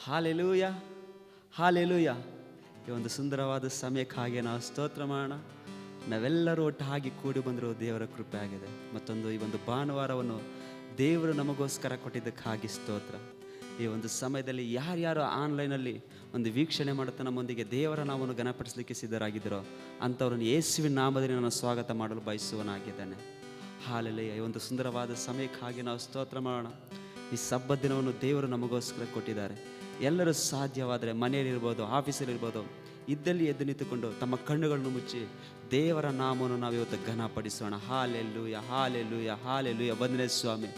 Hallelujah, ಹಾಲೆಲೂಯ. ಈ ಒಂದು ಸುಂದರವಾದ ಸಮಯಕ್ಕಾಗಿ ನಾವು ಸ್ತೋತ್ರ ಮಾಡೋಣ. ನಾವೆಲ್ಲರೂ ಒಟ್ಟಾಗಿ ಕೂಡಿ ಬಂದರೂ ದೇವರ ಕೃಪೆ ಆಗಿದೆ. ಮತ್ತೊಂದು ಈ ಒಂದು ಭಾನುವಾರವನ್ನು ದೇವರು ನಮಗೋಸ್ಕರ ಕೊಟ್ಟಿದ್ದಕ್ಕಾಗಿ ಸ್ತೋತ್ರ. ಈ ಒಂದು ಸಮಯದಲ್ಲಿ ಯಾರ್ಯಾರು ಆನ್ಲೈನಲ್ಲಿ ಒಂದು ವೀಕ್ಷಣೆ ಮಾಡುತ್ತಾ ನಮ್ಮೊಂದಿಗೆ ದೇವರ ನಾಮವನ್ನು ಘನಪಡಿಸಲಿಕ್ಕೆ ಸಿದ್ಧರಾಗಿದ್ದರೋ ಅಂಥವ್ರನ್ನು ಯೇಸುವಿನ ನಾಮದಲ್ಲಿ ನಾನು ಸ್ವಾಗತ ಮಾಡಲು ಬಯಸುವನಾಗಿದ್ದೇನೆ. ಹಾಲೆಲೂಯ. ಈ ಒಂದು ಸುಂದರವಾದ ಸಮಯಕ್ಕಾಗಿ ನಾವು ಸ್ತೋತ್ರ ಮಾಡೋಣ. ಈ ಸಬ್ಬತ್ ದಿನವನ್ನು ದೇವರು ನಮಗೋಸ್ಕರ ಕೊಟ್ಟಿದ್ದಾರೆ. ಎಲ್ಲರೂ ಸಾಧ್ಯವಾದರೆ ಮನೆಯಲ್ಲಿರ್ಬೋದು, ಆಫೀಸಲ್ಲಿರ್ಬೋದು, ಇದ್ದಲ್ಲಿ ಎದ್ದು ನಿಂತುಕೊಂಡು ತಮ್ಮ ಕಣ್ಣುಗಳನ್ನು ಮುಚ್ಚಿ ದೇವರ ನಾಮವನ್ನು ನಾವು ಇವತ್ತು ಘನಪಡಿಸೋಣ. ಹಾಲೆಲೂಯ, ಹಾಲೆಲೂಯ, ಹಾಲೆಲೂಯ. ವಂದನೆ ಸ್ವಾಮಿ.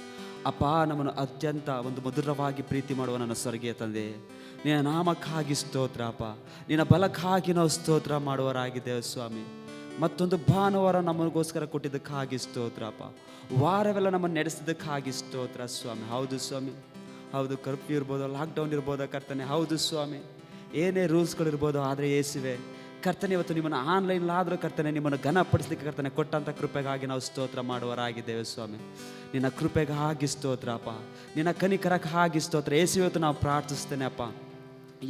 ಅಪ್ಪ, ನಮ್ಮನ್ನು ಅತ್ಯಂತ ಒಂದು ಮಧುರವಾಗಿ ಪ್ರೀತಿ ಮಾಡುವ ನನ್ನ ಸ್ವರ್ಗೀಯ ತಂದೆ, ನಿನ್ನ ನಾಮಕ್ಕಾಗಿ ಸ್ತೋತ್ರ ಅಪ್ಪ. ನಿನ್ನ ಬಲಕ್ಕಾಗಿ ನಾವು ಸ್ತೋತ್ರ ಮಾಡುವರಾಗಿದ್ದೇವೆ ಸ್ವಾಮಿ. ಮತ್ತೊಂದು ಭಾನುವಾರ ನಮಗೋಸ್ಕರ ಕೊಟ್ಟಿದ್ದಕ್ಕಾಗಿ ಸ್ತೋತ್ರ ಅಪ್ಪ. ವಾರವೆಲ್ಲ ನಮ್ಮನ್ನು ನಡೆಸಿದ್ದಕ್ಕಾಗಿ ಸ್ತೋತ್ರ ಸ್ವಾಮಿ. ಹೌದು ಸ್ವಾಮಿ, ಹೌದು. ಕರ್ಫ್ಯೂ ಇರ್ಬೋದು, ಲಾಕ್ಡೌನ್ ಇರ್ಬೋದು ಕರ್ತನೆ. ಹೌದು ಸ್ವಾಮಿ, ಏನೇ ರೂಲ್ಸ್ಗಳಿರ್ಬೋದು. ಆದರೆ ಯೇಸುವೆ ಕರ್ತನೆ, ಇವತ್ತು ನಿಮ್ಮನ್ನು ಆನ್ಲೈನ್ಲಾದರೂ ಕರ್ತನೆ ನಿಮ್ಮನ್ನು ಘನಪಡಿಸ್ಲಿಕ್ಕೆ ಕರ್ತನೆ ಕೊಟ್ಟಂಥ ಕೃಪೆಗಾಗಿ ನಾವು ಸ್ತೋತ್ರ ಮಾಡುವರಾಗಿದ್ದೇವೆ ಸ್ವಾಮಿ. ನಿನ್ನ ಕೃಪೆಗಾಗಿ ಸ್ತೋತ್ರ ಅಪ್ಪ. ನಿನ್ನ ಕನಿಕರಕ್ಕಾಗಿ ಸ್ತೋತ್ರ ಯೇಸುವೆ. ಇವತ್ತು ನಾವು ಪ್ರಾರ್ಥಿಸ್ತೇನೆ ಅಪ್ಪ,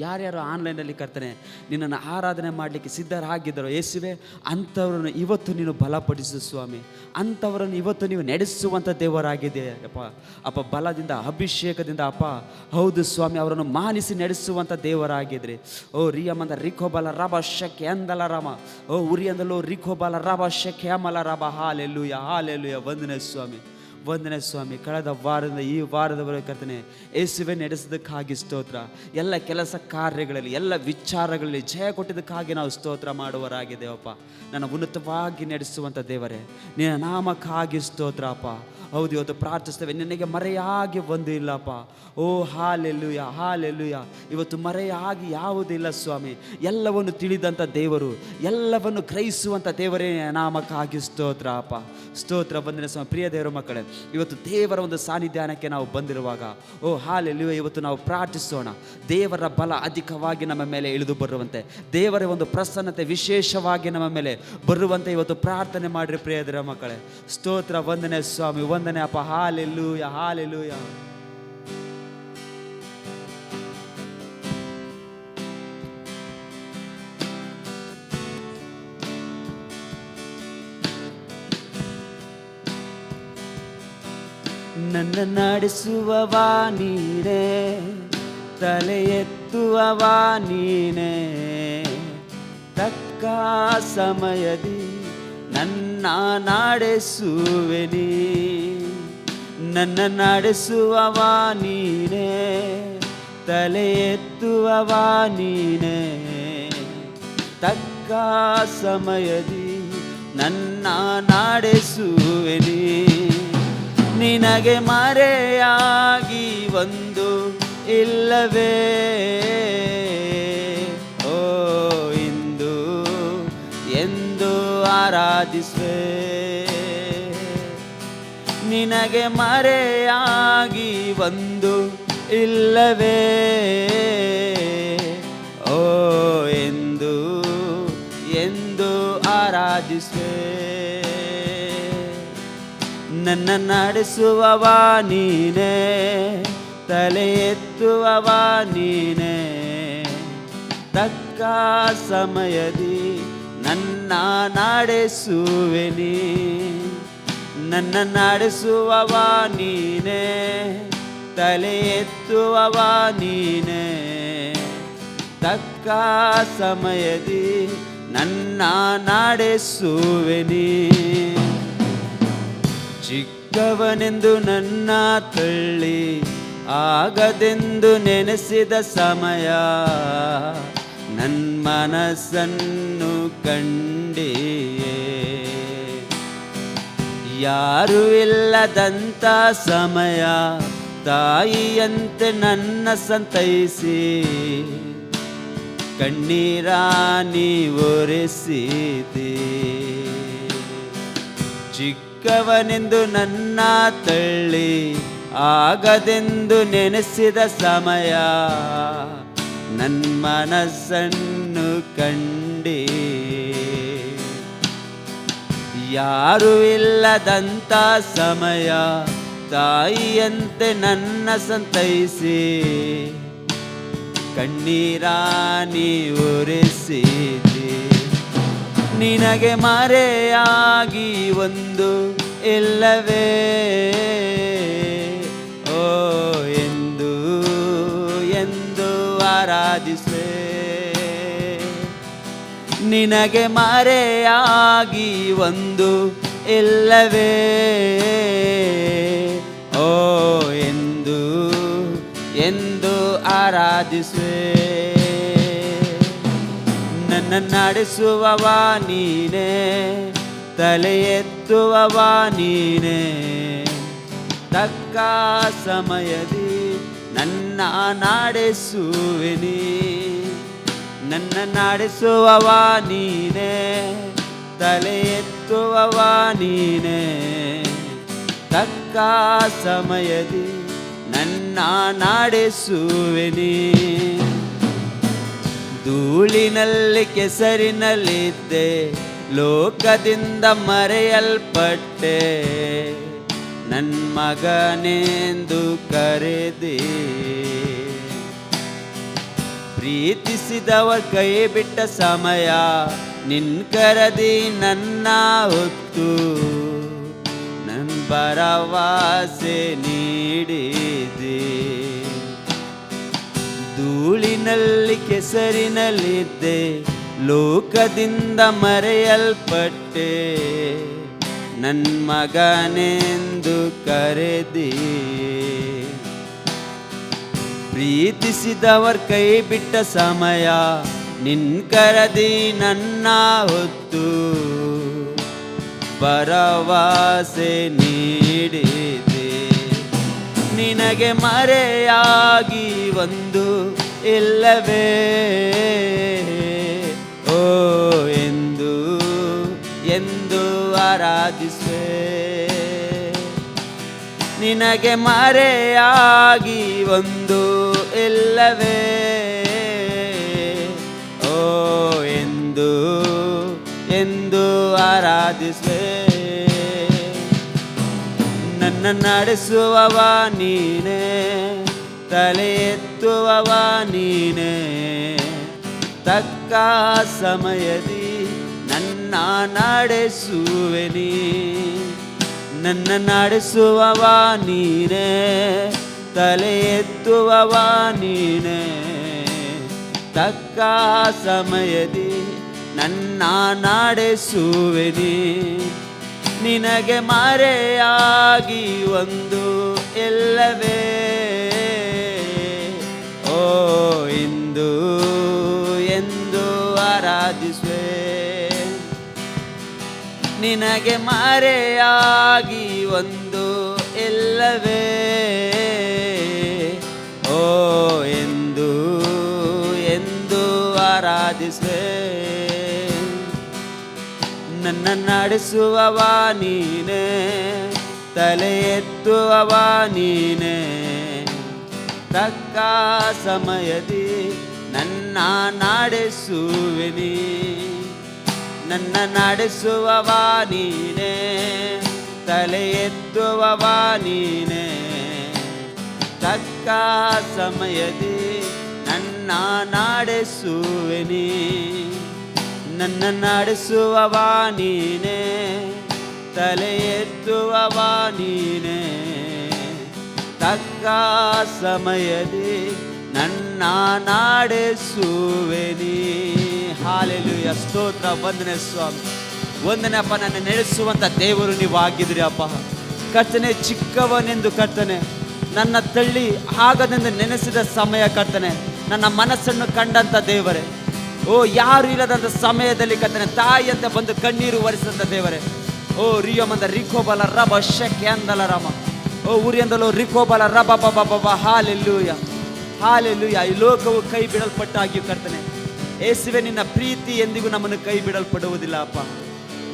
ಯಾರ್ಯಾರು ಆನ್ಲೈನಲ್ಲಿ ಕರ್ತನೆ ನಿನ್ನನ್ನು ಆರಾಧನೆ ಮಾಡಲಿಕ್ಕೆ ಸಿದ್ಧರಾಗಿದ್ದರೋ ಯೇಸುವೆ, ಅಂಥವ್ರನ್ನು ಇವತ್ತು ನೀನು ಬಲಪಡಿಸು ಸ್ವಾಮಿ. ಅಂಥವರನ್ನು ಇವತ್ತು ನೀವು ನಡೆಸುವಂಥ ದೇವರಾಗಿದೆ ಅಪ್ಪ. ಅಪ್ಪ, ಬಲದಿಂದ ಅಭಿಷೇಕದಿಂದ ಅಪ್ಪ, ಹೌದು ಸ್ವಾಮಿ, ಅವರನ್ನು ಮಾನಿಸಿ ನಡೆಸುವಂಥ ದೇವರಾಗಿದ್ರಿ. ಓ ರಿಯಮಂದ ರಿಖೋಬಲ ರಬ ಶಕ್ಕೆ ಅಂದಲ ರಾಮ. ಓ ಉರಿಯಂದಲೋ ರಿಖೋಬಲ ರಬ ಶಕ್ಕೆ ಅಮಲ ರಬ. ಹಾಲೆಲೂಯ, ಹಾಲೆಲೂಯ. ವಂದನೆ ಸ್ವಾಮಿ, ವಂದನೆ ಸ್ವಾಮಿ. ಕಳೆದ ವಾರದಿಂದ ಈ ವಾರದವರೆಗೆ ಕರ್ತನೆ ಯೇಸುವೆ ನಡೆಸೋದಕ್ಕಾಗಿ ಸ್ತೋತ್ರ. ಎಲ್ಲ ಕೆಲಸ ಕಾರ್ಯಗಳಲ್ಲಿ, ಎಲ್ಲ ವಿಚಾರಗಳಲ್ಲಿ ಜಯ ಕೊಟ್ಟಿದ್ದಕ್ಕಾಗಿ ನಾವು ಸ್ತೋತ್ರ ಮಾಡುವರಾಗಿದ್ದೇವಪ್ಪ. ನನ್ನ ಉನ್ನತವಾಗಿ ನಡೆಸುವಂಥ ದೇವರೇ, ನಿನ್ನ ನಾಮಕ್ಕಾಗಿ ಸ್ತೋತ್ರ ಅಪ್ಪ. ಹೌದು, ಇವತ್ತು ಪ್ರಾರ್ಥಿಸ್ತೇವೆ, ನಿನಗೆ ಮರೆಯಾಗಿ ಒಂದು ಇಲ್ಲಪ್ಪ. ಓ ಹಾಲೆಲೂಯ, ಹಾಲೆಲೂಯ. ಇವತ್ತು ಮರೆಯಾಗಿ ಯಾವುದಿಲ್ಲ ಸ್ವಾಮಿ. ಎಲ್ಲವನ್ನು ತಿಳಿದಂಥ ದೇವರು, ಎಲ್ಲವನ್ನು ಗ್ರಹಿಸುವಂಥ ದೇವರೇ ನಾಮಕ್ಕಾಗಿ ಸ್ತೋತ್ರ ಅಪ್ಪ. ಸ್ತೋತ್ರ. ವಂದನೆ ಸ್ವಾಮಿ. ಪ್ರಿಯ ದೇವರ ಮಕ್ಕಳೇ, ಇವತ್ತು ದೇವರ ಒಂದು ಸಾನ್ನಿಧ್ಯಾನಕ್ಕೆ ನಾವು ಬಂದಿರುವಾಗ ಓ ಹಾಲೆಲೂಯ, ಇವತ್ತು ನಾವು ಪ್ರಾರ್ಥಿಸೋಣ. ದೇವರ ಬಲ ಅಧಿಕವಾಗಿ ನಮ್ಮ ಮೇಲೆ ಇಳಿದು ಬರುವಂತೆ, ದೇವರ ಒಂದು ಪ್ರಸನ್ನತೆ ವಿಶೇಷವಾಗಿ ನಮ್ಮ ಮೇಲೆ ಬರುವಂತೆ ಇವತ್ತು ಪ್ರಾರ್ಥನೆ ಮಾಡಿರಿ ಪ್ರಿಯ ದೇವರ ಮಕ್ಕಳೇ. ಸ್ತೋತ್ರ. ವಂದನೆ ಸ್ವಾಮಿ, ವಂದನೆ ಅಪ್ಪ. Hallelujah, hallelujah. ನನ್ನ ನಡೆಸುವವ ನೀನೇ, ತಲೆ ಎತ್ತುವವ ನೀನೇ, ತಕ್ಕ ಸಮಯದಿ ನನ್ನ ನಡೆಸುವೆ ನೀ. ನನ್ನ ನಡೆಸುವವ ನೀನೇ, ತಲೆ ಎತ್ತುವವ ನೀನೇ, ತಕ್ಕ ಸಮಯದಿ ನನ್ನ ನಡೆಸುವೆ ನೀ. ನಿನಗೆ ಮರೆಯಾಗಿ ಒಂದು ಇಲ್ಲವೇ, ಓ ಇಂದು ಎಂದು ಆರಾಧಿಸುವೆ. ನಿನಗೆ ಮರೆಯಾಗಿ ಒಂದು ಇಲ್ಲವೇ, ಓ ಎಂದು ಎಂದು ಆರಾಧಿಸುವೆ. ನನ್ನ ನಡೆಸುವವ ನೀನೇ, ತಲೆ ಎತ್ತುವವ ನೀನೇ, ತಕ್ಕ ಸಮಯದಿ ನನ್ನ ನಡೆಸುವೆ ನೀ. ನನ್ನ ನಡೆಸುವವ ನೀನೇ, ತಲೆ ಎತ್ತುವವ ನೀನೇ, ತಕ್ಕ ಸಮಯದಿ ನನ್ನ ನಡೆಸುವೆ ನೀ. ಚಿಕ್ಕವನೆಂದು ನನ್ನ ತಳ್ಳಿ ಆಗದೆಂದು ನೆನೆಸಿದ ಸಮಯ, ನನ್ನ ಮನಸ್ಸನ್ನು ಕಂಡಿಯೇ. ಯಾರು ಇಲ್ಲದಂಥ ಸಮಯ, ತಾಯಿಯಂತೆ ನನ್ನ ಸಂತೈಸಿ ಕಣ್ಣೀರ ನೀ ಒರೆಸಿದೆ. ಚಿಕ್ಕವನೆಂದು ನನ್ನ ತಳ್ಳಿ ಆಗದೆಂದು ನೆನೆಸಿದ ಸಮಯ, ನನ್ನ ಮನಸ್ಸನ್ನು ಕಂಡಿ. ಯಾರು ಇಲ್ಲದಂಥ ಸಮಯ, ತಾಯಿಯಂತೆ ನನ್ನ ಸಂತೈಸಿ ಕಣ್ಣೀರ ನೀ ಒರೆಸಿದೆ. ನಿನಗೆ ಮರೆಯಾಗಿ ಒಂದು ಇಲ್ಲವೇ ಓ ಎಂದು ಎಂದು ಆರಾಧಿಸೆ. ನಿನಗೆ ಮರೆಯಾಗಿ ಒಂದು ಇಲ್ಲವೇ ಓ ಎಂದು ಎಂದು ಆರಾಧಿಸೆ. ನನ್ನ ನಡೆಸುವವ ನೀನೇ, ತಲೆ ಎತ್ತುವವ ನೀನೇ, ತಕ್ಕ ಸಮಯದಿ ನನ್ನ ನಡೆಸುವೆ ನೀ. ನನ್ನ ನಡೆಸುವವ ನೀನೇ, ತಲೆ ಎತ್ತುವವ ನೀನೇ, ತಕ್ಕ ಸಮಯದಿ ನನ್ನ ನಡೆಸುವೆ ನೀ. ಧೂಳಿನಲ್ಲಿ ಕೆಸರಿನಲ್ಲಿದ್ದೆ, ಲೋಕದಿಂದ ಮರೆಯಲ್ಪಟ್ಟೆ, ನನ್ನ ಮಗನೆಂದು ಕರೆದೆ. ಪ್ರೀತಿಸಿದವರ ಕೈ ಬಿಟ್ಟ ಸಮಯ ನಿನ್ ಕರೆದಿ ನನ್ನ ಹೊತ್ತು ನನ್ನ ಭರವಸೆ ನೀಡಿದೆ. ಧೂಳಿನಲ್ಲಿ ಕೆಸರಿನಲ್ಲಿದ್ದೆ, ಲೋಕದಿಂದ ಮರೆಯಲ್ಪಟ್ಟೆ, ನನ್ನ ಮಗನೆಂದು ಕರೆದಿ. ಪ್ರೀತಿಸಿದವರ ಕೈ ಬಿಟ್ಟ ಸಮಯ ನಿನ್ ಕರೆದಿ ನನ್ನ ಹೊತ್ತು ಭರವಸೆ ನೀಡಿದೆ. ನಿನಗೆ ಮರೆಯಾಗಿ ಒಂದು ಇಲ್ಲವೇ ಓ ಎಂದು ಎಂದು ಆರಾಧಿಸೆ. ನಿನಗೆ ಮರೆಯಾಗಿ ಒಂದು ಇಲ್ಲವೇ ಓ ಎಂದು ಎಂದು ಆರಾಧಿಸೆ. ನನ್ನ ನಡೆಸುವವ ನೀನೇ, ತಲೆ ಎತ್ತುವವ ನೀನೇ, ತಕ್ಕ ಸಮಯದಿ ನನ್ನ ನಡೆಸುವೆ ನೀ. ನನ್ನ ನಡೆಸುವವ ನೀನೇ, ತಲೆ ಎತ್ತುವವ ನೀನೇ, ತಕ್ಕ ಸಮಯದಿ ನನ್ನ ನಡೆಸುವೆ ನೀ. ನಿನಗೆ ಮರೆಯಾಗಿ ಒಂದು ಇಲ್ಲವೇ ಓ ಎಂದು ಎಂದು ಆರಾಧಿಸುವೆ. ನಿನಗೆ ಮರೆಯಾಗಿ ಒಂದು ಇಲ್ಲವೇ ಓ ಎಂದು ಎಂದು ಆರಾಧಿಸುವೆ. ನನ್ನ ನಡೆಸುವವ ನೀನೇ, ತಲೆ ಎತ್ತುವವ ನೀನೇ, ತಕ್ಕ ಸಮಯದಿ ನನ್ನ ನಡೆಸುವೆ ನೀ. ನನ್ನ ನಡೆಸುವವ ನೀನೇ, ತಲೆ ಎತ್ತುವವ ನೀನೇ, ತಕ್ಕ ಸಮಯದಿ ನನ್ನ ನಡೆಸುವೆ ನೀ. ನನ್ನ ನಡೆಸುವವ ನೀನೇ, ತಲೆ ಎತ್ತುವವ ನೀನೇ, ತಕ್ಕ ಸಮಯದಿ ನನ್ನ ನಡೆಸುವೆ ನೀ. ಹಾಲೆಲೂಯ, ಸ್ತೋತ್ರ, ವಂದನೆ ಸ್ವಾಮಿ. ವಂದನೆ ಅಪ್ಪ, ನನ್ನ ನಡೆಸುವಂಥ ದೇವರು ನೀವು ಆಗಿದ್ರಿ ಅಪ್ಪ. ಕರ್ತನೆ, ಚಿಕ್ಕವನೆಂದು ಕರ್ತನೆ ನನ್ನ ತಳ್ಳಿ ಆಗದೆಂದು ನೆನೆಸಿದ ಸಮಯ ಕರ್ತನೆ, ನನ್ನ ಮನಸ್ಸನ್ನು ಕಂಡಂಥ ದೇವರೇ. ಓ, ಯಾರು ಇಲ್ಲದಂಥ ಸಮಯದಲ್ಲಿ ಕರ್ತನೆ ತಾಯಿಯಂತೆ ಬಂದು ಕಣ್ಣೀರು ಒರೆಸಿದಂಥ ದೇವರೇ. ಓ ರಿಯೋಮಂದ ರಿಕೋಬಲ ರಬ ಶಕ್ಯಾಂದಲ ರಾಮ. ಓ ಉರಿಯಂದಲೋ ರಿಕೋಬಲ ರಬ ಬಬ ಬಬ. ಹಾಲೆಲೂಯ, ಹಾಲೆಲೂಯ. ಈ ಲೋಕವು ಕೈ ಬಿಡಲ್ಪಟ್ಟಾಗಿಯೂ ಕರ್ತನೆ ಯೇಸುವೆ, ನಿನ್ನ ಪ್ರೀತಿ ಎಂದಿಗೂ ನಮ್ಮನ್ನು ಕೈ ಬಿಡಲ್ಪಡುವುದಿಲ್ಲ ಅಪ್ಪ.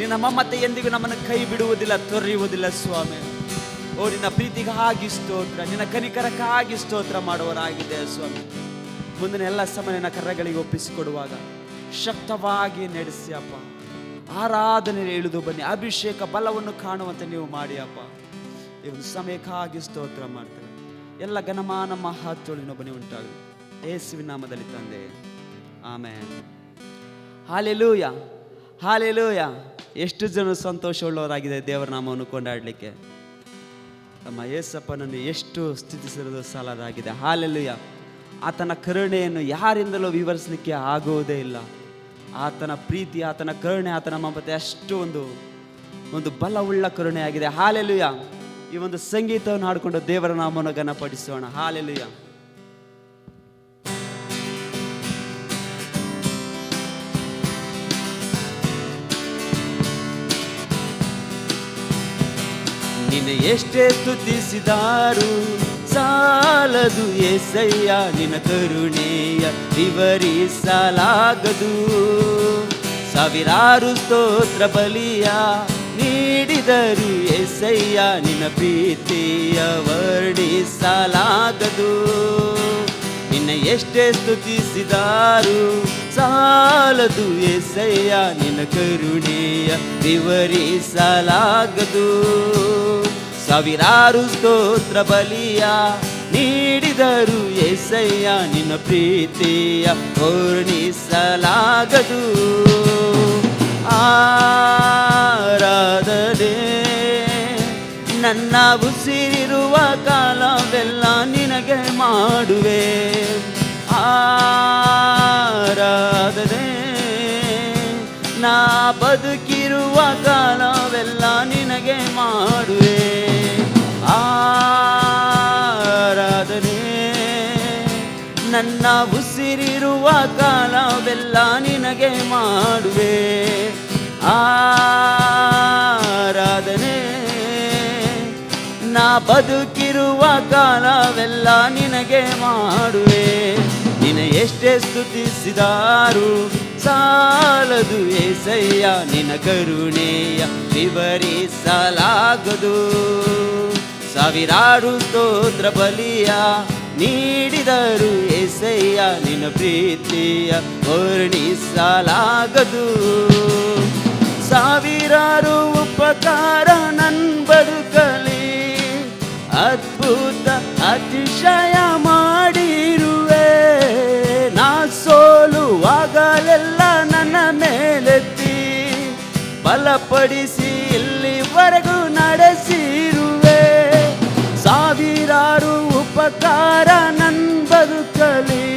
ನಿನ್ನ ಮಮತೆ ಎಂದಿಗೂ ನಮ್ಮನ್ನು ಕೈ ಬಿಡುವುದಿಲ್ಲ, ತೊರೆಯುವುದಿಲ್ಲ ಸ್ವಾಮಿ. ಓ, ನಿನ್ನ ಪ್ರೀತಿಗಾಗಿ ಸ್ತೋತ್ರ, ನಿನ್ನ ಕನಿಕರಕ್ಕಾಗಿ ಸ್ತೋತ್ರ ಮಾಡುವರಾಗಿದೆ ಸ್ವಾಮಿ. ಮುಂದಿನ ಎಲ್ಲ ಸಮಯ ನಿನ್ನ ಕರಗಳಿಗೆ ಒಪ್ಪಿಸಿಕೊಡುವಾಗ ಶಕ್ತವಾಗಿ ನಡೆಸಿ ಅಪ್ಪ. ಆರಾಧನೆ ಇಳಿದು ಬನ್ನಿ, ಅಭಿಷೇಕ ಬಲವನ್ನು ಕಾಣುವಂತೆ ನೀವು ಮಾಡಿ ಅಪ್ಪ. ಈ ಒಂದು ಸಮಯಕ್ಕಾಗಿ ಸ್ತೋತ್ರ ಮಾಡ್ತೇವೆ. ಎಲ್ಲ ಘನಮಾನ ಮಹತ್ವಳಿನ ಬನ್ನಿ ಉಂಟಾಗಲಿ ಯೇಸುವಿನ ನಾಮದಲ್ಲಿ ತಂದೆ, ಆಮೆನ್. Hallelujah, hallelujah. ಎಷ್ಟು ಜನ ಸಂತೋಷವುಳ್ಳವರಾಗಿದೆ ದೇವರ ನಾಮವನ್ನು ಕೊಂಡಾಡಲಿಕ್ಕೆ. ನಮ್ಮ ಯೇಸಪ್ಪನನ್ನು ಎಷ್ಟು ಸ್ತುತಿಸಿರೋದು ಸಾಲದಾಗಿದೆ. ಹಾಲೆಲೂಯ. ಆತನ ಕರುಣೆಯನ್ನು ಯಾರಿಂದಲೂ ವಿವರಿಸಲಿಕ್ಕೆ ಆಗುವುದೇ ಇಲ್ಲ. ಆತನ ಪ್ರೀತಿ, ಆತನ ಕರುಣೆ, ಆತನ ಮಮತೆ ಅಷ್ಟು ಒಂದು ಬಲವುಳ್ಳ ಕರುಣೆಯಾಗಿದೆ. ಹಾಲೆಲೂಯ. ಈ ಒಂದು ಸಂಗೀತವನ್ನು ಹಾಡಿಕೊಂಡು ದೇವರ ನಾಮವನ್ನು ಘನಪಡಿಸೋಣ. ಹಾಲೆಲೂಯ. ನಿನ್ನ ಎಷ್ಟೇ ಸ್ತುತಿಸಿದಾರು ಸಾಲದು యేసయ్య, ನಿನ್ನ ಕರುಣೆಯ ವಿವರಿಸಲಾಗದು. ಸಾವಿರಾರು ಸ್ತೋತ್ರ ಬಲಿಯ ನೀಡಿದರು యేసయ్య, ನಿನ್ನ ಪ್ರೀತಿಯ ವರ್ಣಿಸಲಾಗದು. ನಿನ್ನ ಎಷ್ಟೇ ಸ್ತುತಿಸಿದಾರು ಸಾಲದು యేసయ్య, ನಿನ್ನ ಕರುಣೆಯ ವಿವರಿಸಲಾಗದು. ಸಾವಿರಾರು ಸ್ತೋತ್ರ ಬಲಿಯ ನೀಡಿದರು యేసయ్య, ನಿನ್ನ ಪ್ರೀತಿಯ ವರ್ಣಿಸಲಾಗದು. ಆರಾಧನೆ ನನ್ನ ಉಸಿರಿರುವ ಕಾಲವೆಲ್ಲ ನಿನಗೆ ಮಾಡುವೆ. ಆರಾಧನೆ ನಾ ಬದುಕಿರುವ ಕಾಲವೆಲ್ಲ ನಿನಗೆ ಮಾಡುವೆ. ಆರಾಧನೆ ನನ್ನ ಉಸಿರಿರುವ ಕಾಲವೆಲ್ಲ ನಿನಗೆ ಮಾಡುವೆ. ಆರಾಧನೆ ನಾ ಬದುಕಿರುವ ಕಾಲವೆಲ್ಲ ನಿನಗೆ ಮಾಡುವೆ. ನಿನ್ನ ಎಷ್ಟೇ ಸ್ತುತಿಸಿದಾರು ಸಾಲದು యేసయ్య, ನಿನ್ನ ಕರುಣೆಯ ವಿವರಿಸಲಾಗದು. ಸಾವಿರಾರು ಸ್ತೋತ್ರ ಬಲಿಯ ನೀಡಿದರು యేసయ్య, ನಿನ್ನ ಪ್ರೀತಿಯ ವರ್ಣಿಸಲಾಗದು. ಸಾವಿರಾರು ಉಪಕಾರ ನನ್ನ ಬದುಕಲಿ ಅದ್ಭುತ ಅತಿಶಯ ಮಾಡಿರುವೆ. ನಾ ಸೋಲುವಾಗಲೆಲ್ಲ ನನ್ನ ಮೇಲೆತ್ತಿ ಬಲಪಡಿಸಿ ಇಲ್ಲಿವರೆಗೂ ನಡೆಸಿರುವೆ. ಸಾವಿರಾರು ಉಪಕಾರ ನನ್ನ ಬದುಕಲಿ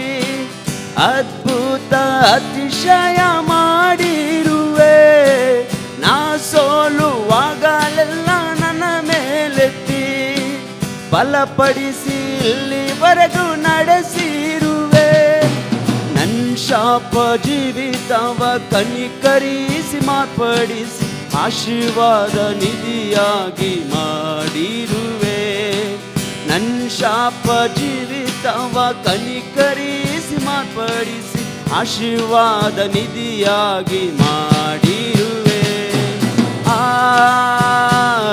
ಅದ್ಭುತ ಅತಿಶಯ ಮಾಡಿರುವೆ. ನಾ ಸೋಲುವಾಗಲೆಲ್ಲ ನನ್ನ ಮೇಲೆತ್ತಿ ಬಲಪಡಿಸಿ ಇಲ್ಲಿವರೆಗೂ ನಡೆಸಿರುವೆ. ನನ್ನ ಶಾಪ ಜೀವಿತವ ಕನಿಕರಿಸಿ ಮಾರ್ಪಡಿಸಿ ಆಶೀರ್ವಾದ ನಿಧಿಯಾಗಿ ಮಾಡಿರುವೆ. ನನ್ನ ಶಾಪ ಜೀವಿತವ ಕನಿಕರಿಸಿ ಮಾರ್ಪಡಿಸಿ ಆಶೀರ್ವಾದ ನಿಧಿಯಾಗಿ ಮಾಡಿರುವೆ.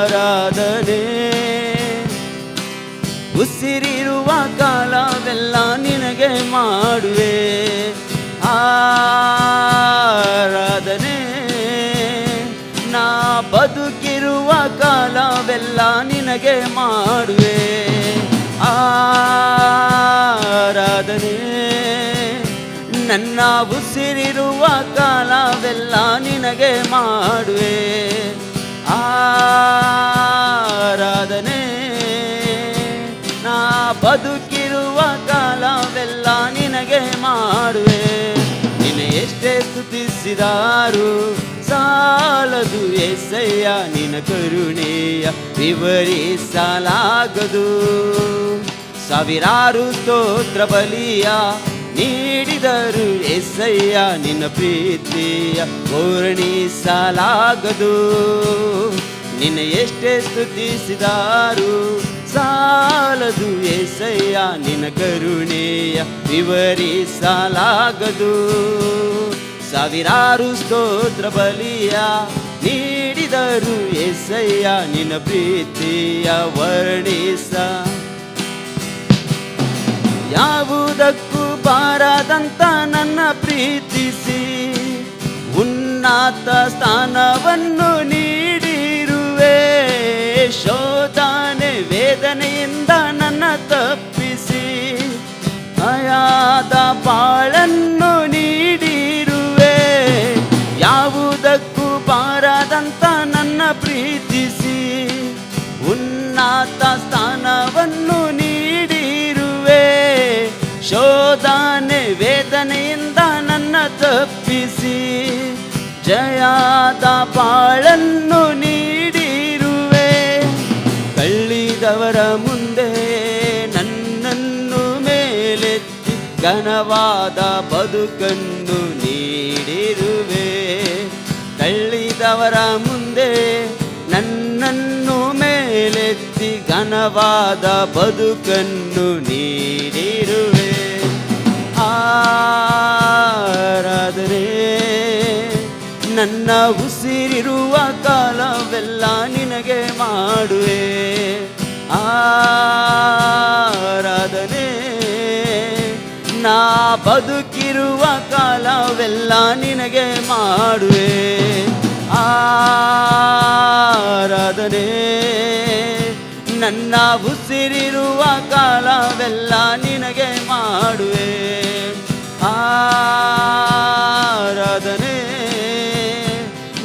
ಆರಾಧನೆ ಉಸಿರಿರುವ ಕಾಲವೆಲ್ಲ ನಿನಗೆ ಮಾಡುವೆ. ಆರಾಧನೆ ನಾ ಬದುಕಿರುವ ಕಾಲವೆಲ್ಲ ನಿನಗೆ ಮಾಡುವೆ. ಆರಾಧನೆ ನನ್ನ ಉಸಿರಿರುವ ಕಾಲವೆಲ್ಲ ನಿನಗೆ ಮಾಡುವೆ. ಆರಾಧನೆ ನಾ ಬದುಕಿರುವ ಕಾಲವೆಲ್ಲ ನಿನಗೆ ಮಾಡುವೆ. ನಿನ್ನ ಎಷ್ಟೇ ಸ್ತುತಿಸಿದಾರು ಸಾಲದು యేసయ్య, ನಿನ್ನ ಕರುಣೆಯ ವಿವರಿಸಲಾಗದು. ಸಾವಿರಾರು ಸ್ತೋತ್ರ ಬಲಿಯ ನೀಡಿದರು యేసయ్య, ನಿನ್ನ ಪ್ರೀತಿಯ ವರ್ಣಿಸಲಾಗದು. ನಿನ್ನ ಎಷ್ಟೇ ಸ್ತುತಿಸಿದಾರು ಸಾಲದು యేసయ్య, ನಿನ್ನ ಕರುಣೆಯ ವಿವರಿಸಲಾಗದು. ಸಾವಿರಾರು ಸ್ತೋತ್ರ ಬಲಿಯ ನೀಡಿದರು యేసయ్య, ನಿನ್ನ ಪ್ರೀತಿಯ ವರ್ಣಿಸ ಯಾವುದಕ್ಕೂ ಬಾರದಂತ ನನ್ನ ಪ್ರೀತಿಸಿ ಉನ್ನತ ಸ್ಥಾನವನ್ನು ನೀಡಿರುವೆ. ಶೋಧನೆ ವೇದನೆಯಿಂದ ನನ್ನ ತಪ್ಪಿಸಿ ಬಾಳನ್ನು ನೀಡಿರುವೆ. ಯಾವುದಕ್ಕೂ ಬಾರದಂತ ನನ್ನ ಪ್ರೀತಿಸಿ ಉನ್ನತ ಸ್ಥಾನವನ್ನು ನೀಡಿರುವೆ. ಶೋಧನೆ ವೇದನೆಯಿಂದ ನನ್ನ ತಪ್ಪಿಸಿ ಜಯದ ಬಾಳನ್ನು ನೀಡಿರುವೆ. ಕಳ್ಳಿದವರ ಮುಂದೆ ನನ್ನನ್ನು ಮೇಲೆತ್ತಿ ಘನವಾದ ಬದುಕನ್ನು ನೀಡಿರುವೆ. ತಳ್ಳಿದವರ ಮುಂದೆ ನನ್ನನ್ನು ಮೇಲೆತ್ತಿ ಘನವಾದ ಬದುಕನ್ನು ನೀಡಿರುವೆ. ಆರಾಧನೆ ನನ್ನ ಉಸಿರಿರುವ ಕಾಲವೆಲ್ಲ ನಿನಗೆ ಮಾಡುವೆ. ಆರಾಧನೆ ನಾ ಬದುಕಿರುವ ಕಾಲವೆಲ್ಲ ನಿನಗೆ ಮಾಡುವೆ. ಆರಾಧನೆ ನನ್ನ ಉಸಿರಿರುವ ಕಾಲವೆಲ್ಲ ನಿನಗೆ ಮಾಡುವೆ. ಆರಾಧನೆ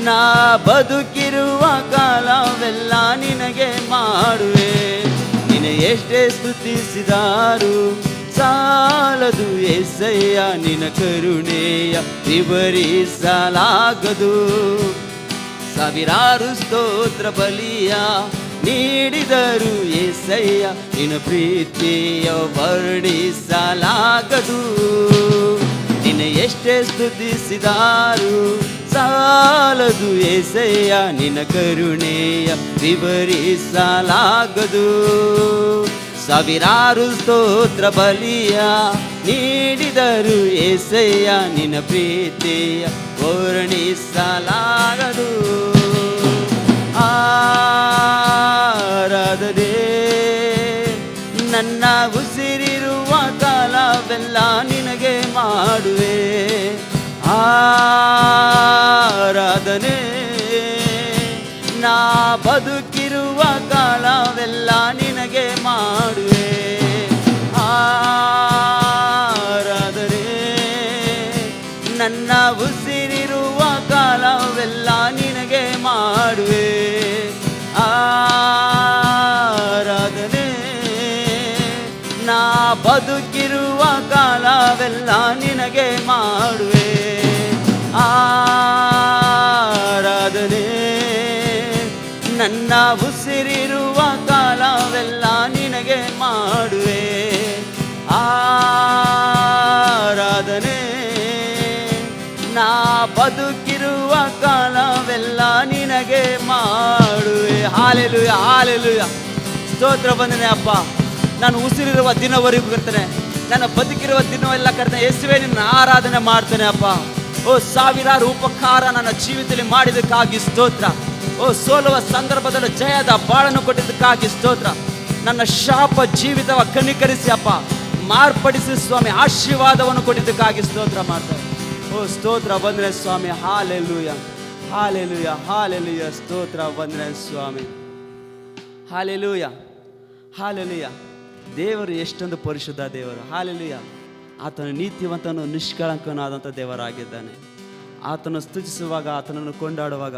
ನಾ ಬದುಕಿರುವ ಕಾಲವೆಲ್ಲ ನಿನಗೆ ಮಾಡುವೆ. ನಿನ್ನ ಎಷ್ಟೇ ಸ್ತುತಿಸಿದಾರು ಸಾಲದು యేసయ్య. ನಿನ್ನ ಕರುಣೆಯ ವಿವರಿಸಲಾಗದು. ಸಾವಿರಾರು ಸ್ತೋತ್ರ ಬಲಿಯ ನೀಡಿದರು యేసయ్య. ನಿನ್ನ ಪ್ರೀತಿಯ ವರ್ಣಿಸಲಾಗದು. ನಿನ್ನ ಎಷ್ಟೇ ಸ್ತುತಿಸಿದಾರು ಸಾಲದು యేసయ్య. ನಿನ್ನ ಕರುಣೆಯ ವಿವರಿಸಲಾಗದು. ಸಾವಿರಾರು ಸ್ತೋತ್ರ ಬಲಿಯ ನೀಡಿದರು యేసయ్య. ನಿನ್ನ ಪ್ರೀತಿಯ ವರ್ಣಿಸಲಾಗದು. ಆರಾಧನೆ ನನ್ನ ಉಸಿರಿರುವ ಕಾಲವೆಲ್ಲ ನಿನಗೆ ಮಾಡುವೆ. ಆರಾಧನೆ ನಾ ಬದುಕಿರುವ ಕಾಲವೆಲ್ಲ ನಿನಗೆ ಮಾಡುವೆ. ಆರಾಧನೆ ನನ್ನ ಉಸಿರಿರುವ ಕಾಲವೆಲ್ಲ ನಿನಗೆ ಮಾಡುವೆ. ಆರಾಧನೆ ನಾ ಬದುಕಿರುವ ಕಾಲವೆಲ್ಲ ನಿನಗೆ ಮಾಡುವೆ. ಆರಾಧನೆ ನನ್ನ ಉಸಿರಿರುವ ಕಾಲವೆಲ್ಲ ನಿನಗೆ ಮಾಡುವೆ. ಆರಾಧನೆ ನಾ ಬದುಕಿರುವ ಕಾಲವೆಲ್ಲ ನಿನಗೆ ಮಾಡುವೆ. Hallelujah, hallelujah. ಸ್ತೋತ್ರ ಬಂದನೆ ಅಪ್ಪ. ನಾನು ಉಸಿರಿರುವ ದಿನವರೆಗೂ ಕರ್ತನೆ, ನನ್ನ ಬದುಕಿರುವ ದಿನವೆಲ್ಲ ಕರ್ತನೆ ಯೇಸುವೇ ನಿನ್ನ ಆರಾಧನೆ ಮಾಡ್ತೇನೆ ಅಪ್ಪ. ಓ ಸಾವಿರಾರು ಉಪಕಾರ ನನ್ನ ಜೀವಿತದಲ್ಲಿ ಮಾಡಿದ್ದಕ್ಕಾಗಿ ಸ್ತೋತ್ರ. ಓ ಸೋಲುವ ಸಂದರ್ಭದಲ್ಲಿ ಜಯದ ಬಾಳನ್ನು ಕೊಟ್ಟಿದ್ದಕ್ಕಾಗಿ ಸ್ತೋತ್ರ. ನನ್ನ ಶಾಪ ಜೀವಿತವ ಕನಿಕರಿಸಿ ಅಪ್ಪ ಮಾರ್ಪಡಿಸಿ ಸ್ವಾಮಿ ಆಶೀರ್ವಾದವನ್ನು ಕೊಟ್ಟಿದ್ದಕ್ಕಾಗಿ ಸ್ತೋತ್ರ ಮಾಡ್ತಾರೆ. ಓ ಸ್ತೋತ್ರ ಬಂದ್ರೆ ಸ್ವಾಮಿ. Hallelujah, hallelujah, hallelujah. ಸ್ತೋತ್ರ ಬಂದ್ರೆ ಸ್ವಾಮಿ. Hallelujah, hallelujah. ದೇವರು ಎಷ್ಟೊಂದು ಪರಿಶುದ್ಧ ದೇವರು. ಹಾಲೆಲೂಯ. ಆತನು ನೀತಿವಂತನು ನಿಷ್ಕಳಂಕನಾದಂಥ ದೇವರಾಗಿದ್ದಾನೆ. ಆತನು ಸ್ತುತಿಸುವಾಗ, ಆತನನ್ನು ಕೊಂಡಾಡುವಾಗ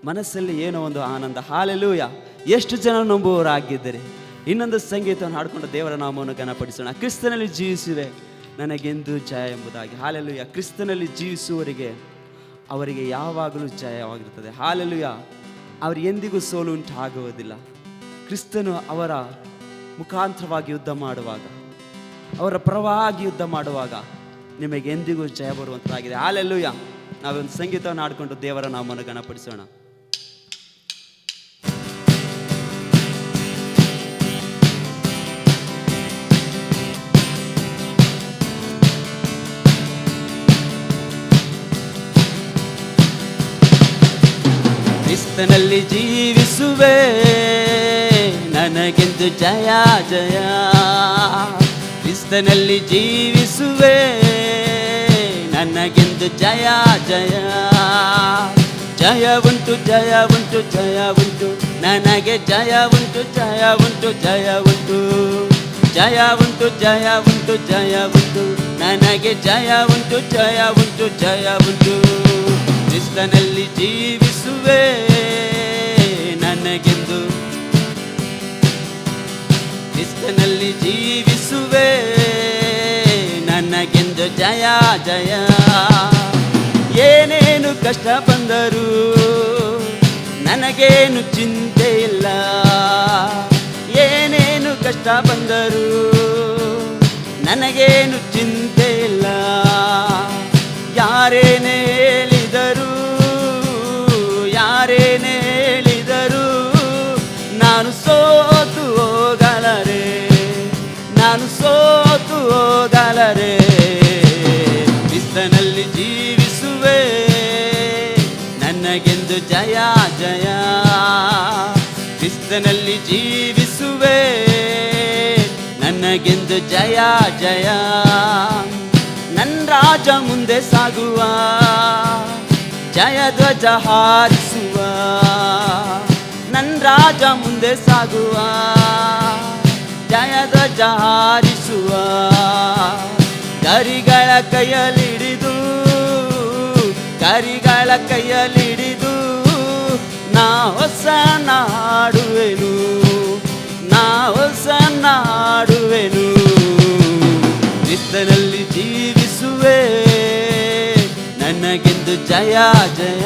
ಮನಸ್ಸಲ್ಲಿ ಏನೋ ಒಂದು ಆನಂದ. ಹಾಲೆಲೂಯ. ಎಷ್ಟು ಜನ ನಂಬುವವರಾಗಿದ್ದರೆ ಇನ್ನೊಂದು ಸಂಗೀತವನ್ನು ಹಾಡಿಕೊಂಡು ದೇವರ ನಾಮವನ್ನು ಘನಪಡಿಸೋಣ. ಕ್ರಿಸ್ತನಲ್ಲಿ ಜೀವಿಸುವೆ ನನಗೆಂದು ಜಯ ಎಂಬುದಾಗಿ. ಹಾಲೆಲೂಯ. ಕ್ರಿಸ್ತನಲ್ಲಿ ಜೀವಿಸುವವರಿಗೆ ಅವರಿಗೆ ಯಾವಾಗಲೂ ಜಯವಾಗಿರುತ್ತದೆ. ಹಾಲೆಲೂಯ. ಅವರಿಗೆ ಎಂದಿಗೂ ಸೋಲು ಉಂಟಾಗುವುದಿಲ್ಲ. ಕ್ರಿಸ್ತನು ಅವರ ಮುಖಾಂತರವಾಗಿ ಯುದ್ಧ ಮಾಡುವಾಗ, ಅವರ ಪರವಾಗಿ ಯುದ್ಧ ಮಾಡುವಾಗ ನಿಮಗೆ ಎಂದಿಗೂ ಜಯ ಬರುವಂತಾಗಿದೆ. ಹಾಲೆಲೂಯ. ನಾವೊಂದು ಸಂಗೀತವನ್ನು ಹಾಡಿಕೊಂಡು ದೇವರ ನಾಮವನ್ನು ಘನಪಡಿಸೋಣ. ಕ್ರಿಸ್ತನಲ್ಲಿ ಜೀವಿಸುವೆ ನನಗೆಂದು ಜಯ ಜಯ. ಕ್ರಿಸ್ತನಲ್ಲಿ ಜೀವಿಸುವೆ ನನಗೆಂದು ಜಯ ಜಯ. ಜಯ ಉಂಟು, ಜಯ ಉಂಟು, ಜಯ ಉಂಟು, ನನಗೆ ಜಯ ಉಂಟು, ಜಯ ಉಂಟು, ಜಯ ಉಂಟು. ಜಯ ಉಂಟು, ಜಯ ಉಂಟು, ಜಯ ಉಂಟು, ನನಗೆ ಜಯ ಉಂಟು ಜಯ ಉಂಟು ಜಯ ಉಂಟು. ಕ್ರಿಸ್ತನಲ್ಲಿ ಜೀವಿಸುವೆ ನನಗೆಂದು, ಕ್ರಿಸ್ತನಲ್ಲಿ ಜೀವಿಸುವೆ ನನಗೆಂದು ಜಯ ಜಯ. ಏನೇನು ಕಷ್ಟ ಬಂದರೂ ನನಗೇನು ಚಿಂತೆ ಇಲ್ಲ, ಏನೇನು ಕಷ್ಟ ಬಂದರೂ ನನಗೇನು ಚಿಂತೆ ಇಲ್ಲ. ಯಾರೇನೇ ಹೇಳಿದರು ಯಾರೇನೇ ಹೇಳಿದರು ನಾನು ಸೋತು ಹೋಗಲರೆ, ನಾನು ಸೋತು ಹೋಗಲರೆ. ಕ್ರಿಸ್ತನಲ್ಲಿ ಜೀವಿಸುವೆ ನನಗೆಂದು ಜಯ ಜಯ. ಕ್ರಿಸ್ತನಲ್ಲಿ ಜೀವಿಸುವೆ ನನಗೆಂದು ಜಯ ಜಯ. ನನ್ನ ರಾಜ ಮುಂದೆ ಸಾಗುವ, ಜಯ ಧ್ವಜ ಹಾರಿಸುವ. ನನ್ನ ರಾಜ ಮುಂದೆ ಸಾಗುವ, ಜಯ ಧ್ವಜ ಹಾರಿಸುವ. ಕರಿಗಳ ಕೈಯಲ್ಲಿಡಿದು, ಕರಿಗಳ ಕೈಯಲ್ಲಿಡಿದು ನಾ ಹೊಸ ಹಾಡುವೆನು, ನಾ ಹೊಸ ಹಾಡುವೆನು. ಕ್ರಿಸ್ತನಲ್ಲಿ ಜೀವಿಸುವೆ ನನಗೆಂದು ಜಯ ಜಯ.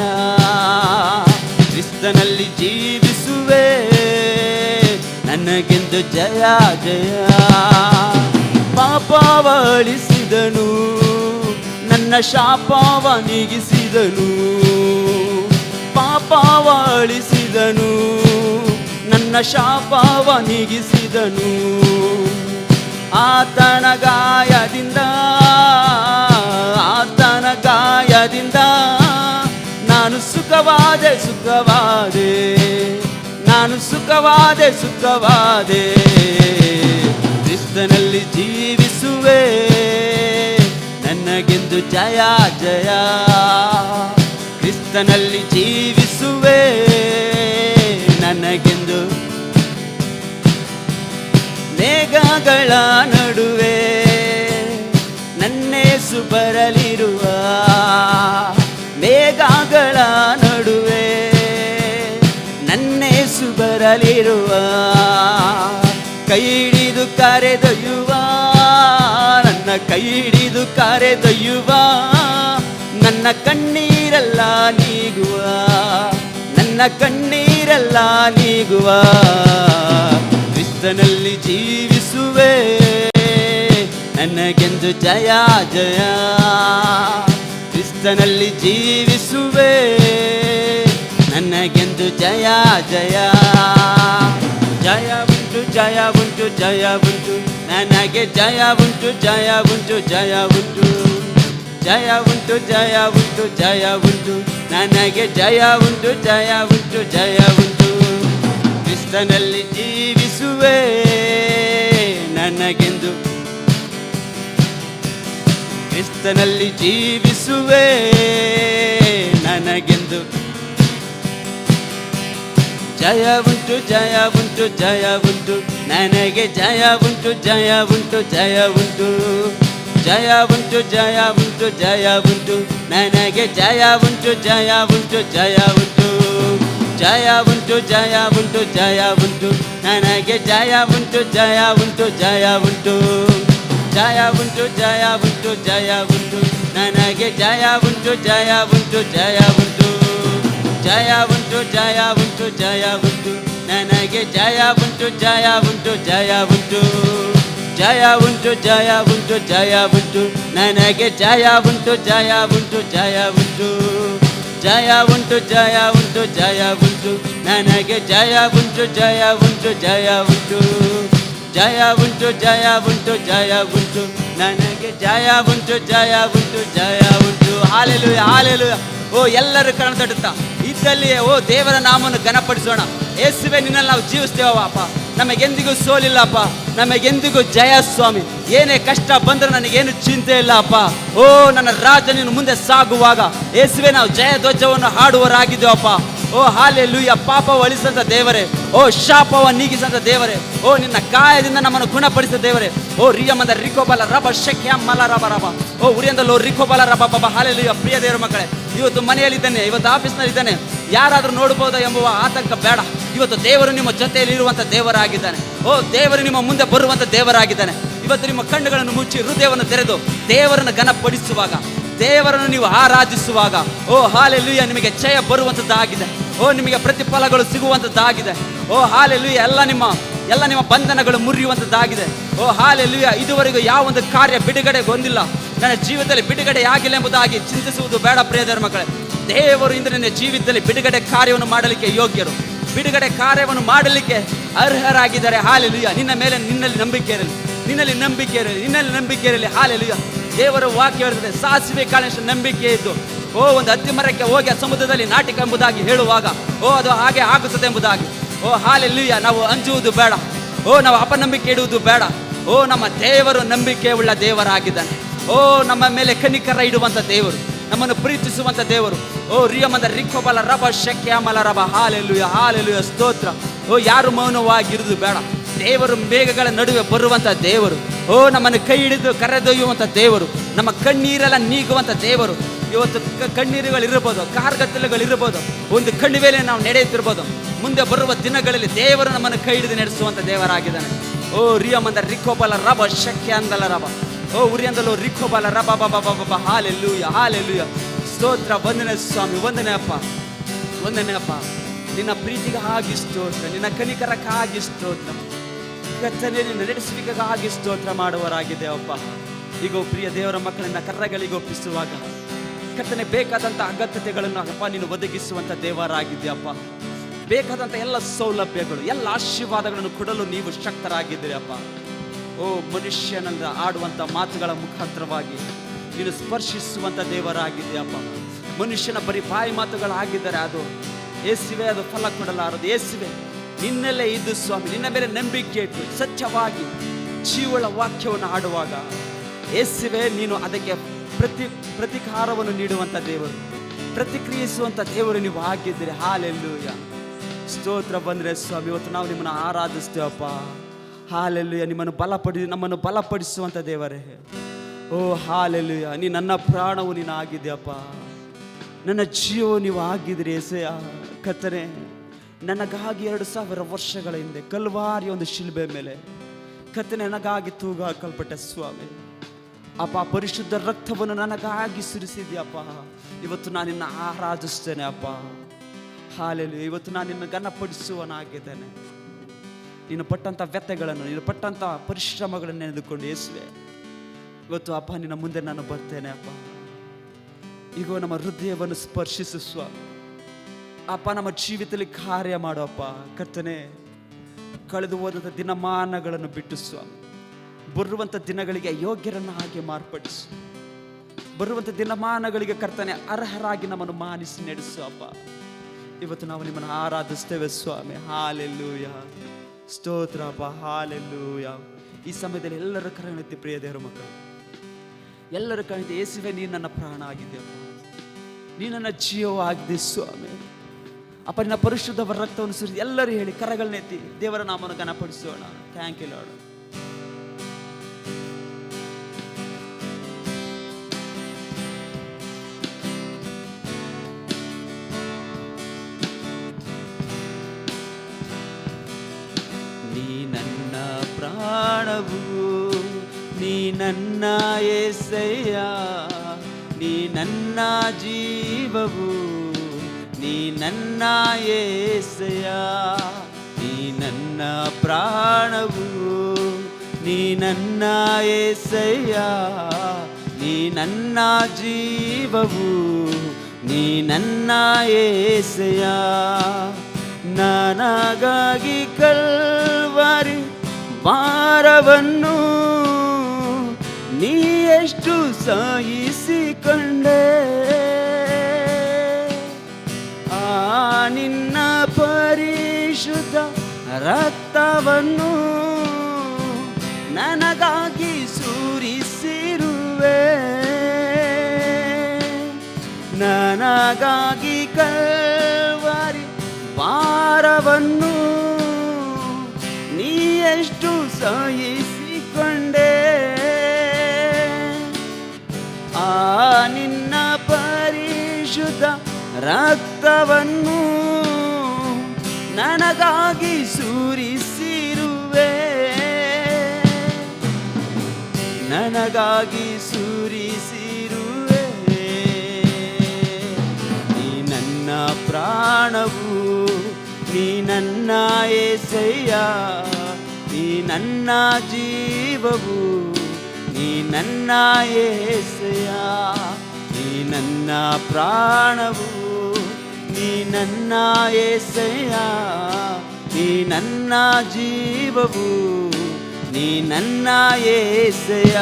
ಕ್ರಿಸ್ತನಲ್ಲಿ ಜೀವಿಸುವೆ ನನಗೆಂದು ಜಯ ಜಯ. ಪಾಪವ ಅಳಿಸಿದನು, ನನ್ನ ಶಾಪವ ನೀಗಿಸಿದನು. ಪಾಪವ ಅಳಿಸಿದನು, ನನ್ನ ಶಾಪವ ನೀಗಿಸಿದನು. ಆತನ ಗಾಯದಿಂದ, ಆತನ ಗಾಯದಿಂದ ನಾನು ಸುಖವಾದೆ ಸುಖವಾದೆ, ನಾನು ಸುಖವಾದೆ ಸುಖವಾದೆ. ಕ್ರಿಸ್ತನಲ್ಲಿ ಜೀವಿಸುವೆ ನನಗೆಂದು ಜಯ ಜಯ. ಕ್ರಿಸ್ತನಲ್ಲಿ ಜೀವಿಸುವೆ ನನಗೆಂದು. ಮೇಘಗಳ ನಡುವೆ ನನ್ನೇಸು ಬರಲಿರುವ, ಮೇಘಗಳ ನಡುವೆ ನನ್ನೇಸು ಬರಲಿರುವ. ಕೈ ಹಿಡಿದು ಕರೆದೊಯ್ಯುವ, ನನ್ನ ಕೈ ಹಿಡಿದು ಕರೆದೊಯ್ಯುವ. ನನ್ನ ಕಣ್ಣೀರೆಲ್ಲ ನೀಗುವ, ನನ್ನ ಕಣ್ಣೀರೆಲ್ಲ ನೀಗುವ. ಕ್ರಿಸ್ತನಲ್ಲಿ ಜೀವಿಸುವೆ ನನಗೆಂದು ಜಯ ಜಯ. ಕ್ರಿಸ್ತನಲ್ಲಿ ಜೀವಿಸುವೆ ನನಗೆಂದು ಜಯ ಜಯ. ಜಯ ಉಂಟು ಜಯ ಉಂಟು ಜಯ ಉಂಟು ನನಗೆ ಜಯ ಉಂಟು ಜಯ ಉಂಟು ಜಯ ಉಂಟು. ಜಯ ಉಂಟು ಜಯ ಉಂಟು ಜಯ ಉಂಟು ನನಗೆ ಜಯ ಉಂಟು ಜಯ ಉಂಟು ಜಯ ಉಂಟು. ಕ್ರಿಸ್ತನಲ್ಲಿ ಜೀವಿಸುವೆ ನನಗೆಂದು, ಕ್ರಿಸ್ತನಲ್ಲಿ ಜೀವಿಸುವೆ ನನಗೆಂದು. ಜಯ ಉಂಟು ಜಯ ಉಂಟು ಜಯ ಉಂಟು ನನಗೆ ಜಯ ಉಂಟು ಜಯ ಉಂಟು ಜಯ ಉಂಟು. ಜಯ ಉಂಟು ಜಯ ಉಂಟು ಜಯ ಉಂಟು ನನಗೆ ಜಯ ಉಂಟು ಜಯ ಉಂಟು ಜಯ ಉಂಟು. ಜಯ ಉಂಟು ಜಯ ಉಂಟು ಜಯ ಉಂಟು ನನಗೆ ಜಯ ಉಂಟು ಜಯ ಉಂಟು ಜಯ ಉಂಟು. ಜಯ ಉಂಟು ಜಯ ಉಂಟು ಜಯ ಉಂಟು ನನಗೆ ಜಯ ಉಂಟು ಜಯ ಉಂಟು ಜಯ ಉಂಟು. ಜಯ ಉಂಟು ಜಯ ಉಂಟು ಜಯ ಉಂಟು ನನಗೆ ಜಯ ಉಂಟು ಜಯ ಉಂಟು ಜಯ ಉಂಟು. ಜಯ ಉಂಟು ಜಯ ಉಂಟು ಜಯ ಉಂಟು ನನಗೆ ಜಯ ಉಂಟು ಜಯ ಉಂಟು ಜಯ ಉಂಟು. ಜಯ ಉಂಟು ಜಯ ಉಂಟು ಜಯ ಉಂಟು ನನಗೆ ಜಯ ಉಂಟು ಜಯ ಉಂಟು ಜಯ ಉಂಟು. ಜಯ ಉಂಟು ಜಯ ಉಂಟು ಜಯ ಉಂಟು ನನಗೆ ಜಯ ಉಂಟು ಜಯ ಉಂಟು ಜಯ ಉಂಟು. Hallelujah hallelujah. ಓ ಎಲ್ಲರೂ ಕಣ್ಣು ತಟ್ಟುತ್ತಾ ಇದ್ದಲ್ಲಿಯೇ ಓ ದೇವರ ನಾಮವನ್ನು ಘನಪಡಿಸೋಣ. ಯೇಸುವೆ ನಿನ್ನಲ್ಲಿ ನಾವು ಜೀವಿಸ್ತೇವಪ್ಪ, ನಮಗೆಂದಿಗೂ ಸೋಲಿಲ್ಲಪ್ಪ, ನಮಗೆಂದಿಗೂ ಜಯ ಸ್ವಾಮಿ. ಏನೇ ಕಷ್ಟ ಬಂದರೂ ನನಗೇನು ಚಿಂತೆ ಇಲ್ಲ ಅಪ್ಪ. ಓ ನನ್ನ ರಾಜ ನೀನು ಮುಂದೆ ಸಾಗುವಾಗ ಯೇಸುವೆ ನಾವು ಜಯ ಧ್ವಜವನ್ನು ಹಾಡುವರಾಗಿದ್ದೇವಪ್ಪ. ಓ ಹಾಲೆಲೂಯ, ಪಾಪ ಅಳಿಸಂತ ದೇವರೇ, ಓ ಶಾಪವ ನೀಗಿಸಂತ ದೇವರೇ, ಓ ನಿನ್ನ ಗಾಯದಿಂದ ನಮ್ಮನ್ನು ಗುಣಪಡಿಸಿದ ದೇವರೇ. ಓ ರಿಯಮಂದ ರಿಕೋಬಲ ರಬ ಶಕ್ಯ ಮಲ ರಬ ರಬ, ಓ ಉರಿಯಂದಲೋ ರಿಕೋಬಲ ರಬ ಬಬ. ಹಾಲೆಲೂಯ. ಪ್ರಿಯ ದೇವರ ಮಕ್ಕಳೇ, ಇವತ್ತು ಮನೆಯಲ್ಲಿದ್ದಾನೆ, ಇವತ್ತು ಆಫೀಸ್ನಲ್ಲಿ ಇದ್ದಾನೆ, ಯಾರಾದರೂ ನೋಡಬಹುದಾ ಎಂಬುವ ಆತಂಕ ಬೇಡ. ಇವತ್ತು ದೇವರು ನಿಮ್ಮ ಜೊತೆಯಲ್ಲಿ ಇರುವಂತ ದೇವರಾಗಿದ್ದಾನೆ. ಓ ದೇವರು ನಿಮ್ಮ ಮುಂದೆ ಬರುವಂತ ದೇವರಾಗಿದ್ದಾನೆ. ಇವತ್ತು ನಿಮ್ಮ ಕಣ್ಣುಗಳನ್ನು ಮುಚ್ಚಿ ಹೃದಯವನ್ನು ತೆರೆದು ದೇವರನ್ನು ಘನಪಡಿಸುವಾಗ, ದೇವರನ್ನು ನೀವು ಆರಾಧಿಸುವಾಗ, ಓ ಹಾಲೆಲೂಯ, ನಿಮಗೆ ಜಯ ಬರುವಂಥದ್ದಾಗಿದೆ. ಓ ನಿಮಗೆ ಪ್ರತಿಫಲಗಳು ಸಿಗುವಂಥದ್ದಾಗಿದೆ. ಓ ಹಾಲೆಲೂಯ, ಎಲ್ಲ ನಿಮ್ಮ ಬಂಧನಗಳು ಮುರಿಯುವಂಥದ್ದಾಗಿದೆ. ಓ ಹಾಲೆಲೂಯ, ಇದುವರೆಗೂ ಯಾವ ಒಂದು ಕಾರ್ಯ ಬಿಡುಗಡೆ ಹೊಂದಿಲ್ಲ, ನನ್ನ ಜೀವಿತದಲ್ಲಿ ಬಿಡುಗಡೆ ಆಗಿಲ್ಲ ಎಂಬುದಾಗಿ ಚಿಂತಿಸುವುದು ಬೇಡ. ಪ್ರಿಯ ದೇವರ ಮಕ್ಕಳೇ, ದೇವರು ಇಂದು ನಿನ್ನ ಜೀವಿತದಲ್ಲಿ ಬಿಡುಗಡೆ ಕಾರ್ಯವನ್ನು ಮಾಡಲಿಕ್ಕೆ ಯೋಗ್ಯರು, ಬಿಡುಗಡೆ ಕಾರ್ಯವನ್ನು ಮಾಡಲಿಕ್ಕೆ ಅರ್ಹರಾಗಿದ್ದಾರೆ. ಹಾಲೆಲೂಯ. ನಿನ್ನಲ್ಲಿ ನಂಬಿಕೆ ಇರಲಿ, ನಿನ್ನಲ್ಲಿ ನಂಬಿಕೆ ಇರಲಿ. ಹಾಲೆಲೂಯ. ದೇವರ ವಾಕ್ಯ ಹೇಳ್ತದೆ, ಸಾಸಿವೆ ಕಾಳಿನಷ್ಟು ನಂಬಿಕೆ ಇದ್ದು ಓ ಒಂದು ಹತ್ತಿ ಮರಕ್ಕೆ ಹೋಗಿ ಆ ಸಮುದ್ರದಲ್ಲಿ ನಾಟಿಕ ಎಂಬುದಾಗಿ ಹೇಳುವಾಗ, ಓ ಅದು ಹಾಗೆ ಆಗುತ್ತದೆ ಎಂಬುದಾಗಿ. ಓ ಹಾಲೆಲೂಯ. ನಾವು ಅಂಜುವುದು ಬೇಡ, ಓ ನಾವು ಅಪನಂಬಿಕೆ ಇಡುವುದು ಬೇಡ. ಓ ನಮ್ಮ ದೇವರು ನಂಬಿಕೆ ಉಳ್ಳ ದೇವರಾಗಿದ್ದಾನೆ. ಓ ನಮ್ಮ ಮೇಲೆ ಕನಿಕರ ಇಡುವಂತ ದೇವರು, ನಮ್ಮನ್ನು ಪ್ರೀತಿಸುವಂತ ದೇವರು. ಓ ರಿಯಮದ ರಿಕೋಬಲ ರಬ ಶಕ್ಯ ಮಲ ರಬ. ಹಾಲೆಲೂಯ, ಹಾಲೆಲೂಯ, ಸ್ತೋತ್ರ. ಓ ಯಾರು ಮೌನವಾಗಿರುವುದು ಬೇಡ. ದೇವರು ಮೇಘಗಳ ನಡುವೆ ಬರುವಂತ ದೇವರು. ಓ ನಮ್ಮನ್ನು ಕೈ ಹಿಡಿದು ಕರೆದೊಯ್ಯುವಂತ ದೇವರು, ನಮ್ಮ ಕಣ್ಣೀರೆಲ್ಲ ನೀಗುವಂತ ದೇವರು. ಇವತ್ತು ಕಣ್ಣೀರುಗಳಿರ್ಬೋದು, ಕಾರ್ಗತ್ತಲುಗಳಿರ್ಬೋದು, ಒಂದು ಕಣ್ಣುವೇಲೆ ನಾವು ನಡೆಯುತ್ತಿರ್ಬೋದು. ಮುಂದೆ ಬರುವ ದಿನಗಳಲ್ಲಿ ದೇವರು ನಮ್ಮನ್ನು ಕೈ ಹಿಡಿದು ನಡೆಸುವಂತ ದೇವರಾಗಿದ್ದಾನೆ. ಓ ರಿಯಮಂದ ರಿಕೋಬಲ ರಬ ಶಕ್ಯ ಅಂದಲ ರಬ. ಓ ಉರಿಯಂದಲೋ ರಿಕೋಬಲ ರಬ ಬಬ ಬಬ. ಹಾಲೆಲೂಯ, ಹಾಲೆಲೂಯ, ಸ್ತೋತ್ರ. ವಂದನೆ ಸ್ವಾಮಿ, ವಂದನೆ ಅಪ್ಪ, ವಂದನೆ ಅಪ್ಪ. ನಿನ್ನ ಪ್ರೀತಿಗಾಗಿ ಸ್ತೋತ್ರ, ನಿನ್ನ ಕನಿಕರಕ್ಕಾಗಿ ಸ್ತೋತ್ರ, ಕರ್ತನೇ ನಿನ್ನ ನಡೆಸುವಿಕೆಗಾಗಿ ಸ್ತೋತ್ರ ಮಾಡುವರಾಗಿದೆ ಅಪ್ಪ. ಈಗ ಪ್ರಿಯ ದೇವರ ಮಕ್ಕಳನ್ನ ಕರ್ರಗಳಿಗೆ ಒಪ್ಪಿಸುವಾಗ ಕರ್ತನೆ ಬೇಕಾದಂಥ ಅಗತ್ಯತೆಗಳನ್ನು ಅಪ್ಪ ನೀನು ಒದಗಿಸುವಂಥ ದೇವರಾಗಿದ್ದೀಯಪ್ಪ. ಬೇಕಾದಂಥ ಎಲ್ಲ ಸೌಲಭ್ಯಗಳು, ಎಲ್ಲ ಆಶೀರ್ವಾದಗಳನ್ನು ಕೊಡಲು ನೀವು ಶಕ್ತರಾಗಿದ್ದೀರಿ ಅಪ್ಪ. ಓ ಮನುಷ್ಯನಂದ ಆಡುವಂಥ ಮಾತುಗಳ ಮುಖಾಂತರವಾಗಿ ನೀನು ಸ್ಪರ್ಶಿಸುವಂಥ ದೇವರಾಗಿದ್ದೀಯಪ್ಪ. ಮನುಷ್ಯನ ಬರೀ ಬಾಯಿ ಮಾತುಗಳಾಗಿದ್ದಾರೆ, ಅದು ಯೇಸುವೆ, ಅದು ಫಲ ಕೊಡಲಾರದು. ಯೇಸುವೆ, ನಿನ್ನಲ್ಲೇ ಇದ್ದು ಸ್ವಾಮಿ, ನಿನ್ನ ಮೇಲೆ ನಂಬಿಕೆ ಇಟ್ಟು ಸತ್ಯವಾಗಿ ಜೀವಳ ವಾಕ್ಯವನ್ನು ಆಡುವಾಗ ಯೇಸುವೆ, ನೀನು ಅದಕ್ಕೆ ಪ್ರತಿಕಾರವನ್ನು ನೀಡುವಂಥ ದೇವರು, ಪ್ರತಿಕ್ರಿಯಿಸುವಂಥ ದೇವರು ನೀವು ಆಗಿದ್ದೀರಿ. ಹಾಲೆಲೂಯ, ಸ್ತೋತ್ರ. ಬಂದರೆ ಸ್ವಾಮಿ, ಇವತ್ತು ನಾವು ನಿಮ್ಮನ್ನು ಆರಾಧಿಸ್ತೇವಪ್ಪ. ಹಾಲೆಲೂಯ, ನಮ್ಮನ್ನು ಬಲಪಡಿಸುವಂಥ ದೇವರೇ. ಓ ಹಾಲೆಲೂಯ, ನೀ ನನ್ನ ಪ್ರಾಣವು ನೀನು ಆಗಿದೆಯಪ್ಪ, ನನ್ನ ಜೀವವು ನೀವು ಆಗಿದ್ದೀರಿ ಏಸಯ್ಯ. ಕರ್ತನೇ, ನನಗಾಗಿ 2000 ವರ್ಷಗಳ ಹಿಂದೆ ಕಲ್ವಾರಿ ಒಂದು ಶಿಲ್ಬೆ ಮೇಲೆ ಕರ್ತನೇ ನನಗಾಗಿ ತೂಗಾಕಲ್ಪಟ್ಟ ಸ್ವಾಮಿ ಅಪ್ಪ, ಪರಿಶುದ್ಧ ರಕ್ತವನ್ನು ನನಗಾಗಿ ಸುರಿಸಿದ್ಯಪ್ಪ. ಇವತ್ತು ನಾನು ನಿನ್ನ ಆರಾಧಿಸ್ತೇನೆ ಅಪ್ಪ. ಹಾಲೆಲೂಯ, ಇವತ್ತು ನಾನು ನಿನ್ನ ಘನಪಡಿಸುವನಾಗಿದ್ದೇನೆ. ನೀನು ಪಟ್ಟಂಥ ವ್ಯಥೆಗಳನ್ನು, ನೀನು ಪಟ್ಟಂಥ ಪರಿಶ್ರಮಗಳನ್ನು ನೆನೆದುಕೊಂಡು ಯೇಸುವೆ, ಇವತ್ತು ಅಪ್ಪ ನಿನ್ನ ಮುಂದೆ ನಾನು ಬರ್ತೇನೆ ಅಪ್ಪ. ಈಗ ನಮ್ಮ ಹೃದಯವನ್ನು ಸ್ಪರ್ಶಿಸು ಸ್ವಾಮಿ ಅಪ್ಪ, ನಮ್ಮ ಜೀವಿತದಲ್ಲಿ ಕಾರ್ಯ ಮಾಡುವಪ್ಪ. ಕರ್ತನೆ, ಕಳೆದು ಹೋದಂಥ ದಿನಮಾನಗಳನ್ನು ಬಿಟ್ಟು ಸ್ವಾಮಿ, ಬರುವಂಥ ದಿನಗಳಿಗೆ ಯೋಗ್ಯರನ್ನು ಹಾಗೆ ಮಾರ್ಪಡಿಸು. ಬರುವಂಥ ದಿನಮಾನಗಳಿಗೆ ಕರ್ತನೆ ಅರ್ಹರಾಗಿ ನಮ್ಮನ್ನು ಮಾನಿಸಿ ನಡೆಸು ಅಪ್ಪ. ಇವತ್ತು ನಾವು ನಿಮ್ಮನ್ನು ಆರಾಧಿಸ್ತೇವೆ ಸ್ವಾಮಿ. ಹಾಲೆಲೂಯ, ಸ್ತೋತ್ರ ಅಪ್ಪ. ಹಾಲೆಲೂಯ. ಈ ಸಮಯದಲ್ಲಿ ಎಲ್ಲರ ಕರೆಯುತ್ತೆ ಪ್ರಿಯ ದೇವರ ಮಕ್ಕಳು, ಎಲ್ಲರ ಕರೆಯುತ್ತೆ ಯೇಸುವೆ, ನೀನು ನನ್ನ ಪ್ರಾಣ ಆಗಿದೆಯಪ್ಪ, ನೀನು ನನ್ನ ಜೀವವಾಗಿದೆ ಸ್ವಾಮಿ ಅಪ್ಪ. ನಿನ್ನ ಪರಿಶುದ್ಧ ರಕ್ತವನ್ನು ಸುರಿಸಿ ಎಲ್ಲರೂ ಹೇಳಿ ಕರಗಳನ್ನೆತ್ತಿ ದೇವರ ನಾಮವನ್ನು ಘನಪಡಿಸೋಣ. Thank you lord. ನೀ ನನ್ನ ಪ್ರಾಣವು, ನೀ ನನ್ನ యేసయ్య, ನೀ ನನ್ನ ಜೀವವು, ನೀ ನನ್ನ యేసయ్య. ನೀ ನನ್ನ ಪ್ರಾಣವು, ನೀ ನನ್ನ యేసయ్య, ನೀ ನನ್ನ ಜೀವವು, ನೀ ನನ್ನ యేసయ్య. ನನಗಾಗಿ ಕಲ್ವಾರಿ ಭಾರವನ್ನು ನೀ ಎಷ್ಟು ಸಹಿಸಿಕೊಂಡೆ. ಆ ನಿನ್ನ ಪರಿಶುದ್ಧ ರಕ್ತವನ್ನು ನನಗಾಗಿ ಸುರಿಸಿರುವೆ. ನನಗಾಗಿ ಕಲ್ವಾರಿ ಕಷ್ಟವನ್ನು ನೀ ಎಷ್ಟು ಸಹಿಸಿಕೊಂಡೆ. ಆ ನಿನ್ನ ಪರಿಶುದ್ಧ ರಕ್ತವನ್ನು ನನಗಾಗಿ ಸುರಿಸಿರುವೆ, ನನಗಾಗಿ ಸುರಿಸಿರುವೆ. ನೀ ನನ್ನ ಪ್ರಾಣವು, ನೀ ನನ್ನ యేసయ్య, ನೀ ನನ್ನ ಜೀವವು, ನೀ ನನ್ನ యేసయ్య. ನೀ ನನ್ನ ಪ್ರಾಣವು, ನೀ ನನ್ನ యేసయ్య, ನೀ ನನ್ನ ಜೀವವು, ನೀ ನನ್ನ యేసయ్య.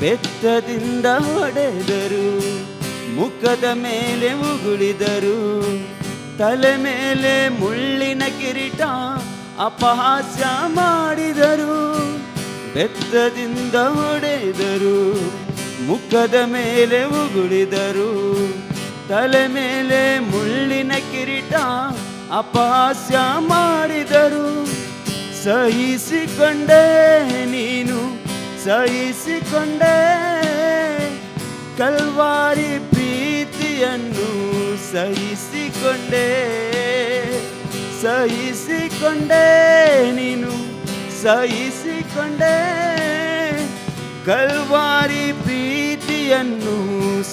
ಬೆತ್ತದಿಂದ ಹೊಡೆದರು, ಮುಖದ ಮೇಲೆ ಉಗುಳಿದರು, ತಲೆ ಮೇಲೆ ಮುಳ್ಳಿನ ಕಿರೀಟ ಅಪಹಾಸ್ಯ ಮಾಡಿದರು. ಬೆತ್ತದಿಂದ ಹೊಡೆದರು, ಮುಖದ ಮೇಲೆ ಉಗುಳಿದರು, ತಲೆ ಮೇಲೆ ಮುಳ್ಳಿನ ಕಿರೀಟ ಅಪಹಾಸ್ಯ ಮಾಡಿದರು. ಸಹಿಸಿಕೊಂಡೆ ನೀನು, ಸಹಿಸಿಕೊಂಡೆ ಕಲ್ವಾರಿ ಪ್ರೀತಿಯನ್ನು, ಸಹಿಸಿಕೊಂಡೆ, ಸಹಿಸಿಕೊಂಡೆ ನೀನು, ಸಹಿಸಿಕೊಂಡೆ ಕಲ್ವಾರಿ ಪ್ರೀತಿಯನ್ನು,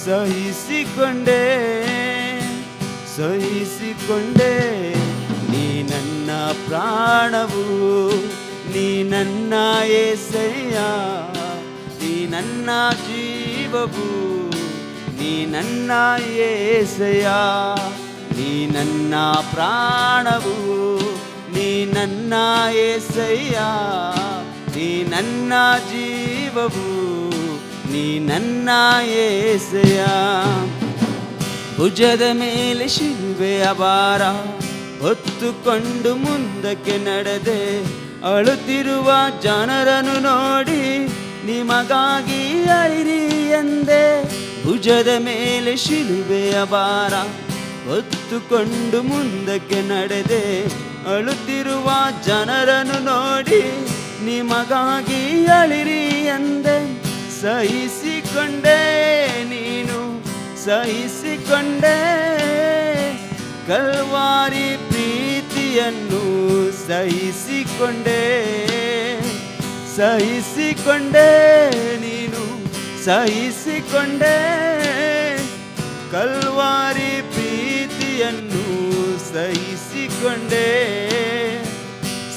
ಸಹಿಸಿಕೊಂಡೆ, ಸಹಿಸಿಕೊಂಡೆ. ನೀ ನನ್ನ ಪ್ರಾಣವು, ನೀ ನನ್ನ యేసయ్య, ನೀ ನನ್ನ ಜೀವವು, ನೀ ನನ್ನ యేసయ్య. ನೀ ನನ್ನ ಪ್ರಾಣವು, ನೀ ನನ್ನ యేసయ్య, ನೀ ನನ್ನ ಜೀವವು, ನೀ ನನ್ನ యేసయ్య. ಭುಜದ ಮೇಲೆ ಶಿಲುಬೆಯ ಭಾರ ಹೊತ್ತುಕೊಂಡು ಮುಂದಕ್ಕೆ ನಡೆದೆ. ಅಳುತ್ತಿರುವ ಜನರನ್ನು ನೋಡಿ ನಿಮಗಾಗಿ ಅಳಿರಿ ಎಂದೆ. ಭುಜದ ಮೇಲೆ ಶಿಲುಬೆಯ ಭಾರ ಹೊತ್ತುಕೊಂಡು ಮುಂದಕ್ಕೆ ನಡೆದೆ. ಅಳುತ್ತಿರುವ ಜನರನ್ನು ನೋಡಿ ನಿಮಗಾಗಿ ಅಳಿರಿ ಎಂದೆ. ಸಹಿಸಿಕೊಂಡೆ ನೀನು, ಸಹಿಸಿಕೊಂಡೆ ಕಲ್ವಾರಿ ಪ್ರೀತಿಯನ್ನು, ಸಹಿಸಿಕೊಂಡೆ, ಸಹಿಸಿಕೊಂಡೆ ನೀನು, ಸಹಿಸಿಕೊಂಡೆ ಕಲ್ವಾರಿ ಪ್ರೀತಿಯನ್ನು, ಸಹಿಸಿಕೊಂಡೆ,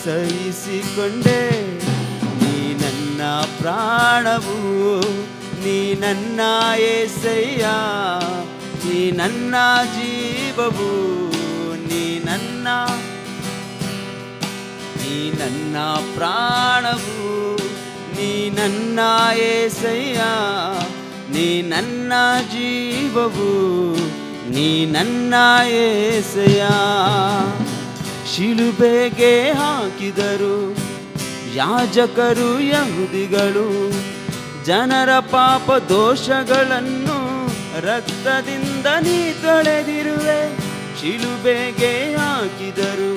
ಸಹಿಸಿಕೊಂಡೆ. ನೀ ನನ್ನ ಪ್ರಾಣವು, ನೀ ನನ್ನ యేసయ్య, ನೀ ನನ್ನ ಜೀವವು, ನೀ ನನ್ನ ಪ್ರಾಣವು, ನೀ ನನ್ನ యేసయ్య, ನೀ ನನ್ನ ಜೀವವು, ನೀ ನನ್ನ యేసయ్య. ಶಿಲುಬೆಗೆ ಹಾಕಿದರು ಯಾಜಕರು ಯಹೂದಿಗಳು, ಜನರ ಪಾಪ ದೋಷಗಳನ್ನು ರಕ್ತದಿಂದ ನೀ ತೊಳೆದಿರುವೆ. ಶಿಲುಬೆಗೆ ಹಾಕಿದರು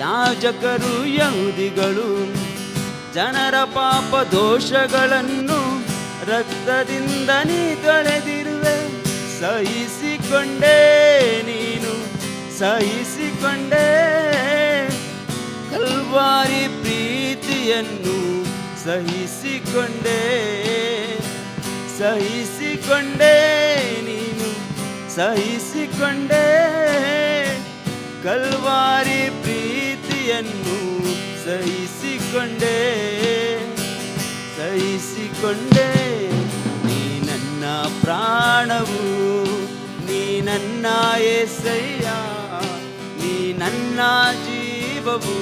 ಯಾಜಕರು ಯಹೂದಿಗಳು, ಜನರ ಪಾಪ ದೋಷಗಳನ್ನು ರಕ್ತದಿಂದ ನೀ ತೊಳೆದಿರುವೆ. ಸಹಿಸಿಕೊಂಡೆ ನೀನು, ಸಹಿಸಿಕೊಂಡೆ ಕಲ್ವಾರಿ ಪ್ರೀತಿಯನ್ನು, ಸಹಿಸಿಕೊಂಡೆ, ಸಹಿಸಿಕೊಂಡೆ ನೀನು, ಸಹಿಸಿಕೊಂಡೆ ಕಲ್ವಾರಿ ಪ್ರೀತಿಯನ್ನು, ಸಹಿಸಿಕೊಂಡೆ, ಸಹಿಸಿಕೊಂಡೆ. ನೀ ನನ್ನ ಪ್ರಾಣವು, ನೀ ನನ್ನ యేసయ్య, ನೀ ನನ್ನ ಜೀವವು,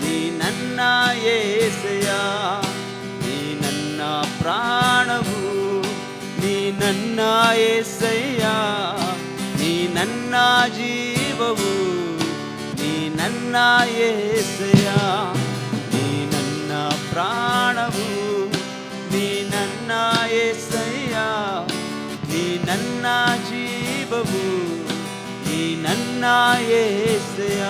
ನೀ ನನ್ನ యేసయ్య. ನೀ ನನ್ನ ಪ್ರಾಣವು, ನೀ ನನ್ನ యేసయ్య, ನೀ ನನ್ನ ಜೀವವು, ನೀ ನನ್ನ యేసయ్య. ನೀ ನನ್ನ ಪ್ರಾಣವು, ನೀ ನನ್ನ యేసయ్య, ನೀ ನನ್ನ ಜೀವವು, ನೀ ನನ್ನ ನನ್ನ యేసయ్య,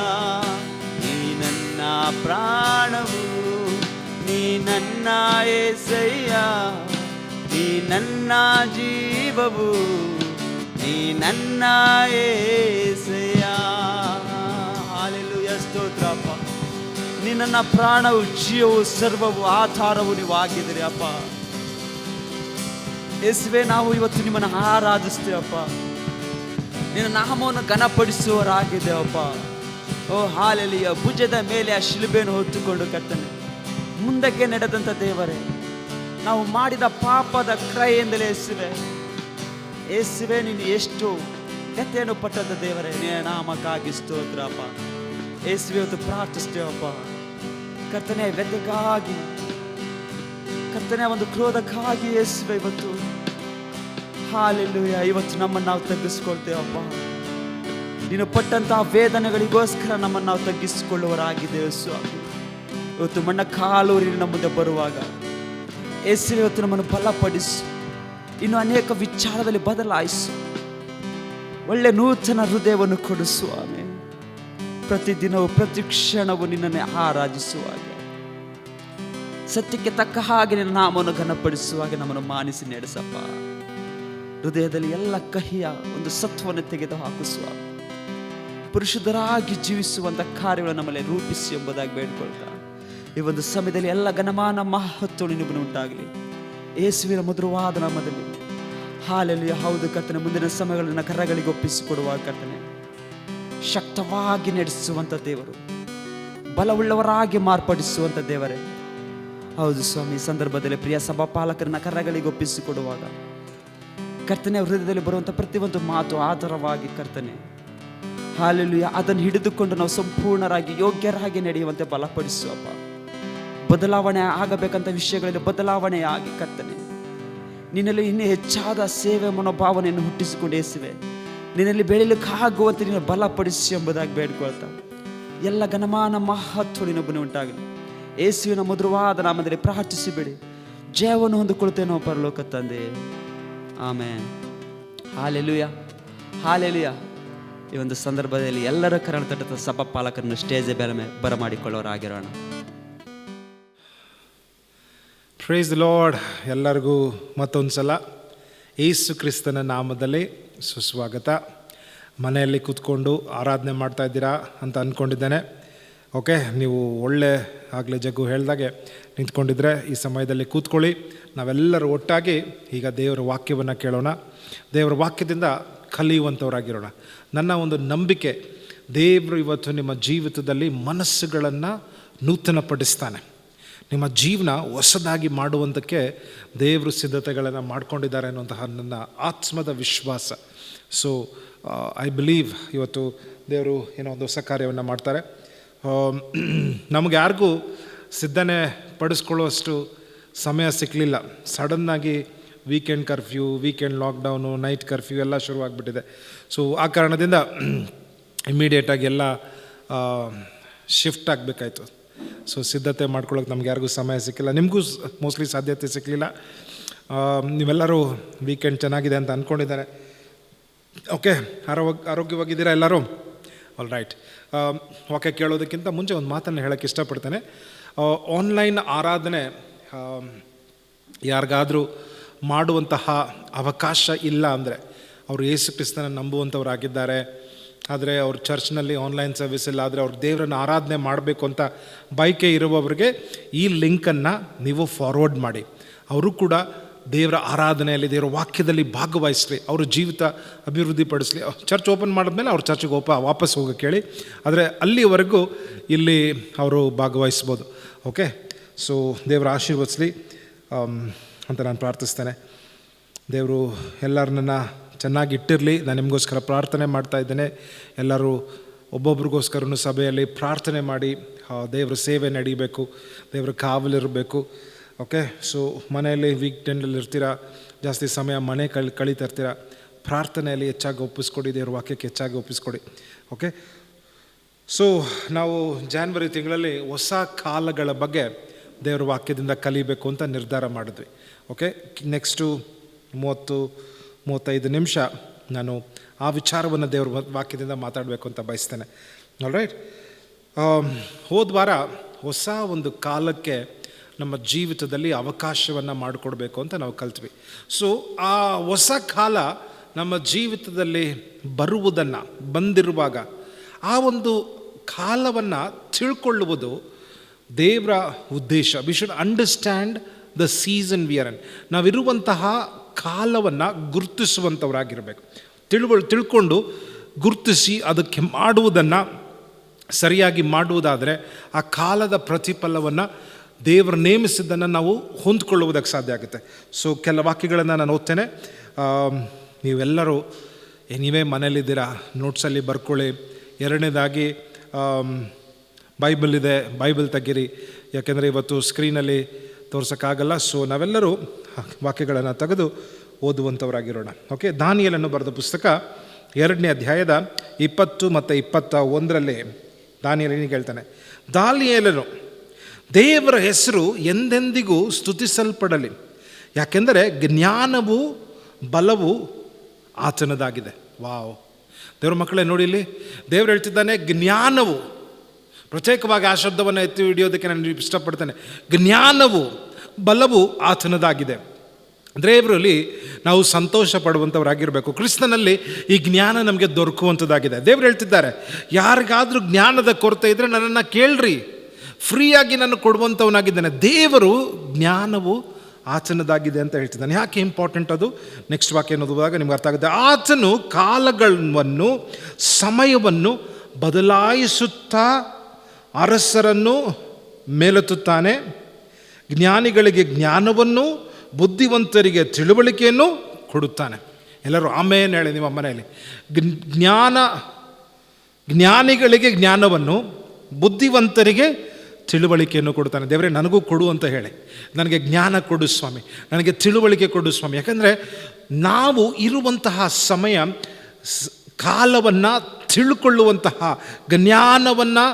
ನೀ ನನ್ನ ಪ್ರಾಣವು, ನೀ ನನ್ನ యేసయ్య, ನೀ ನನ್ನ ಜೀವವು, ನೀ ನನ್ನ యేసయ్య. ಹಲ್ಲೆಲೂಯಾ, ಸ್ತೋತ್ರಪ್ಪ. ನೀ ನನ್ನ ಪ್ರಾಣವು, ಜೀವವು, ಸರ್ವವು, ಆಧಾರವು ನೀವು ಆಗಿದ್ದೀರಿ ಅಪ್ಪ. ಯೇಸುವೆ, ನಾವು ಇವತ್ತು ನಿಮ್ಮನ್ನು ಆರಾಧಿಸ್ತೇವಪ್ಪ. ನಿನ್ನ ನಾಮವನ್ನು ಘನಪಡಿಸುವವರಾಗಿದ್ದೇವಪ್ಪ. ಓ ಹಲ್ಲೆಲೂಯಾ. ಭುಜದ ಮೇಲೆ ಆ ಶಿಲುಬೆಯನ್ನು ಹೊತ್ತುಕೊಂಡು ಕರ್ತನೆ ಮುಂದಕ್ಕೆ ನಡೆದಂಥ ದೇವರೇ, ನಾವು ಮಾಡಿದ ಪಾಪದ ಕ್ರಯೆಯಿಂದಲೇ ಯೇಸುವೆ ನೀನು ಎಷ್ಟು ವ್ಯಥೆಯನ್ನು ಪಟ್ಟದ ದೇವರೇ, ನಿನ್ನ ನಾಮಕ್ಕಾಗಿ ಸ್ತೋತ್ರಪ್ಪ. ಯೇಸುವೆ, ಇವತ್ತು ಪ್ರಾರ್ಥಿಸ್ತೇವಪ್ಪ ಕರ್ತನೆ, ವ್ಯಥೆಗಾಗಿ ಕರ್ತನೆ, ಒಂದು ಕ್ರೋಧಕ್ಕಾಗಿ ಯೇಸುವೆ ಇವತ್ತು ಹಲ್ಲೆಲೂಯಾ, ಇವತ್ತು ನಮ್ಮನ್ನು ನಾವು ತಗ್ಗಿಸ್ಕೊಳ್ತೇವಪ್ಪ. ನೀನು ಪಟ್ಟಂತಹ ವೇದನೆಗಳಿಗೋಸ್ಕರ ನಮ್ಮನ್ನು ನಾವು ತಗ್ಗಿಸಿಕೊಳ್ಳುವರಾಗಿದ್ದೇವೆ ಸ್ವಾಮಿ. ಇವತ್ತು ಮಣ್ಣ ಕಾಲೂರಿ ನಮ್ಮ ಮುಂದೆ ಬರುವಾಗ ಯೇಸುವೆ ಇವತ್ತು ನಮ್ಮನ್ನು ಬಲಪಡಿಸು, ಇನ್ನು ಅನೇಕ ವಿಚಾರದಲ್ಲಿ ಬದಲಾಯಿಸು, ಒಳ್ಳೆ ನೂತನ ಹೃದಯವನ್ನು ಕೊಡು ಸ್ವಾಮಿ. ಪ್ರತಿದಿನವೂ ಪ್ರತಿ ಕ್ಷಣವೂ ನಿನ್ನನ್ನೇ ಆರಾಧಿಸುವಾಗ, ಸತ್ಯಕ್ಕೆ ತಕ್ಕ ಹಾಗೆ ನಿನ್ನ ನಾಮವನ್ನು ಘನಪಡಿಸುವಾಗ ನಮ್ಮನ್ನು ಮಾನಿಸಿ ನಡೆಸಪ್ಪ. ಹೃದಯದಲ್ಲಿ ಎಲ್ಲ ಕಹಿಯ ಒಂದು ಸತ್ವವನ್ನು ತೆಗೆದು ಹಾಕು ಸ್ವಾಮಿ. ಪರಿಶುದ್ಧರಾಗಿ ಜೀವಿಸುವಂಥ ಕಾರ್ಯಗಳನ್ನು ನಮ್ಮಲ್ಲಿ ರೂಪಿಸಿ ಎಂಬುದಾಗಿ ಬೇಡ್ಕೊಳ್ತಾ, ಈ ಒಂದು ಸಮಯದಲ್ಲಿ ಎಲ್ಲ ಘನಮಾನ ಮಹತ್ವ ನಿನಗೆ ಉಂಟಾಗಲಿ ಯೇಸುವಿನ ಮಧುರವಾದ ನಾಮದಲ್ಲಿ. ಹಲ್ಲೆಲೂಯಾ. ಹೌದು ಕರ್ತನೆ, ಮುಂದಿನ ಸಮಯಗಳನ್ನು ಕರಗಳಿಗೆ ಒಪ್ಪಿಸಿಕೊಡುವ ಕರ್ತನೆ, ಶಕ್ತವಾಗಿ ನಡೆಸುವಂಥ ದೇವರು, ಬಲವುಳ್ಳವರಾಗಿ ಮಾರ್ಪಡಿಸುವಂಥ ದೇವರೇ. ಹೌದು ಸ್ವಾಮಿ, ಈ ಸಂದರ್ಭದಲ್ಲಿ ಪ್ರಿಯ ಸಭಾಪಾಲಕರನ್ನ ಕರಗಳಿಗೆ ಒಪ್ಪಿಸಿಕೊಡುವಾಗ ಕರ್ತನೆ, ಹೃದಯದಲ್ಲಿ ಬರುವಂಥ ಪ್ರತಿಯೊಂದು ಮಾತು ಆಧಾರವಾಗಿ ಕರ್ತನೆ ಹಲ್ಲೆಲೂಯಾ, ಅದನ್ನು ಹಿಡಿದುಕೊಂಡು ನಾವು ಸಂಪೂರ್ಣರಾಗಿ ಯೋಗ್ಯರಾಗಿ ನಡೆಯುವಂತೆ ಬಲಪಡಿಸುವಪ್ಪ. ಬದಲಾವಣೆ ಆಗಬೇಕಂತ ವಿಷಯಗಳಲ್ಲಿ ಬದಲಾವಣೆ ಆಗಿ ಕರ್ತನೆ, ನಿನ್ನಲ್ಲಿ ಇನ್ನೂ ಹೆಚ್ಚಾದ ಸೇವೆ ಮನೋಭಾವನೆಯನ್ನು ಹುಟ್ಟಿಸಿಕೊಂಡು ಯೇಸುವೆ ನಿನ್ನಲ್ಲಿ ಬೆಳೀಲಿಕ್ಕಾಗುವಂತೆ ನೀನು ಬಲಪಡಿಸಿ ಎಂಬುದಾಗಿ ಬೇಡ್ಕೊಳ್ತಾ, ಎಲ್ಲ ಘನಮಾನ ಮಹತ್ವ ನಿನ್ನೊಬ್ಬನೇ ಉಂಟಾಗಲಿ ಯೇಸುವಿನ ಮಧುರವಾದ ನಾಮದಲ್ಲಿ ಪ್ರಾರ್ಥಿಸಿಬಿಡಿ. ಜಯವನ್ನು ಹೊಂದಿಕೊಳ್ತೇವೆ ನಾವು ಪರಲೋಕ ತಂದೆ. ಆಮೆನ್. Hallelujah, hallelujah. ಈ ಒಂದು ಸಂದರ್ಭದಲ್ಲಿ ಎಲ್ಲರ ಕರಣ ತಟ್ಟದ ಸಭಾ ಪಾಲಕರನ್ನು ಸ್ಟೇಜ್ ಮೇಲೆ ಬರಮಾಡಿಕೊಳ್ಳೋರಾಗಿರೋಣ. Price the lord. ಎಲ್ಲರಿಗೂ ಮತ್ತೊಂದು ಸಲ ಯೇಸು ಕ್ರಿಸ್ತನ ನಾಮದಲ್ಲಿ ಸುಸ್ವಾಗತ. ಮನೆಯಲ್ಲಿ ಕೂತ್ಕೊಂಡು ಆರಾಧನೆ ಮಾಡ್ತಾ ಇದ್ದೀರಾ ಅಂತ ಅಂದ್ಕೊಂಡಿದ್ದೇನೆ. ಓಕೆ, ನೀವು ಒಳ್ಳೆ ಆಗಲೇ ಜಗ್ಗು ಹೇಳ್ದಾಗೆ ನಿಂತ್ಕೊಂಡಿದ್ರೆ ಈ ಸಮಯದಲ್ಲಿ ಕೂತ್ಕೊಳ್ಳಿ. ನಾವೆಲ್ಲರೂ ಒಟ್ಟಾಗಿ ಈಗ ದೇವರ ವಾಕ್ಯವನ್ನು ಕೇಳೋಣ. ದೇವರ ವಾಕ್ಯದಿಂದ ಕಲಿಯುವಂಥವರಾಗಿರೋಣ. ನನ್ನ ಒಂದು ನಂಬಿಕೆ, ದೇವರು ಇವತ್ತು ನಿಮ್ಮ ಜೀವಿತದಲ್ಲಿ ಮನಸ್ಸುಗಳನ್ನು ನೂತನಪಡಿಸ್ತಾನೆ. ನಿಮ್ಮ ಜೀವನ ಹೊಸದಾಗಿ ಮಾಡುವಂಥಕ್ಕೆ ದೇವರು ಸಿದ್ಧತೆಗಳನ್ನು ಮಾಡ್ಕೊಂಡಿದ್ದಾರೆ ಅನ್ನುವಂತಹ ನನ್ನ ಆತ್ಮದ ವಿಶ್ವಾಸ. ಸೊ ಐ ಬಿಲೀವ್ ಇವತ್ತು ದೇವರು ಏನೋ ಒಂದು ಹೊಸ ಕಾರ್ಯವನ್ನು ಮಾಡ್ತಾರೆ. ನಮಗೆ ಯಾರಿಗೂ ಸಿದ್ಧನೆ ಪಡಿಸ್ಕೊಳ್ಳುವಷ್ಟು ಸಮಯ ಸಿಕ್ಕಲಿಲ್ಲ. ಸಡನ್ನಾಗಿ weekend curfew, weekend lockdown, night curfew ಎಲ್ಲ ಶುರುವಾಗ್ಬಿಟ್ಟಿದೆ. ಸೊ ಆ ಕಾರಣದಿಂದ ಇಮ್ಮಿಡಿಯೇಟಾಗಿ ಎಲ್ಲ ಶಿಫ್ಟ್ ಆಗಬೇಕಾಯ್ತು. ಸೊ ಸಿದ್ಧತೆ ಮಾಡ್ಕೊಳ್ಳೋಕೆ ನಮ್ಗೆ ಯಾರಿಗೂ ಸಮಯ ಸಿಕ್ಕಿಲ್ಲ, ನಿಮಗೂ ಮೋಸ್ಟ್ಲಿ ಸಾಧ್ಯತೆ ಸಿಕ್ಕಲಿಲ್ಲ. ನೀವೆಲ್ಲರೂ ವೀಕೆಂಡ್ ಚೆನ್ನಾಗಿದೆ ಅಂತ ಅಂದ್ಕೊಂಡಿದ್ದಾರೆ. ಓಕೆ, ಆರೋಗ್ಯವಾಗಿದ್ದೀರಾ ಎಲ್ಲರೂ? All right. ಓಕೆ, ಕೇಳೋದಕ್ಕಿಂತ ಮುಂಚೆ ಒಂದು ಮಾತನ್ನು ಹೇಳೋಕ್ಕೆ ಇಷ್ಟಪಡ್ತೇನೆ. ಆನ್ಲೈನ್ ಆರಾಧನೆ ಯಾರಿಗಾದರೂ ಮಾಡುವಂತಹ ಅವಕಾಶ ಇಲ್ಲ ಅಂದರೆ, ಅವರು ಯೇಸು ಕ್ರಿಸ್ತನ ನಂಬುವಂಥವರಾಗಿದ್ದಾರೆ, ಆದರೆ ಅವ್ರ ಚರ್ಚ್ನಲ್ಲಿ ಆನ್ಲೈನ್ ಸರ್ವಿಸ್ ಇಲ್ಲ, ಆದರೆ ಅವ್ರು ದೇವರನ್ನು ಆರಾಧನೆ ಮಾಡಬೇಕು ಅಂತ ಬಯಕೆ ಇರುವವರಿಗೆ ಈ ಲಿಂಕನ್ನು ನೀವು ಫಾರ್ವರ್ಡ್ ಮಾಡಿ. ಅವರು ಕೂಡ ದೇವರ ಆರಾಧನೆಯಲ್ಲಿ, ದೇವರ ವಾಕ್ಯದಲ್ಲಿ ಭಾಗವಹಿಸಲಿ, ಅವ್ರ ಜೀವಿತ ಅಭಿವೃದ್ಧಿಪಡಿಸಲಿ. ಚರ್ಚ್ ಓಪನ್ ಮಾಡಿದ್ಮೇಲೆ ಅವ್ರ ಚರ್ಚಿಗೆ ವಾಪಸ್ ಹೋಗೋಕ್ಕೆ ಹೇಳಿ, ಆದರೆ ಅಲ್ಲಿವರೆಗೂ ಇಲ್ಲಿ ಅವರು ಭಾಗವಹಿಸ್ಬೋದು. ಓಕೆ, ಸೊ ದೇವರ ಆಶೀರ್ವದಿಸಲಿ ಅಂತ ನಾನು ಪ್ರಾರ್ಥಿಸ್ತೇನೆ. ದೇವರು ಎಲ್ಲರನ್ನ ಚೆನ್ನಾಗಿ ಇಟ್ಟಿರಲಿ. ನಾನು ನಿಮಗೋಸ್ಕರ ಪ್ರಾರ್ಥನೆ ಮಾಡ್ತಾ ಇದ್ದೇನೆ. ಎಲ್ಲರೂ ಒಬ್ಬೊಬ್ರಿಗೋಸ್ಕರನೂ ಸಭೆಯಲ್ಲಿ ಪ್ರಾರ್ಥನೆ ಮಾಡಿ ದೇವರ ಸೇವೆ ನಡೀಬೇಕು, ದೇವರ ಕಾವಲಿರಬೇಕು. ಓಕೆ, ಸೊ ಮನೆಯಲ್ಲಿ ವೀಕೆಂಡಲ್ಲಿ ಇರ್ತೀರಾ, ಜಾಸ್ತಿ ಸಮಯ ಮನೆ ಕಳೀತಾ ಇರ್ತೀರ, ಪ್ರಾರ್ಥನೆಯಲ್ಲಿ ಹೆಚ್ಚಾಗಿ ಒಪ್ಪಿಸ್ಕೊಡಿ, ದೇವರ ವಾಕ್ಯಕ್ಕೆ ಹೆಚ್ಚಾಗಿ ಒಪ್ಪಿಸ್ಕೊಡಿ. ಓಕೆ, ಸೊ ನಾವು ಜಾನ್ವರಿ ತಿಂಗಳಲ್ಲಿ ಹೊಸ ಕಾಲಗಳ ಬಗ್ಗೆ ದೇವರ ವಾಕ್ಯದಿಂದ ಕಲಿಬೇಕು ಅಂತ ನಿರ್ಧಾರ ಮಾಡಿದ್ವಿ. ಓಕೆ, ನೆಕ್ಸ್ಟು 30-35 ನಿಮಿಷ ನಾನು ಆ ವಿಚಾರವನ್ನು ದೇವ್ರ ವಾಕ್ಯದಿಂದ ಮಾತಾಡಬೇಕು ಅಂತ ಬಯಸ್ತೇನೆ. ಆಲ್ರೈಟ್, ಹೋದ ವಾರ ಹೊಸ ಒಂದು ಕಾಲಕ್ಕೆ ನಮ್ಮ ಜೀವಿತದಲ್ಲಿ ಅವಕಾಶವನ್ನು ಮಾಡಿಕೊಡ್ಬೇಕು ಅಂತ ನಾವು ಕಲ್ತ್ವಿ. ಸೊ ಆ ಹೊಸ ಕಾಲ ನಮ್ಮ ಜೀವಿತದಲ್ಲಿ ಬಂದಿರುವಾಗ ಆ ಒಂದು ಕಾಲವನ್ನು ತಿಳ್ಕೊಳ್ಳುವುದು ದೇವರ ಉದ್ದೇಶ. We should understand the season we are in. ನಾವಿರುವಂತಹ ಕಾಲವನ್ನು ಗುರುತಿಸುವಂಥವರಾಗಿರಬೇಕು. ತಿಳ್ಕೊಂಡು ಗುರುತಿಸಿ ಅದಕ್ಕೆ ಮಾಡುವುದನ್ನು ಸರಿಯಾಗಿ ಮಾಡುವುದಾದರೆ ಆ ಕಾಲದ ಪ್ರತಿಫಲವನ್ನು ದೇವರು ನೇಮಿಸಿದ್ದನ್ನು ನಾವು ಹೊಂದ್ಕೊಳ್ಳುವುದಕ್ಕೆ ಸಾಧ್ಯ ಆಗುತ್ತೆ. ಸೊ ಕೆಲ ವಾಕ್ಯಗಳನ್ನು ನಾನು ಓದ್ತೇನೆ. ನೀವೆಲ್ಲರೂ ನೀವೇ ಮನೇಲಿದ್ದೀರಾ, ನೋಟ್ಸಲ್ಲಿ ಬರ್ಕೊಳ್ಳಿ. ಎರಡನೇದಾಗಿ ಬೈಬಲ್ ಇದೆ, ಬೈಬಲ್ ತೆಗೀರಿ, ಯಾಕೆಂದರೆ ಇವತ್ತು ಸ್ಕ್ರೀನಲ್ಲಿ ತೋರ್ಸೋಕ್ಕಾಗಲ್ಲ. ಸೊ ನಾವೆಲ್ಲರೂ ವಾಕ್ಯಗಳನ್ನು ತೆಗೆದು ಓದುವಂಥವರಾಗಿರೋಣ. ಓಕೆ, ದಾನಿಯೇಲನು ಬರೆದ ಪುಸ್ತಕ 2ನೇ ಅಧ್ಯಾಯದ 20 ಮತ್ತು 21ರಲ್ಲಿ ದಾನಿಯೇಲನಿಗೆ ಹೇಳ್ತಾನೆ, ದಾನಿಯೇಲನು ದೇವರ ಹೆಸರು ಎಂದೆಂದಿಗೂ ಸ್ತುತಿಸಲ್ಪಡಲಿ, ಯಾಕೆಂದರೆ ಜ್ಞಾನವು ಬಲವು ಆತನದಾಗಿದೆ. ವಾವ್, ದೇವ್ರ ಮಕ್ಕಳೇ ನೋಡಿ, ಇಲ್ಲಿ ದೇವ್ರು ಹೇಳ್ತಿದ್ದಾನೆ ಜ್ಞಾನವು. ಪ್ರತ್ಯೇಕವಾಗಿ ಆ ಶಬ್ದವನ್ನು ಎತ್ತಿ ಹಿಡಿಯೋದಕ್ಕೆ ನಾನು ಇಷ್ಟಪಡ್ತೇನೆ. ಜ್ಞಾನವು ಬಲವು ಆತನದಾಗಿದೆ. ದೇವರಲ್ಲಿ ನಾವು ಸಂತೋಷ ಪಡುವಂಥವರಾಗಿರಬೇಕು. ಕ್ರಿಸ್ತನಲ್ಲಿ ಈ ಜ್ಞಾನ ನಮಗೆ ದೊರಕುವಂಥದ್ದಾಗಿದೆ. ದೇವರು ಹೇಳ್ತಿದ್ದಾರೆ, ಯಾರಿಗಾದರೂ ಜ್ಞಾನದ ಕೊರತೆ ಇದ್ದರೆ ನನ್ನನ್ನು ಕೇಳ್ರಿ, ಫ್ರೀಯಾಗಿ ನಾನು ಕೊಡುವಂಥವನಾಗಿದ್ದೇನೆ. ದೇವರು ಜ್ಞಾನವು ಆತನದಾಗಿದೆ ಅಂತ ಹೇಳ್ತಿದ್ದಾನೆ. ಯಾಕೆ ಇಂಪಾರ್ಟೆಂಟ್ ಅದು? ನೆಕ್ಸ್ಟ್ ವಾಕ್ಯ ಓದುವಾಗ ನಿಮ್ಗೆ ಅರ್ಥ ಆಗುತ್ತೆ. ಆತನು ಕಾಲಗಳನ್ನು ಸಮಯವನ್ನು ಬದಲಾಯಿಸುತ್ತಾ ಅರಸರನ್ನು ಮೇಲೆತ್ತುತ್ತಾನೆ, ಜ್ಞಾನಿಗಳಿಗೆ ಜ್ಞಾನವನ್ನು, ಬುದ್ಧಿವಂತರಿಗೆ ತಿಳುವಳಿಕೆಯನ್ನು ಕೊಡುತ್ತಾನೆ. ಎಲ್ಲರೂ ಆಮೇಲೆ ಹೇಳಿ ನಿಮ್ಮ ಮನೆಯಲ್ಲಿ. ಜ್ಞಾನಿಗಳಿಗೆ ಜ್ಞಾನವನ್ನು, ಬುದ್ಧಿವಂತರಿಗೆ ತಿಳುವಳಿಕೆಯನ್ನು ಕೊಡುತ್ತಾನೆ. ದೇವರೇ ನನಗೂ ಕೊಡು ಅಂತ ಹೇಳಿ, ನನಗೆ ಜ್ಞಾನ ಕೊಡು ಸ್ವಾಮಿ, ನನಗೆ ತಿಳುವಳಿಕೆ ಕೊಡು ಸ್ವಾಮಿ. ಯಾಕಂದರೆ ನಾವು ಇರುವಂತಹ ಸಮಯ ಕಾಲವನ್ನು ತಿಳ್ಕೊಳ್ಳುವಂತಹ ಜ್ಞಾನವನ್ನು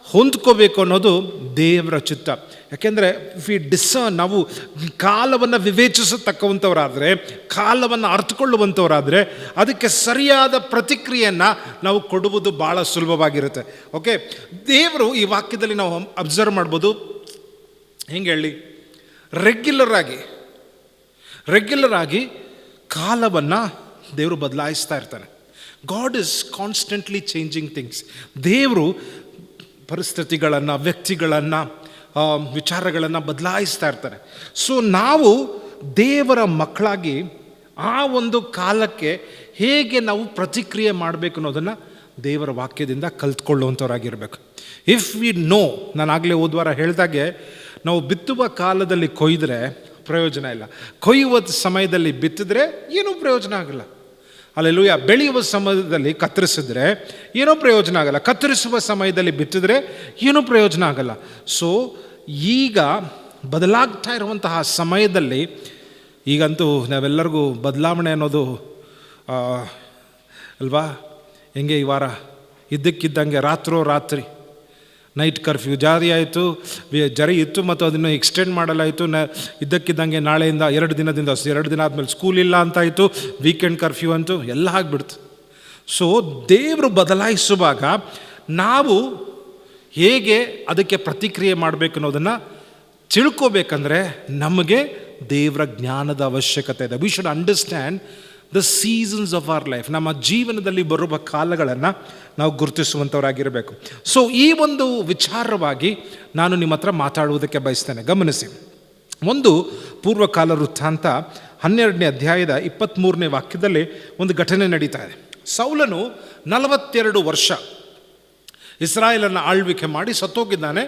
ಹೊಂದ್ಕೋಬೇಕು ಅನ್ನೋದು ದೇವರ ಚಿತ್ತ. ಯಾಕೆಂದರೆ ಇಫ್ ವಿ ಡಿಸರ್ನ್, ನಾವು ಕಾಲವನ್ನು ವಿವೇಚಿಸತಕ್ಕವಂಥವರಾದರೆ, ಕಾಲವನ್ನು ಅರ್ಥಕೊಳ್ಳುವಂಥವರಾದರೆ ಅದಕ್ಕೆ ಸರಿಯಾದ ಪ್ರತಿಕ್ರಿಯೆಯನ್ನು ನಾವು ಕೊಡುವುದು ಭಾಳ ಸುಲಭವಾಗಿರುತ್ತೆ. ಓಕೆ, ದೇವರು ಈ ವಾಕ್ಯದಲ್ಲಿ ನಾವು ಅಬ್ಸರ್ವ್ ಮಾಡ್ಬೋದು. ಹೆಂಗೆ ಹೇಳಿ, ರೆಗ್ಯುಲರ್ ಆಗಿ ಕಾಲವನ್ನು ದೇವರು ಬದಲಾಯಿಸ್ತಾ ಇರ್ತಾನೆ. God is constantly changing things. ದೇವರು ಪರಿಸ್ಥಿತಿಗಳನ್ನು, ವ್ಯಕ್ತಿಗಳನ್ನು, ವಿಚಾರಗಳನ್ನು ಬದಲಾಯಿಸ್ತಾ ಇರ್ತಾರೆ. ಸೊ ನಾವು ದೇವರ ಮಕ್ಕಳಾಗಿ ಆ ಒಂದು ಕಾಲಕ್ಕೆ ಹೇಗೆ ನಾವು ಪ್ರತಿಕ್ರಿಯೆ ಮಾಡಬೇಕು ಅನ್ನೋದನ್ನು ದೇವರ ವಾಕ್ಯದಿಂದ ಕಲ್ತ್ಕೊಳ್ಳುವಂಥವ್ರಾಗಿರಬೇಕು. ಇಫ್ ವಿ ನೋ, ನಾನು ಆಗಲೇ ಹೋದ್ವಾರ ಹೇಳಿದಾಗೆ, ನಾವು ಬಿತ್ತುವ ಕಾಲದಲ್ಲಿ ಕೊಯ್ದರೆ ಪ್ರಯೋಜನ ಇಲ್ಲ, ಕೊಯ್ಯುವ ಸಮಯದಲ್ಲಿ ಬಿತ್ತಿದ್ರೆ ಏನೂ ಪ್ರಯೋಜನ ಆಗಲ್ಲ. ಅಲ್ಲೆಲ್ಲೂಯ. ಬೆಳೆಯುವ ಸಮಯದಲ್ಲಿ ಕತ್ತರಿಸಿದ್ರೆ ಏನೂ ಪ್ರಯೋಜನ ಆಗಲ್ಲ, ಕತ್ತರಿಸುವ ಸಮಯದಲ್ಲಿ ಬಿತ್ತಿದ್ರೆ ಏನೂ ಪ್ರಯೋಜನ ಆಗಲ್ಲ. ಸೊ ಈಗ ಬದಲಾಗ್ತಾ ಇರುವಂತಹ ಸಮಯದಲ್ಲಿ, ಈಗಂತೂ ನಾವೆಲ್ಲರಿಗೂ ಬದಲಾವಣೆ ಅನ್ನೋದು ಅಲ್ವಾ, ಹೆಂಗೆ ಈ ವಾರ ಇದ್ದಕ್ಕಿದ್ದಂಗೆ ರಾತ್ರಿ ನೈಟ್ ಕರ್ಫ್ಯೂ ಜಾರಿ ಆಯಿತು, ಇತ್ತು ಮತ್ತು ಅದನ್ನು ಎಕ್ಸ್ಟೆಂಡ್ ಮಾಡಲಾಯಿತು. ಇದ್ದಕ್ಕಿದ್ದಂಗೆ ನಾಳೆಯಿಂದ 2 ದಿನದಿಂದ 2 ದಿನ ಆದಮೇಲೆ ಸ್ಕೂಲ್ ಇಲ್ಲ ಅಂತಾಯಿತು, ವೀಕೆಂಡ್ ಕರ್ಫ್ಯೂ ಅಂತೂ ಎಲ್ಲ ಆಗಿಬಿಡ್ತು. ಸೊ ದೇವರು ಬದಲಾಯಿಸುವಾಗ ನಾವು ಹೇಗೆ ಅದಕ್ಕೆ ಪ್ರತಿಕ್ರಿಯೆ ಮಾಡಬೇಕು ಅನ್ನೋದನ್ನು ತಿಳ್ಕೋಬೇಕಂದ್ರೆ ನಮಗೆ ದೇವರ ಜ್ಞಾನದ ಅವಶ್ಯಕತೆ ಇದೆ. V should understand the seasons of our life. ನಮ್ಮ ಜೀವನದಲ್ಲಿ ಬರುವ ಕಾಲಗಳನ್ನು ನಾವು ಗುರುತಿಸುವಂಥವರಾಗಿರಬೇಕು. ಸೊ ಈ ಒಂದು ವಿಚಾರವಾಗಿ ನಾನು ನಿಮ್ಮ ಹತ್ರ ಮಾತಾಡುವುದಕ್ಕೆ ಬಯಸ್ತೇನೆ. ಗಮನಿಸಿ, ಒಂದು ಪೂರ್ವಕಾಲ ವೃತ್ತಾಂತ 12ನೇ ಅಧ್ಯಾಯದ 23ನೇ ವಾಕ್ಯದಲ್ಲಿ ಒಂದು ಘಟನೆ ನಡೀತಾ ಇದೆ. ಸೌಲನು 42 ವರ್ಷ ಇಸ್ರಾಯೇಲನ್ನು ಆಳ್ವಿಕೆ ಮಾಡಿ ಸತ್ತೋಗಿದ್ದಾನೆ.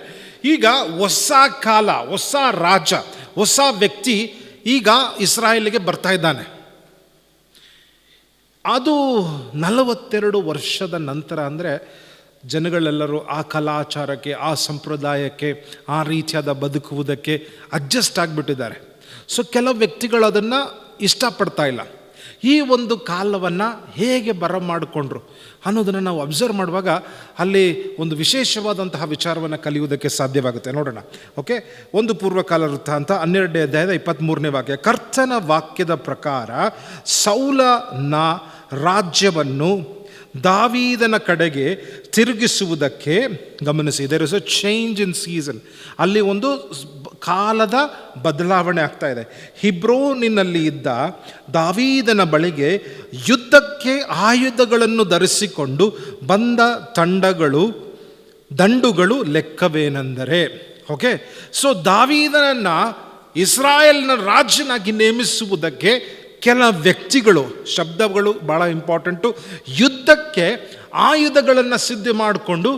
ಈಗ ಹೊಸ ಕಾಲ, ಹೊಸ ರಾಜ, ಹೊಸ ವ್ಯಕ್ತಿ ಈಗ ಇಸ್ರಾಯೇಲಿಗೆ ಬರ್ತಾ ಇದ್ದಾನೆ. ಅದು 42 ವರ್ಷದ ನಂತರ ಅಂದರೆ ಜನಗಳೆಲ್ಲರೂ ಆ ಕಲಾಚಾರಕ್ಕೆ, ಆ ಸಂಪ್ರದಾಯಕ್ಕೆ, ಆ ರೀತಿಯಾದ ಬದುಕುವುದಕ್ಕೆ ಅಡ್ಜಸ್ಟ್ ಆಗಿಬಿಟ್ಟಿದ್ದಾರೆ. ಸೊ ಕೆಲವು ವ್ಯಕ್ತಿಗಳು ಅದನ್ನು ಇಷ್ಟಪಡ್ತಾ ಇಲ್ಲ. ಈ ಒಂದು ಕಾಲವನ್ನು ಹೇಗೆ ಬರಮಾಡಿಕೊಂಡ್ರು ಅನ್ನೋದನ್ನು ನಾವು ಅಬ್ಸರ್ವ್ ಮಾಡುವಾಗ ಅಲ್ಲಿ ಒಂದು ವಿಶೇಷವಾದಂತಹ ವಿಚಾರವನ್ನು ಕಲಿಯುವುದಕ್ಕೆ ಸಾಧ್ಯವಾಗುತ್ತೆ. ನೋಡೋಣ. ಓಕೆ, ಒಂದು ಪೂರ್ವಕಾಲ ವೃತ್ತಾಂತ 12ನೇ ಅಧ್ಯಾಯದ 23ನೇ ವಾಕ್ಯ. ಕರ್ತನ ವಾಕ್ಯದ ಪ್ರಕಾರ ಸೌಲನ ರಾಜ್ಯವನ್ನು ದಾವೀದನ ಕಡೆಗೆ ತಿರುಗಿಸುವುದಕ್ಕೆ, ಗಮನಿಸಿ, there is a change in season. ಅಲ್ಲಿ ಒಂದು ಕಾಲದ ಬದಲಾವಣೆ ಆಗ್ತಾ ಇದೆ. ಹಿಬ್ರೋನಿನಲ್ಲಿ ಇದ್ದ ದಾವೀದನ ಬಳಿಗೆ ಯುದ್ಧಕ್ಕೆ ಆಯುಧಗಳನ್ನು ಧರಿಸಿಕೊಂಡು ಬಂದ ದಂಡುಗಳು ಲೆಕ್ಕವೇನೆಂದರೆ, ಓಕೆ, ಸೊ ದಾವೀದನನ್ನು ಇಸ್ರಾಯೇಲ್ನ ರಾಜನಾಗಿ ನೇಮಿಸುವುದಕ್ಕೆ ಕೆಲ ವ್ಯಕ್ತಿಗಳು, ಶಬ್ದಗಳು ಭಾಳ ಇಂಪಾರ್ಟೆಂಟು, ಯುದ್ಧಕ್ಕೆ ಆಯುಧಗಳನ್ನು ಸಿದ್ಧ ಮಾಡಿಕೊಂಡು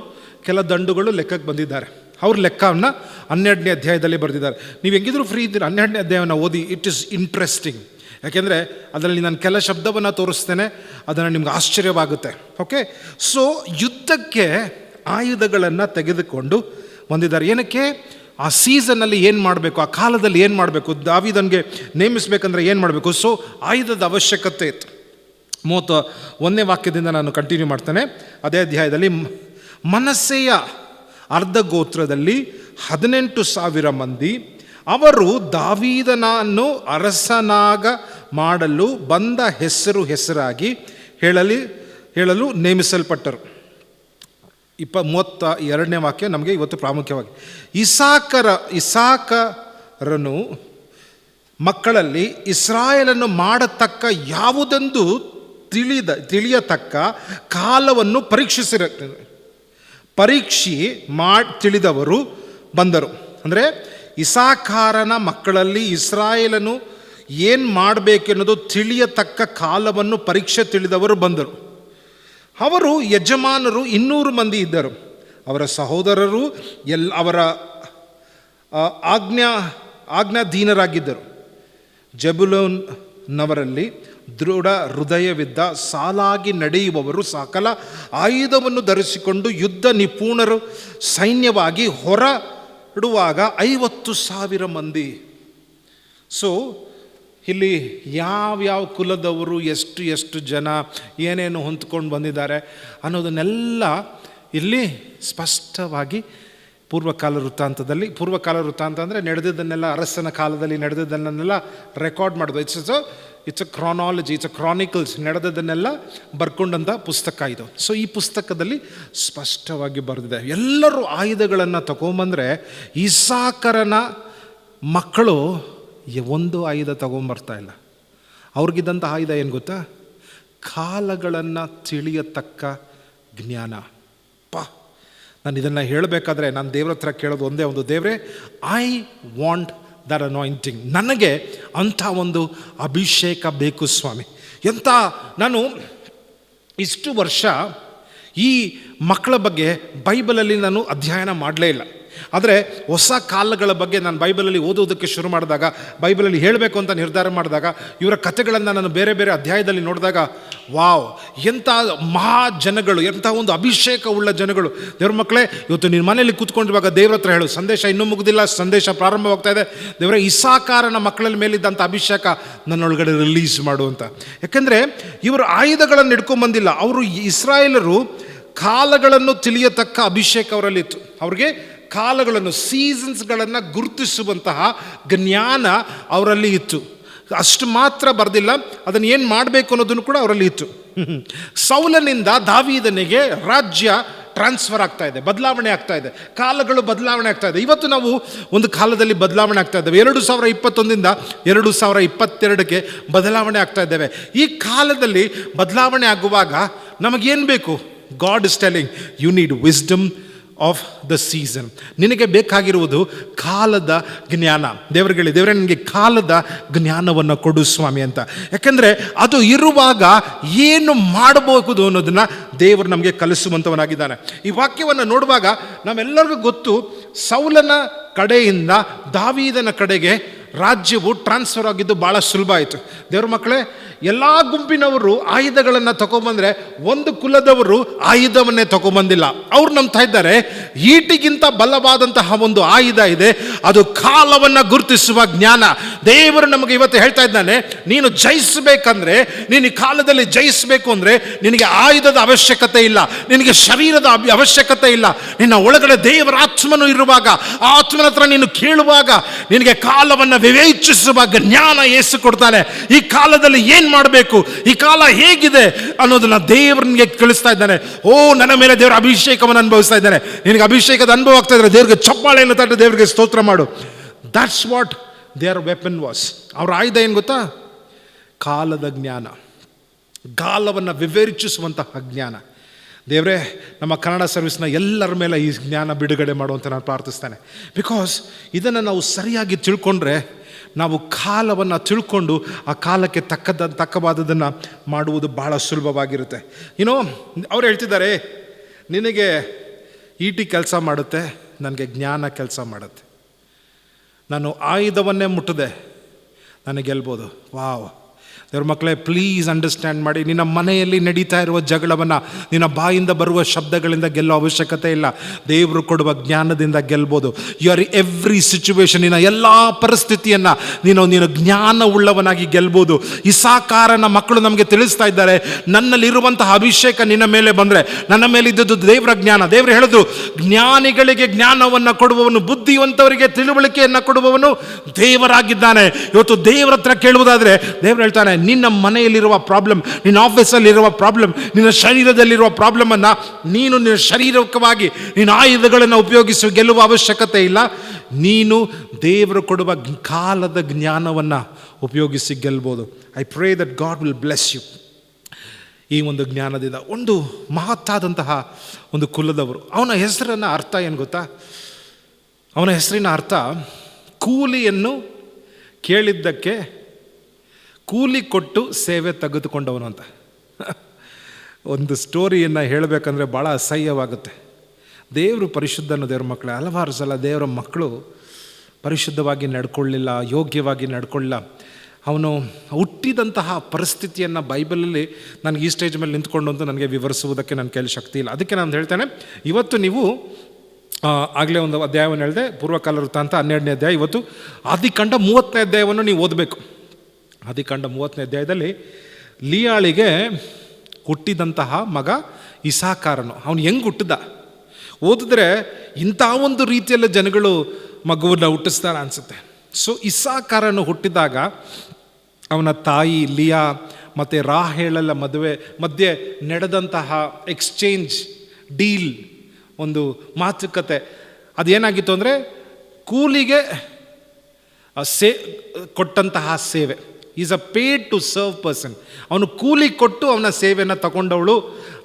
ಕೆಲ ದಂಡುಗಳು ಲೆಕ್ಕಕ್ಕೆ ಬಂದಿದ್ದಾರೆ. ಅವ್ರ ಲೆಕ್ಕವನ್ನು 12ನೇ ಅಧ್ಯಾಯದಲ್ಲಿ ಬರೆದಿದ್ದಾರೆ. ನೀವು ಹೆಂಗಿದ್ರು ಫ್ರೀ ಇದ್ದೀರ, 12ನೇ ಅಧ್ಯಾಯವನ್ನು ಓದಿ. It is interesting. ಯಾಕೆಂದರೆ ಅದರಲ್ಲಿ ನಾನು ಕೆಲ ಶಬ್ದವನ್ನು ತೋರಿಸ್ತೇನೆ, ಅದನ್ನು ನಿಮ್ಗೆ ಆಶ್ಚರ್ಯವಾಗುತ್ತೆ. ಓಕೆ, ಸೊ ಯುದ್ಧಕ್ಕೆ ಆಯುಧಗಳನ್ನು ತೆಗೆದುಕೊಂಡು ಬಂದಿದ್ದಾರೆ. ಏನಕ್ಕೆ? ಆ ಸೀಸನ್ನಲ್ಲಿ ಏನು ಮಾಡಬೇಕು, ಆ ಕಾಲದಲ್ಲಿ ಏನು ಮಾಡಬೇಕು, ದಾವೀದನಿಗೆ ನೇಮಿಸಬೇಕಂದ್ರೆ ಏನು ಮಾಡಬೇಕು. ಸೊ ಆಯುಧದ ಅವಶ್ಯಕತೆ ಇತ್ತು. 31ನೇ ವಾಕ್ಯದಿಂದ ನಾನು ಕಂಟಿನ್ಯೂ ಮಾಡ್ತೇನೆ. ಅದೇ ಅಧ್ಯಾಯದಲ್ಲಿ, ಮನಸ್ಸೆಯ ಅರ್ಧ ಗೋತ್ರದಲ್ಲಿ 18,000 ಮಂದಿ, ಅವರು ದಾವೀದನನ್ನು ಅರಸನಾಗ ಮಾಡಲು ಬಂದ ಹೆಸರಾಗಿ ಹೇಳಲು ನೇಮಿಸಲ್ಪಟ್ಟರು. 32ನೇ ವಾಕ್ಯ ನಮಗೆ ಇವತ್ತು ಪ್ರಾಮುಖ್ಯವಾಗಿ. ಇಸಾಕರನು ಮಕ್ಕಳಲ್ಲಿ ಇಸ್ರಾಯೇಲನ್ನು ಮಾಡತಕ್ಕ ಯಾವುದೆಂದು ತಿಳಿಯತಕ್ಕ ಕಾಲವನ್ನು ತಿಳಿದವರು ಬಂದರು. ಅಂದರೆ ಇಸಾಕಾರನ ಮಕ್ಕಳಲ್ಲಿ ಇಸ್ರಾಯೇಲನು ಏನು ಮಾಡಬೇಕೆನ್ನೋದು ತಿಳಿಯತಕ್ಕ ಕಾಲವನ್ನು ತಿಳಿದವರು ಬಂದರು. ಅವರು ಯಜಮಾನರು 200 ಮಂದಿ ಇದ್ದರು. ಅವರ ಸಹೋದರರು ಅವರ ಆಜ್ಞಾಧೀನರಾಗಿದ್ದರು. ಜಬುಲೂನ್ನವರಲ್ಲಿ ದೃಢ ಹೃದಯವಿದ್ದ, ಸಾಲಾಗಿ ನಡೆಯುವವರು, ಸಕಲ ಆಯುಧವನ್ನು ಧರಿಸಿಕೊಂಡು ಯುದ್ಧ ನಿಪುಣರು ಸೈನ್ಯವಾಗಿ ಹೊರಡುವಾಗ 50,000 ಮಂದಿ. ಸೊ ಇಲ್ಲಿ ಯಾವ್ಯಾವ ಕುಲದವರು, ಎಷ್ಟು ಜನ, ಏನೇನು ಹೊಂದ್ಕೊಂಡು ಬಂದಿದ್ದಾರೆ ಅನ್ನೋದನ್ನೆಲ್ಲ ಇಲ್ಲಿ ಸ್ಪಷ್ಟವಾಗಿ ಪೂರ್ವಕಾಲ ವೃತ್ತಾಂತ ಅಂದರೆ ನಡೆದಿದ್ದನ್ನೆಲ್ಲ, ಅರಸನ ಕಾಲದಲ್ಲಿ ನಡೆದಿದ್ದನ್ನೆಲ್ಲ ರೆಕಾರ್ಡ್ ಮಾಡೋದು. It's a chronology, it's a chronicles, ನಡೆದದನ್ನೆಲ್ಲ ಬರ್ಕೊಂಡಂಥ ಪುಸ್ತಕ ಇದು. ಸೊ ಈ ಪುಸ್ತಕದಲ್ಲಿ ಸ್ಪಷ್ಟವಾಗಿ ಬರೆದಿದೆ. ಎಲ್ಲರೂ ಆಯುಧಗಳನ್ನು ತಗೊಂಬಂದರೆ ಇಸಾಕರನ ಮಕ್ಕಳು ಒಂದು ಆಯುಧ ತಗೊಂಬರ್ತಾ ಇಲ್ಲ. ಅವ್ರಿಗಿದ್ದಂಥ ಆಯುಧ ಏನು ಗೊತ್ತಾ? ಕಾಲಗಳನ್ನು ತಿಳಿಯತಕ್ಕ ಜ್ಞಾನ. ನಾನು ಇದನ್ನು ಹೇಳಬೇಕಾದ್ರೆ ನಾನು ದೇವ್ರ ಹತ್ರ ಕೇಳೋದು ಒಂದೇ ಒಂದು, ದೇವರೇ, ಐ ವಾಂಟ್ ದಟ್ ಅನಾಯಿಂಟಿಂಗ್. ನನಗೆ ಅಂಥ ಒಂದು ಅಭಿಷೇಕ ಬೇಕು ಸ್ವಾಮಿ. ನಾನು ಇಷ್ಟು ವರ್ಷ ಈ ಮಕ್ಕಳ ಬಗ್ಗೆ ಬೈಬಲಲ್ಲಿ ನಾನು ಅಧ್ಯಯನ ಮಾಡಲೇ ಇಲ್ಲ. ಆದರೆ ಹೊಸ ಕಾಲಗಳ ಬಗ್ಗೆ ನಾನು ಬೈಬಲಲ್ಲಿ ಓದೋದಕ್ಕೆ ಶುರು ಮಾಡಿದಾಗ, ಬೈಬಲಲ್ಲಿ ಹೇಳಬೇಕು ಅಂತ ನಿರ್ಧಾರ ಮಾಡಿದಾಗ, ಇವರ ಕಥೆಗಳನ್ನು ನಾನು ಬೇರೆ ಬೇರೆ ಅಧ್ಯಾಯದಲ್ಲಿ ನೋಡಿದಾಗ, ವಾವ್, ಎಂಥ ಮಹಾ ಜನಗಳು, ಎಂಥ ಒಂದು ಅಭಿಷೇಕ ಉಳ್ಳ ಜನಗಳು. ದೇವ್ರ ಮಕ್ಕಳೇ, ಇವತ್ತು ನಿನ್ನ ಮನೆಯಲ್ಲಿ ಕೂತ್ಕೊಂಡಿರುವಾಗ ದೇವ್ರ ಹತ್ರ ಹೇಳು, ಸಂದೇಶ ಇನ್ನೂ ಮುಗಿದಿಲ್ಲ, ಸಂದೇಶ ಪ್ರಾರಂಭವಾಗ್ತಾ ಇದೆ. ದೇವರ ಇಸಾಕಾರನ ಮಕ್ಕಳ ಮೇಲಿದ್ದಂಥ ಅಭಿಷೇಕ ನನ್ನೊಳಗಡೆ ರಿಲೀಸ್ ಮಾಡು ಅಂತ. ಯಾಕೆಂದರೆ ಇವರು ಆಯುಧಗಳನ್ನು ಹಿಡ್ಕೊಂಬಂದಿಲ್ಲ. ಅವರು ಇಸ್ರಾಯೇಲರು ಕಾಲಗಳನ್ನು ತಿಳಿಯತಕ್ಕ ಅಭಿಷೇಕ ಅವರಲ್ಲಿತ್ತು. ಅವ್ರಿಗೆ ಕಾಲಗಳನ್ನು, ಸೀಸನ್ಸ್ಗಳನ್ನು ಗುರುತಿಸುವಂತಹ ಜ್ಞಾನ ಅವರಲ್ಲಿ ಇತ್ತು. ಅಷ್ಟು ಮಾತ್ರ ಬರೆದಿಲ್ಲ, ಅದನ್ನು ಏನು ಮಾಡಬೇಕು ಅನ್ನೋದನ್ನು ಕೂಡ ಅವರಲ್ಲಿ ಇತ್ತು. ಸೌಲನಿಂದ ದಾವೀದನಿಗೆ ರಾಜ್ಯ ಟ್ರಾನ್ಸ್ಫರ್ ಆಗ್ತಾ ಇದೆ, ಬದಲಾವಣೆ ಆಗ್ತಾ ಇದೆ, ಕಾಲಗಳು ಬದಲಾವಣೆ ಆಗ್ತಾ ಇದೆ. ಇವತ್ತು ನಾವು ಒಂದು ಕಾಲದಲ್ಲಿ ಬದಲಾವಣೆ ಆಗ್ತಾ ಇದ್ದೇವೆ. 2021ರಿಂದ 2022ಕ್ಕೆ ಬದಲಾವಣೆ ಆಗ್ತಾ ಇದ್ದೇವೆ. ಈ ಕಾಲದಲ್ಲಿ ಬದಲಾವಣೆ ಆಗುವಾಗ ನಮಗೇನು ಬೇಕು? God is telling, you need wisdom of the season. ನಿನಗೆ ಬೇಕಾಗಿರುವುದು ಕಾಲದ ಜ್ಞಾನ. ದೇವರೇ, ನನಗೆ ಕಾಲದ ಜ್ಞಾನವನ್ನು ಕೊಡು ಸ್ವಾಮಿ ಅಂತ. ಯಾಕೆಂದರೆ ಅದು ಇರುವಾಗ ಏನು ಮಾಡಬಹುದು ಅನ್ನೋದನ್ನು ದೇವರು ನಮಗೆ ಕಲಿಸುವಂಥವನಾಗಿದ್ದಾನೆ. ಈ ವಾಕ್ಯವನ್ನು ನೋಡುವಾಗ ನಮ್ಮೆಲ್ಲರಿಗೂ ಗೊತ್ತು, ಸೌಲನ ಕಡೆಯಿಂದ ದಾವೀದನ ಕಡೆಗೆ ರಾಜ್ಯವು ಟ್ರಾನ್ಸ್ಫರ್ ಆಗಿದ್ದು ಭಾಳ ಸುಲಭ ಆಯಿತು. ದೇವ್ರ ಮಕ್ಕಳೇ, ಎಲ್ಲ ಗುಂಪಿನವರು ಆಯುಧಗಳನ್ನು ತಗೊಂಬಂದರೆ ಒಂದು ಕುಲದವರು ಆಯುಧವನ್ನೇ ತಗೊಂಬಂದಿಲ್ಲ. ಅವ್ರು ನಂಬ್ತಾ ಇದ್ದಾರೆ, ಈಟಿಗಿಂತ ಬಲವಾದಂತಹ ಒಂದು ಆಯುಧ ಇದೆ, ಅದು ಕಾಲವನ್ನು ಗುರುತಿಸುವ ಜ್ಞಾನ. ದೇವರು ನಮಗೆ ಇವತ್ತು ಹೇಳ್ತಾ ಇದ್ದಾನೆ, ನೀನು ಜಯಿಸಬೇಕಂದ್ರೆ, ನೀನು ಈ ಕಾಲದಲ್ಲಿ ಜಯಿಸಬೇಕು ಅಂದರೆ ನಿನಗೆ ಆಯುಧದ ಅವಶ್ಯಕತೆ ಇಲ್ಲ, ನಿನಗೆ ಶರೀರದ ಅವಶ್ಯಕತೆ ಇಲ್ಲ. ನಿನ್ನ ಒಳಗಡೆ ದೇವರ ಆತ್ಮನು ಇರುವಾಗ, ಆ ಆತ್ಮನ ಹತ್ರ ನೀನು ಕೇಳುವಾಗ, ನಿನಗೆ ಕಾಲವನ್ನು ವಿವೇಚಿಸುವ ಜ್ಞಾನ ಯೇಸು ಕೊಡ್ತಾನೆ. ಈ ಕಾಲದಲ್ಲಿ ಏನು ಮಾಡಬೇಕು, ಈ ಕಾಲ ಹೇಗಿದೆ ಅನ್ನೋದನ್ನ ದೇವರು ನಿನಗೆ ತಿಳಿಸ್ತಾ ಇದ್ದಾನೆ. ಓ, ನನ್ನ ಮೇಲೆ ದೇವರ ಅಭಿಷೇಕವನ್ನು ಅನುಭವಿಸ್ತಾ ಇದ್ದಾನೆ. ನಿನಗೆ ಅಭಿಷೇಕದ ಅನುಭವ ಆಗ್ತಾ ಇದ್ರೆ ದೇವರಿಗೆ ಚಪ್ಪಾಳೆಯನ್ನು ತಟ್ಟು ದೇವರಿಗೆ ಸ್ತೋತ್ರ ಮಾಡು. That's what their weapon was. ಅವ್ರ ಆಯುಧ ಏನು ಗೊತ್ತಾ? ಕಾಲದ ಜ್ಞಾನ, ಕಾಲವನ್ನು ವಿವೇಚಿಸುವಂತಹ ಜ್ಞಾನ. ದೇವರೇ, ನಮ್ಮ ಕನ್ನಡ ಸರ್ವಿಸ್ನ ಎಲ್ಲರ ಮೇಲೆ ಈ ಜ್ಞಾನ ಬಿಡುಗಡೆ ಮಾಡುವಂತ ನಾನು ಪ್ರಾರ್ಥಿಸ್ತೇನೆ. ಬಿಕಾಸ್ ಇದನ್ನು ನಾವು ಸರಿಯಾಗಿ ತಿಳ್ಕೊಂಡ್ರೆ, ನಾವು ಕಾಲವನ್ನು ತಿಳ್ಕೊಂಡು ಆ ಕಾಲಕ್ಕೆ ತಕ್ಕವಾದದನ್ನು ಮಾಡುವುದು ಬಹಳ ಸುಲಭವಾಗಿರುತ್ತೆ. ಅವ್ರು ಹೇಳ್ತಿದ್ದಾರೆ, ನಿನಗೆ ಈಟಿ ಕೆಲಸ ಮಾಡುತ್ತೆ, ನನಗೆ ಜ್ಞಾನ ಕೆಲಸ ಮಾಡುತ್ತೆ. ನಾನು ಆಯುಧವನ್ನೇ ಮುಟ್ಟದೆ ನನಗೆ ಗೆಲ್ಬೋದು. ವಾವ್! ದೇವ್ರ ಮಕ್ಕಳೇ, ಪ್ಲೀಸ್ ಅಂಡರ್ಸ್ಟ್ಯಾಂಡ್ ಮಾಡಿ, ನಿನ್ನ ಮನೆಯಲ್ಲಿ ನಡೀತಾ ಇರುವ ಜಗಳವನ್ನು ನಿನ್ನ ಬಾಯಿಂದ ಬರುವ ಶಬ್ದಗಳಿಂದ ಗೆಲ್ಲೋ ಅವಶ್ಯಕತೆ ಇಲ್ಲ. ದೇವರು ಕೊಡುವ ಜ್ಞಾನದಿಂದ ಗೆಲ್ಬೋದು. ಯು ಆರ್ ಎವ್ರಿ ಸಿಚುವೇಶನ್, ನಿನ್ನ ಎಲ್ಲ ಪರಿಸ್ಥಿತಿಯನ್ನು ನೀನು ಜ್ಞಾನ ಉಳ್ಳವನಾಗಿ ಗೆಲ್ಬೋದು. ಇಸಾಕಾರನ ಮಕ್ಕಳು ನಮಗೆ ತಿಳಿಸ್ತಾ ಇದ್ದಾರೆ, ನನ್ನಲ್ಲಿರುವಂತಹ ಅಭಿಷೇಕ ನಿನ್ನ ಮೇಲೆ ಬಂದರೆ, ನನ್ನ ಮೇಲೆ ಇದ್ದದ್ದು ದೇವರ ಜ್ಞಾನ. ದೇವರು ಹೇಳಿದ್ರು, ಜ್ಞಾನಿಗಳಿಗೆ ಜ್ಞಾನವನ್ನು ಕೊಡುವವನು, ಬುದ್ಧಿವಂತವರಿಗೆ ತಿಳುವಳಿಕೆಯನ್ನು ಕೊಡುವವನು ದೇವರಾಗಿದ್ದಾನೆ. ಇವತ್ತು ದೇವರ ಹತ್ರ ಕೇಳುವುದಾದರೆ ದೇವರು ಹೇಳ್ತಾನೆ, ನಿನ್ನ ಮನೆಯಲ್ಲಿರುವ ಪ್ರಾಬ್ಲಮ್, ನಿನ್ನ ಆಫೀಸಲ್ಲಿರುವ ಪ್ರಾಬ್ಲಮ್, ನಿನ್ನ ಶರೀರದಲ್ಲಿರುವ ಪ್ರಾಬ್ಲಮನ್ನು ನೀನು ನಿನ್ನ ಶಾರೀರಿಕವಾಗಿ ನಿನ್ನ ಆಯುಧಗಳನ್ನು ಉಪಯೋಗಿಸಿ ಗೆಲ್ಲುವ ಅವಶ್ಯಕತೆ ಇಲ್ಲ. ನೀನು ದೇವರು ಕೊಡುವ ಕಾಲದ ಜ್ಞಾನವನ್ನು ಉಪಯೋಗಿಸಿ ಗೆಲ್ಬೋದು. I pray that God will bless you. ಈ ಒಂದು ಜ್ಞಾನದಿಂದ ಒಂದು ಮಹತ್ತಾದಂತಹ ಒಂದು ಕುಲದವರು. ಅವನ ಹೆಸರನ್ನ ಅರ್ಥ ಏನು ಗೊತ್ತಾ? ಅವನ ಹೆಸರಿನ ಅರ್ಥ ಕೂಲಿಯನ್ನು ಕೇಳಿದ್ದಕ್ಕೆ ಕೂಲಿ ಕೊಟ್ಟು ಸೇವೆ ತೆಗೆದುಕೊಂಡವನು ಅಂತ. ಒಂದು ಸ್ಟೋರಿಯನ್ನು ಹೇಳಬೇಕಂದ್ರೆ ಭಾಳ ಅಸಹ್ಯವಾಗುತ್ತೆ. ದೇವರು ಪರಿಶುದ್ಧನು. ದೇವ್ರ ಮಕ್ಕಳೇ, ಹಲವಾರು ಸಲ ದೇವರ ಮಕ್ಕಳು ಪರಿಶುದ್ಧವಾಗಿ ನಡ್ಕೊಳ್ಳಿಲ್ಲ, ಯೋಗ್ಯವಾಗಿ ನಡ್ಕೊಳ್ಳಿಲ್ಲ. ಅವನು ಹುಟ್ಟಿದಂತಹ ಪರಿಸ್ಥಿತಿಯನ್ನು ಬೈಬಲಲ್ಲಿ ನನಗೆ ಈ ಸ್ಟೇಜ್ ಮೇಲೆ ನಿಂತ್ಕೊಂಡು ಅಂತ ನನಗೆ ವಿವರಿಸುವುದಕ್ಕೆ ನನ್ನ ಕೈಲಿ ಶಕ್ತಿ ಇಲ್ಲ. ಅದಕ್ಕೆ ನಾನು ಹೇಳ್ತೇನೆ, ಇವತ್ತು ನೀವು ಆಗಲೇ ಒಂದು ಅಧ್ಯಾಯವನ್ನು ಹೇಳಿದೆ, ಪೂರ್ವಕಾಲ ವೃತ್ತಾಂತ 12ನೇ ಅಧ್ಯಾಯ. ಇವತ್ತು ಆದಿಕಾಂಡ 30ನೇ ಅಧ್ಯಾಯವನ್ನು ನೀವು ಓದಬೇಕು. ಆದಿಕಾಂಡ 30ನೇ ಅಧ್ಯಾಯದಲ್ಲಿ ಲಿಯಾಳಿಗೆ ಹುಟ್ಟಿದಂತಹ ಮಗ ಇಸಾಕಾರನು. ಅವನು ಹೆಂಗೆ ಹುಟ್ಟಿದ ಓದಿದ್ರೆ ಇಂಥ ಒಂದು ರೀತಿಯಲ್ಲಿ ಜನಗಳು ಮಗುವನ್ನು ಹುಟ್ಟಿಸ್ತಾರೆ ಅನಿಸುತ್ತೆ. ಸೊ ಇಸಾಕಾರನು ಹುಟ್ಟಿದಾಗ ಅವನ ತಾಯಿ ಲಿಯಾ ಮತ್ತು ರಾಹೇಲಳ ಮಧ್ಯೆ ನಡೆದಂತಹ ಎಕ್ಸ್ಚೇಂಜ್ ಡೀಲ್, ಒಂದು ಮಾತುಕತೆ, ಅದೇನಾಗಿತ್ತು ಅಂದರೆ ಕೂಲಿಗೆ ಕೊಟ್ಟಂತಹ ಸೇವೆ. Is a paid to serve person. ಅವನು ಕೂಲಿ ಕೊಟ್ಟು ಅವನ ಸೇವೆಯನ್ನು ತಗೊಂಡವಳು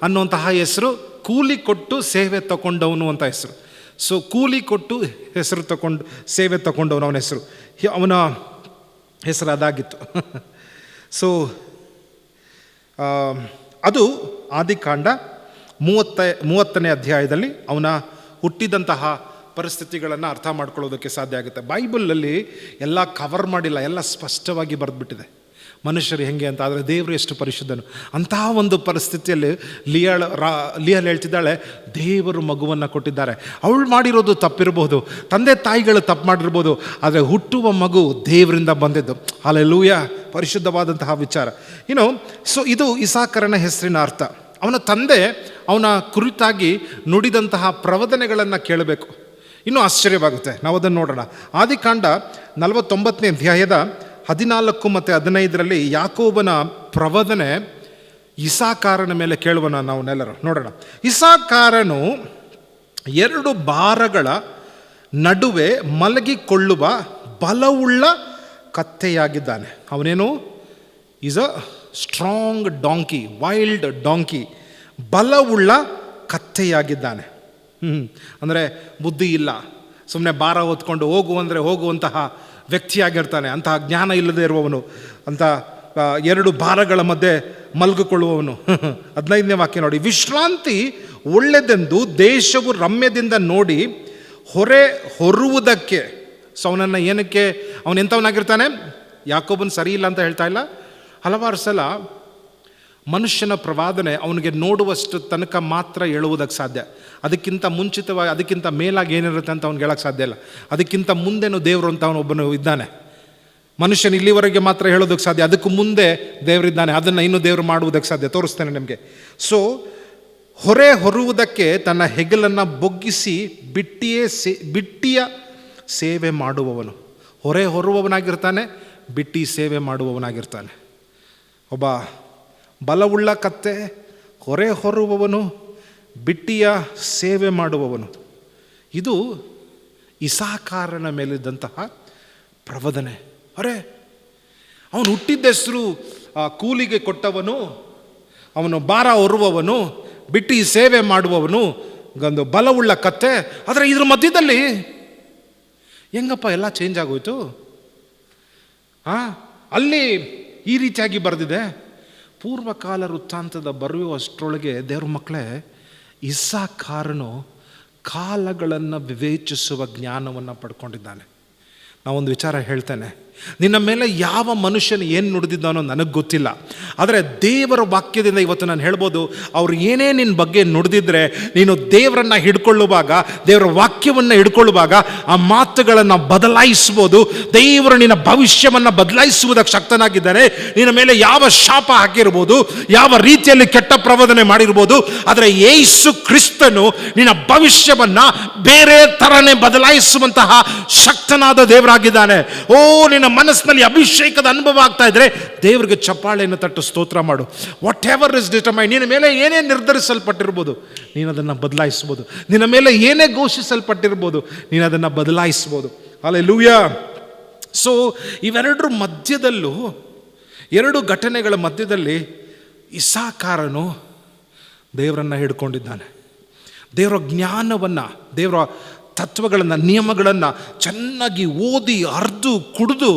ಅನ್ನುವಂತಹ ಹೆಸರು, ಕೂಲಿ ಕೊಟ್ಟು ಸೇವೆ ತಗೊಂಡವನು ಅಂತ ಹೆಸರು. ಸೊ ಕೂಲಿ ಕೊಟ್ಟು ಹೆಸರು ತಗೊಂಡು ಸೇವೆ ತಗೊಂಡವನು ಅವನ ಹೆಸರು, ಅವನ ಹೆಸರು ಅದಾಗಿತ್ತು. ಸೊ ಅದು ಆದಿಕಾಂಡ 30ನೇ ಅಧ್ಯಾಯದಲ್ಲಿ ಅವನ ಹುಟ್ಟಿದಂತಹ ಪರಿಸ್ಥಿತಿಗಳನ್ನು ಅರ್ಥ ಮಾಡ್ಕೊಳ್ಳೋದಕ್ಕೆ ಸಾಧ್ಯ ಆಗುತ್ತೆ. ಬೈಬಲಲ್ಲಿ ಎಲ್ಲ ಕವರ್ ಮಾಡಿಲ್ಲ, ಎಲ್ಲ ಸ್ಪಷ್ಟವಾಗಿ ಬರೆದ್ಬಿಟ್ಟಿದೆ ಮನುಷ್ಯರು ಹೆಂಗೆ ಅಂತ. ಆದರೆ ದೇವರು ಎಷ್ಟು ಪರಿಶುದ್ಧನು. ಅಂತಹ ಒಂದು ಪರಿಸ್ಥಿತಿಯಲ್ಲಿ ಲಿಯಲ್ ಹೇಳ್ತಿದ್ದಾಳೆ, ದೇವರು ಮಗುವನ್ನು ಕೊಟ್ಟಿದ್ದಾರೆ. ಅವಳು ಮಾಡಿರೋದು ತಪ್ಪಿರ್ಬೋದು, ತಂದೆ ತಾಯಿಗಳು ತಪ್ಪು ಮಾಡಿರ್ಬೋದು, ಆದರೆ ಹುಟ್ಟುವ ಮಗು ದೇವರಿಂದ ಬಂದಿದ್ದು. ಹಲ್ಲೆಲೂಯಾ, ಪರಿಶುದ್ಧವಾದಂತಹ ವಿಚಾರ. ಸೊ ಇದು ಇಸಾಕರನ ಹೆಸರಿನ ಅರ್ಥ. ಅವನ ತಂದೆ ಅವನ ಕುರಿತಾಗಿ ನುಡಿದಂತಹ ಪ್ರವಚನಗಳನ್ನು ಕೇಳಬೇಕು. ಇನ್ನೂ ಆಶ್ಚರ್ಯವಾಗುತ್ತೆ. ನಾವು ಅದನ್ನು ನೋಡೋಣ. ಆದಿಕಾಂಡ 49ನೇ ಅಧ್ಯಾಯದ 14 ಮತ್ತು 15ರಲ್ಲಿ ಯಾಕೋಬನ ಪ್ರವಚನೆ ಇಸಾಕಾರನ ಮೇಲೆ ಕೇಳುವನ ನಾವೆಲ್ಲರೂ ನೋಡೋಣ. ಇಸಾಕಾರನು 2 ಬಾರಗಳ ನಡುವೆ ಮಲಗಿಕೊಳ್ಳುವ ಬಲವುಳ್ಳ ಕತ್ತೆಯಾಗಿದ್ದಾನೆ. ಅವನೇನು is a strong donkey, wild donkey, ಬಲವುಳ್ಳ ಕತ್ತೆಯಾಗಿದ್ದಾನೆ. ಅಂದರೆ ಬುದ್ಧಿ ಇಲ್ಲ, ಸುಮ್ಮನೆ ಭಾರ ಹೊತ್ಕೊಂಡು ಹೋಗುವಂತಹ ವ್ಯಕ್ತಿಯಾಗಿರ್ತಾನೆ. ಅಂತಹ ಜ್ಞಾನ ಇಲ್ಲದೆ ಇರುವವನು, ಅಂತ 2 ಭಾರಗಳ ಮಧ್ಯೆ ಮಲಗಿಕೊಳ್ಳುವವನು. 15ನೇ ವಾಕ್ಯ ನೋಡಿ. ವಿಶ್ರಾಂತಿ ಒಳ್ಳೆದೆಂದು ದೇಶವು ರಮ್ಯದಿಂದ ನೋಡಿ ಹೊರುವುದಕ್ಕೆ. ಸೊ ಅವನನ್ನು ಏನಕ್ಕೆ, ಅವನೆಂಥವನಾಗಿರ್ತಾನೆ? ಯಾಕೋಬನ್ ಸರಿ ಇಲ್ಲ ಅಂತ ಹೇಳ್ತಾ ಇಲ್ಲ. ಹಲವಾರು ಸಲ ಮನುಷ್ಯನ ಪ್ರವಾದನೆ ಅವನಿಗೆ ನೋಡುವಷ್ಟು ತನಕ ಮಾತ್ರ ಹೇಳುವುದಕ್ಕೆ ಸಾಧ್ಯ. ಅದಕ್ಕಿಂತ ಮುಂಚಿತವಾಗಿ, ಅದಕ್ಕಿಂತ ಮೇಲಾಗಿ ಏನಿರುತ್ತೆ ಅಂತ ಅವ್ನಿಗೆ ಹೇಳೋಕ್ಕೆ ಸಾಧ್ಯ ಇಲ್ಲ. ಅದಕ್ಕಿಂತ ಮುಂದೆನೂ ದೇವರು ಅಂತ ಅವನೊಬ್ಬನು ಇದ್ದಾನೆ. ಮನುಷ್ಯನ ಇಲ್ಲಿವರೆಗೆ ಮಾತ್ರ ಹೇಳೋದಕ್ಕೆ ಸಾಧ್ಯ, ಅದಕ್ಕೂ ಮುಂದೆ ದೇವರಿದ್ದಾನೆ, ಅದನ್ನು ಇನ್ನೂ ದೇವರು ಮಾಡುವುದಕ್ಕೆ ಸಾಧ್ಯ. ತೋರಿಸ್ತೇನೆ ನಿಮಗೆ. ಸೊ ಹೊರೆ ಹೊರುವುದಕ್ಕೆ ತನ್ನ ಹೆಗಲನ್ನು ಬೊಗ್ಗಿಸಿ ಬಿಟ್ಟಿಯ ಸೇವೆ ಮಾಡುವವನು. ಹೊರೆ ಹೊರುವವನಾಗಿರ್ತಾನೆ, ಬಿಟ್ಟಿ ಸೇವೆ ಮಾಡುವವನಾಗಿರ್ತಾನೆ. ಒಬ್ಬ ಬಲವುಳ್ಳ ಕತ್ತೆ, ಹೊರೆ ಹೊರುವವನು, ಬಿಟ್ಟಿಯ ಸೇವೆ ಮಾಡುವವನು. ಇದು ಇಸಾಕಾರನ ಮೇಲಿದ್ದಂತಹ ಪ್ರವದನೆ. ಅರೆ, ಅವನು ಹುಟ್ಟಿದ್ದ ಹೆಸರು ಕೂಲಿಗೆ ಕೊಟ್ಟವನು, ಅವನು ಭಾರ ಹೊರುವವನು, ಬಿಟ್ಟಿ ಸೇವೆ ಮಾಡುವವನು, ಒಂದು ಬಲವುಳ್ಳ ಕತ್ತೆ. ಆದರೆ ಇದ್ರ ಮಧ್ಯದಲ್ಲಿ ಹೆಂಗಪ್ಪ ಎಲ್ಲ ಚೇಂಜ್ ಆಗೋಯ್ತು? ಅಲ್ಲಿ ಈ ರೀತಿಯಾಗಿ ಬರೆದಿದೆ. ಪೂರ್ವಕಾಲ ವೃತ್ತಾಂತದ ಬರೆಯುವಷ್ಟರೊಳಗೆ ದೇವ್ರ ಮಕ್ಕಳೇ, ಇಸ್ಸಾಕಾರನು ಕಾಲಗಳನ್ನು ವಿವೇಚಿಸುವ ಜ್ಞಾನವನ್ನು ಪಡ್ಕೊಂಡಿದ್ದಾನೆ. ನಾವೊಂದು ವಿಚಾರ ಹೇಳ್ತೇನೆ. ನಿನ್ನ ಮೇಲೆ ಯಾವ ಮನುಷ್ಯನು ಏನು ನುಡಿದಿದ್ದಾನೋ ನನಗೆ ಗೊತ್ತಿಲ್ಲ, ಆದರೆ ದೇವರ ವಾಕ್ಯದಿಂದ ಇವತ್ತು ನಾನು ಹೇಳ್ಬೋದು, ಅವ್ರು ಏನೇ ನಿನ್ನ ಬಗ್ಗೆ ನುಡಿದಿದ್ರೆ ನೀನು ದೇವರನ್ನು ಹಿಡ್ಕೊಳ್ಳುವಾಗ, ದೇವರ ವಾಕ್ಯವನ್ನು ಹಿಡ್ಕೊಳ್ಳುವಾಗ ಆ ಮಾತುಗಳನ್ನು ಬದಲಾಯಿಸ್ಬೋದು. ದೇವರು ನಿನ್ನ ಭವಿಷ್ಯವನ್ನು ಬದಲಾಯಿಸುವುದಕ್ಕೆ ಶಕ್ತನಾಗಿದ್ದಾನೆ. ನಿನ್ನ ಮೇಲೆ ಯಾವ ಶಾಪ ಹಾಕಿರ್ಬೋದು, ಯಾವ ರೀತಿಯಲ್ಲಿ ಕೆಟ್ಟ ಪ್ರಬೋಧನೆ ಮಾಡಿರ್ಬೋದು, ಆದರೆ ಯೇಸು ಕ್ರಿಸ್ತನು ನಿನ್ನ ಭವಿಷ್ಯವನ್ನು ಬೇರೆ ಥರನೇ ಬದಲಾಯಿಸುವಂತಹ ಶಕ್ತನಾದ ದೇವರಾಗಿದ್ದಾನೆ. ಓ, ನಿನ್ನ ಮನಸ್ಸಿನಲ್ಲಿ ಅಭಿಷೇಕದ ಅನುಭವ ಆಗ್ತಾ ಇದ್ರೆ ದೇವರಿಗೆ ಚಪ್ಪಾಳೆಯನ್ನು ತಟ್ಟು ಸ್ತೋತ್ರ ಮಾಡು. ವಾಟ್ ಎವರ್ ಇಸ್ ಡಿಟರ್ಮೈನ್, ನಿನ್ನ ಮೇಲೆ ಏನೇ ನಿರ್ಧರಿಸಲ್ಪಟ್ಟಿರ್ಬೋದು ನೀನು ಅದನ್ನು ಬದಲಾಯಿಸ್ಬೋದು. ನಿನ್ನ ಮೇಲೆ ಏನೇ ಘೋಷಿಸಲ್ಪಟ್ಟಿರ್ಬೋದು ನೀನು ಅದನ್ನು ಬದಲಾಯಿಸ್ಬೋದು. ಹಲ್ಲೆಲೂಯಾ. ಸೊ ಇವೆರಡರ ಮಧ್ಯದಲ್ಲೂ, ಎರಡು ಘಟನೆಗಳ ಮಧ್ಯದಲ್ಲಿ ಇಸ್ಸಾಕಾರನು ದೇವರನ್ನು ಹಿಡ್ಕೊಂಡಿದ್ದಾನೆ. ದೇವರ ಜ್ಞಾನವನ್ನು, ದೇವರ ತತ್ವಗಳನ್ನು, ನಿಯಮಗಳನ್ನು ಚೆನ್ನಾಗಿ ಓದಿ ಅರ್ದು ಕುಡಿದು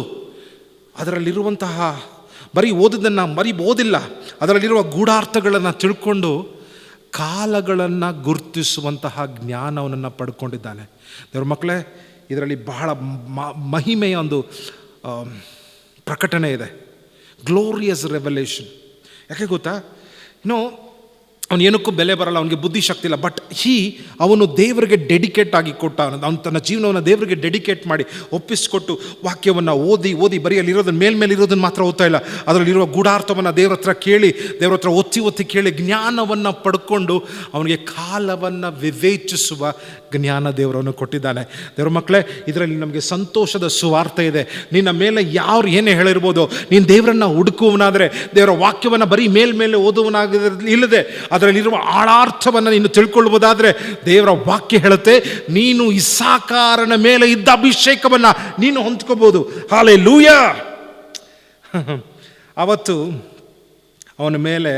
ಅದರಲ್ಲಿರುವಂತಹ, ಬರೀ ಓದೋದನ್ನು ಓದಿಲ್ಲ, ಅದರಲ್ಲಿರುವ ಗೂಢಾರ್ಥಗಳನ್ನು ತಿಳ್ಕೊಂಡು ಕಾಲಗಳನ್ನು ಗುರುತಿಸುವಂತಹ ಜ್ಞಾನವನ್ನು ಪಡ್ಕೊಂಡಿದ್ದಾನೆ. ದೇವ್ರ ಮಕ್ಕಳೇ, ಇದರಲ್ಲಿ ಬಹಳ ಮಹಿಮೆಯ ಒಂದು ಪ್ರಕಟಣೆ ಇದೆ. Glorious revelation. ಯಾಕೆ ಗೊತ್ತಾ? ಅವನು ಏನಕ್ಕೂ ಬೆಲೆ ಬರಲ್ಲ, ಅವನಿಗೆ ಬುದ್ಧಿಶಕ್ತಿ ಇಲ್ಲ. ಬಟ್ ಅವನು ದೇವರಿಗೆ ಡೆಡಿಕೇಟ್ ಆಗಿ ಕೊಟ್ಟ, ಅವನು ತನ್ನ ಜೀವನವನ್ನು ದೇವರಿಗೆ ಡೆಡಿಕೇಟ್ ಮಾಡಿ ಒಪ್ಪಿಸಿಕೊಟ್ಟು ವಾಕ್ಯವನ್ನು ಓದಿ ಬರೀ ಅಲ್ಲಿರೋದನ್ನ ಮೇಲ್ಮೇಲೆ ಇರೋದನ್ನು ಮಾತ್ರ ಓದ್ತಾ ಇಲ್ಲ, ಅದರಲ್ಲಿರುವ ಗೂಢಾರ್ಥವನ್ನು ದೇವ್ರ ಹತ್ರ ಕೇಳಿ, ದೇವ್ರ ಹತ್ರ ಒತ್ತಿ ಕೇಳಿ ಜ್ಞಾನವನ್ನು ಪಡ್ಕೊಂಡು ಅವನಿಗೆ ಕಾಲವನ್ನು ವಿವೇಚಿಸುವ ಜ್ಞಾನ ದೇವರನ್ನು ಕೊಟ್ಟಿದ್ದಾನೆ. ದೇವ್ರ ಮಕ್ಕಳೇ, ಇದರಲ್ಲಿ ನಮಗೆ ಸಂತೋಷದ ಸುವಾರ್ತೆ ಇದೆ. ನಿನ್ನ ಮೇಲೆ ಯಾರು ಏನೇ ಹೇಳಿರ್ಬೋದು, ನೀನು ದೇವರನ್ನು ಹುಡುಕುವವನಾದರೆ, ದೇವರ ವಾಕ್ಯವನ್ನು ಬರೀ ಮೇಲ್ಮೇಲೆ ಓದುವನಾಗಿಲ್ಲದೆ ಅದರಲ್ಲಿರುವ ಆಳಾರ್ಥವನ್ನು ನೀನು ತಿಳ್ಕೊಳ್ಳುವುದಾದರೆ, ದೇವರ ವಾಕ್ಯ ಹೇಳುತ್ತೆ ನೀನು ಇಸ್ಸಾಕಾರನ ಮೇಲೆ ಇದ್ದ ಅಭಿಷೇಕವನ್ನು ನೀನು ಹೊಂದ್ಕೋಬಹುದು. ಹಲ್ಲೆಲೂಯಾ. ಅವತ್ತು ಅವನ ಮೇಲೆ